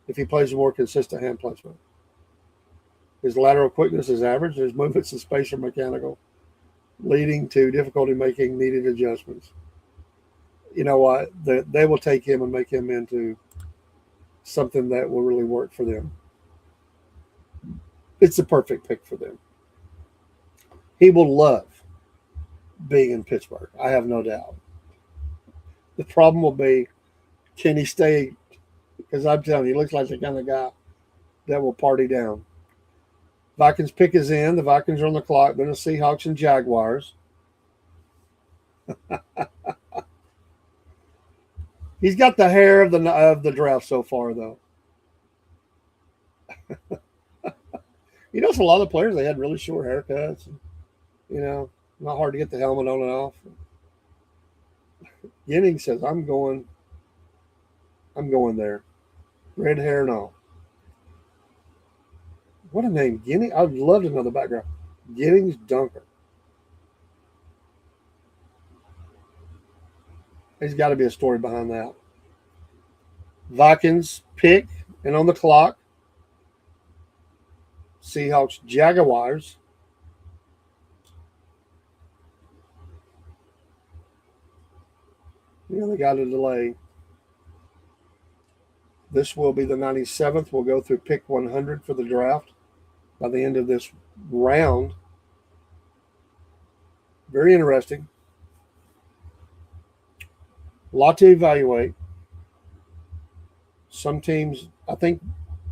if he plays a more consistent hand placement. His lateral quickness is average, and his movements in space are mechanical, leading to difficulty making needed adjustments. You know what? They will take him and make him into something that will really work for them. It's the perfect pick for them. He will love being in Pittsburgh. I have no doubt. The problem will be, can he stay? Because I'm telling you, he looks like the kind of guy that will party down. Vikings pick is in. The Vikings are on the clock. Then the Seahawks and Jaguars. He's got the hair of the draft so far, though. You know, it's a lot of players. They had really short haircuts. And, you know, not hard to get the helmet on and off. Yenning says, "I'm going there. Red hair and all." What a name, Yenning. I'd love to know the background. Yenning's Dunker. There's got to be a story behind that. Vikings pick and on the clock. Seahawks, Jaguars. Yeah, they got a delay. This will be the 97th. We'll go through pick 100 for the draft by the end of this round. Very interesting. A lot to evaluate. Some teams, I think,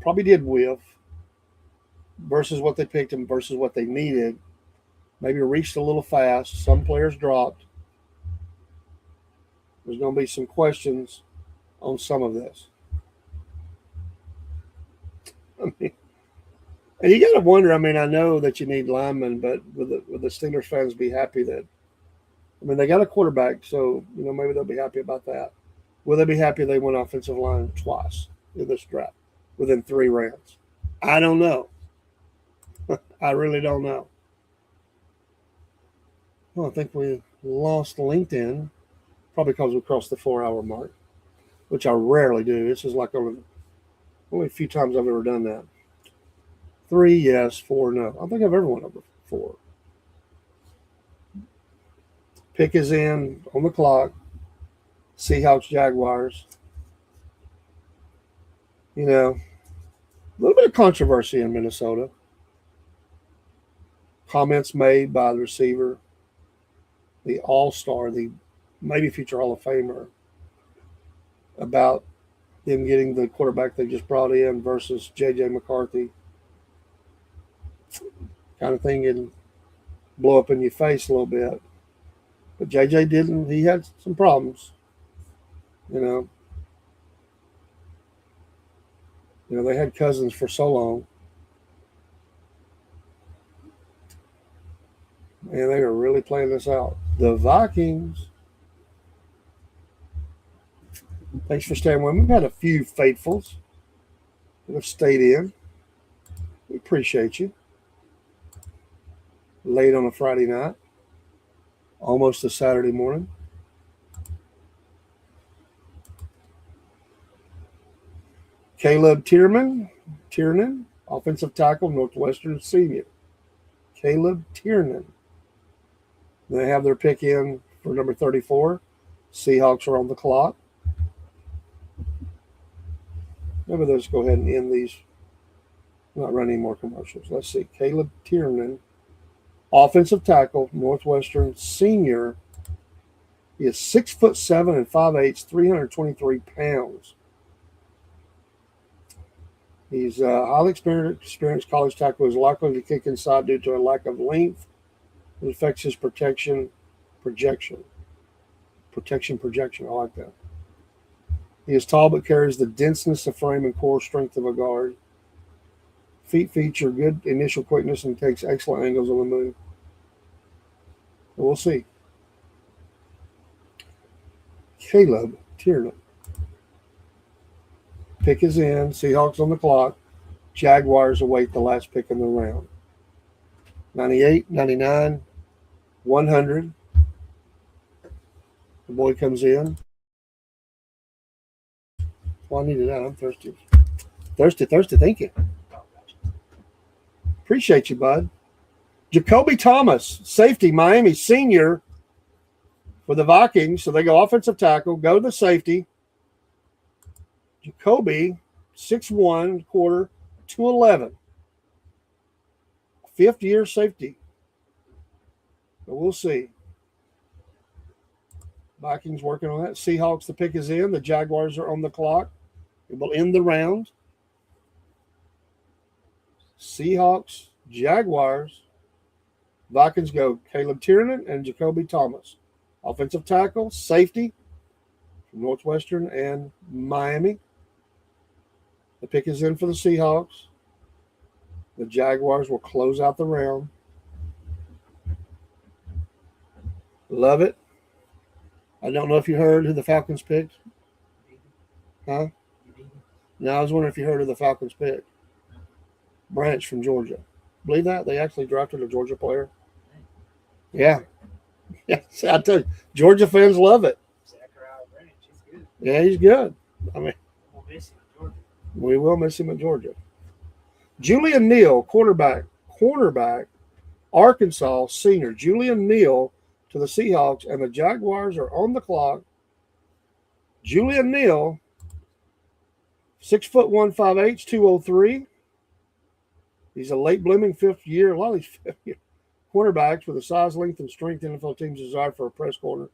probably did whiff versus what they picked and versus what they needed. Maybe reached a little fast. Some players dropped. There's going to be some questions on some of this. I mean, and you got to wonder. I mean, I know that you need linemen, but would the Steelers fans be happy that? I mean, they got a quarterback, so maybe they'll be happy about that. Will they be happy they went offensive line twice in this draft within 3 rounds? I don't know. I really don't know. Well, I think we lost LinkedIn, probably because we crossed the 4-hour mark, which I rarely do. This is like only a few times I've ever done that. 3, yes. 4, no. I don't think I've ever went over 4. Pick is in on the clock. Seahawks, Jaguars. A little bit of controversy in Minnesota. Comments made by the receiver, the all-star, the maybe future Hall of Famer, about them getting the quarterback they just brought in versus J.J. McCarthy. Kind of thing can blow up in your face a little bit. But J.J. didn't. He had some problems. They had Cousins for so long. And they were really playing this out. The Vikings. Thanks for staying with me. We've had a few faithfuls that have stayed in. We appreciate you. Late on a Friday night. Almost a Saturday morning. Caleb Tiernan, offensive tackle, Northwestern senior. Caleb Tiernan. They have their pick in for number 34. Seahawks are on the clock. Maybe let's go ahead and end these. Not run any more commercials. Let's see. Caleb Tiernan, offensive tackle, Northwestern senior. He is 6'7" and 5'8", 323 pounds. He's a highly experienced college tackle who is likely to kick inside due to a lack of length. It affects his projection. I like that. He is tall but carries the denseness of frame and core strength of a guard. Feet feature good initial quickness and takes excellent angles on the move. We'll see. Caleb Tiernan. Pick is in. Seahawks on the clock. Jaguars await the last pick in the round. 98, 99, 100. The boy comes in. Well, I needed that. I'm thirsty. Thirsty. Thank you. Appreciate you, bud. Jacoby Thomas, safety, Miami senior for the Vikings. So they go offensive tackle, go to the safety. Jacoby, 6'1", quarter, 211. 5th-year safety. But we'll see. Vikings working on that. Seahawks, the pick is in. The Jaguars are on the clock. It will end the round. Seahawks, Jaguars. Vikings go Caleb Tiernan and Jacoby Thomas. Offensive tackle, safety from Northwestern and Miami. The pick is in for the Seahawks. The Jaguars will close out the round. Love it. I don't know if you heard who the Falcons picked. Huh? No, I was wondering if you heard who the Falcons picked. Branch from Georgia. Believe that? They actually drafted a Georgia player. Yeah. Yes, I tell you, Georgia fans love it. Yeah, he's good. I mean, we will miss him at Georgia. Julian Neal, cornerback, Arkansas senior. Julian Neal to the Seahawks, and the Jaguars are on the clock. Julian Neal, 6'1", 5'8", 203. He's a late blooming fifth year. A lot of these fifth-year cornerbacks with the size, length, and strength NFL teams desire for a press corner.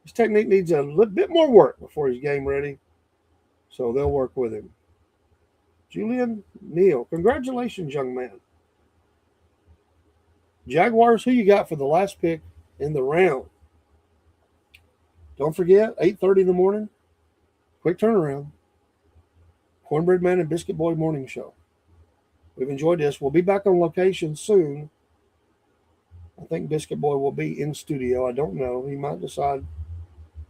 His technique needs a little bit more work before he's game ready, so they'll work with him. Julian Neal, congratulations, young man. Jaguars, who you got for the last pick in the round? Don't forget, 8:30 in the morning. Quick turnaround. Cornbread Man and Biscuit Boy Morning Show. We've enjoyed this. We'll be back on location soon. I think Biscuit Boy will be in studio. I don't know. He might decide.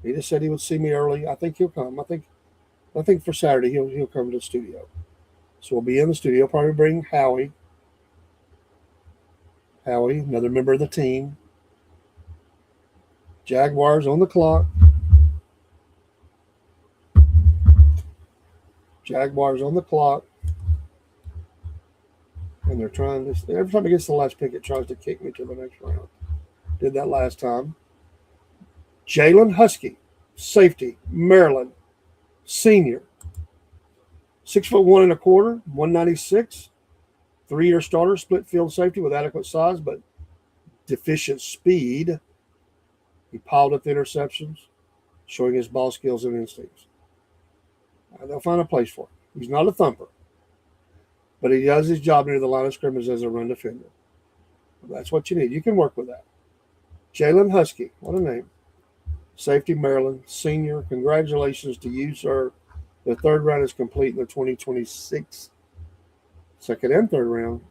He just said he would see me early. I think he'll come. I think for Saturday he'll come to the studio. So we'll be in the studio. Probably bring Howie. Howie, another member of the team. Jaguars on the clock. Jaguars on the clock. And they're trying this. Every time it gets the last pick, it tries to kick me to the next round. Did that last time. Jalen Husky, safety, Maryland, senior. 6'1" 1/4", 196. 3-year starter, split field safety with adequate size but deficient speed. He piled up the interceptions, showing his ball skills and instincts. They'll find a place for him. He's not a thumper, but he does his job near the line of scrimmage as a run defender. That's what you need. You can work with that. Jalen Husky, what a name. Safety, Maryland, senior. Congratulations to you, sir. The third round is complete in the 2026. Second and third round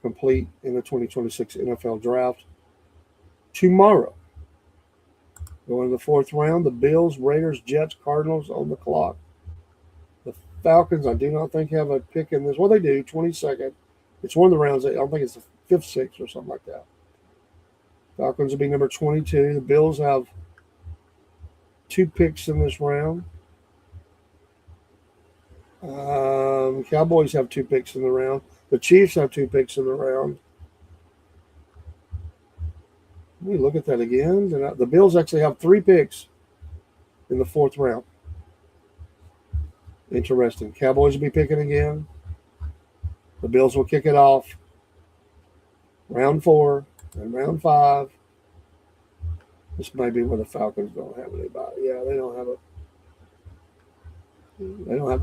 complete in the 2026 NFL draft. Tomorrow, going to the fourth round, the Bills, Raiders, Jets, Cardinals on the clock. The Falcons, I do not think have a pick in this. Well, they do, 22nd. It's one of the rounds. I don't think it's the 5th, 6th, or something like that. Falcons will be number 22. The Bills have 2 picks in this round. Cowboys have 2 picks in the round. The Chiefs have 2 picks in the round. Let me look at that again. The Bills actually have 3 picks in the 4th round. Interesting. Cowboys will be picking again. The Bills will kick it off. Round 4 and round 5. This may be where the Falcons don't have anybody. Yeah, they don't have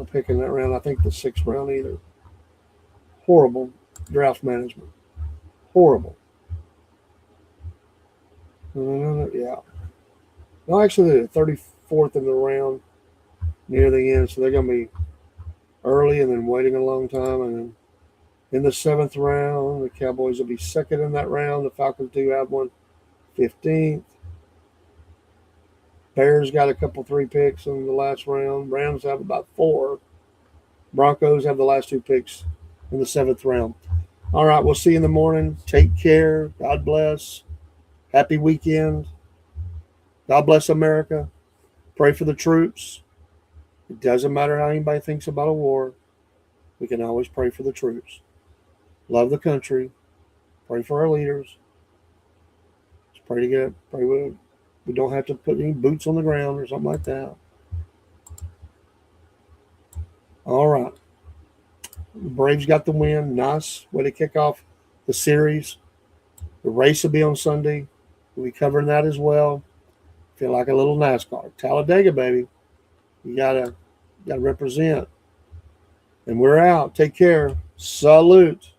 a pick in that round. I think the 6th round either. Horrible draft management. Horrible. Yeah. No, actually, they're 34th in the round near the end, so they're going to be early and then waiting a long time. And then in the 7th round, the Cowboys will be second in that round. The Falcons do have one 15th. Bears got a couple 3 picks in the last round. Rams have about 4. Broncos have the last 2 picks in the 7th round. All right, we'll see you in the morning. Take care. God bless. Happy weekend. God bless America. Pray for the troops. It doesn't matter how anybody thinks about a war. We can always pray for the troops. Love the country. Pray for our leaders. Just pray we don't have to put any boots on the ground or something like that. All right. The Braves got the win. Nice way to kick off the series. The race will be on Sunday. We'll be covering that as well. Feel like a little NASCAR. Talladega, baby. You gotta represent. And we're out. Take care. Salute.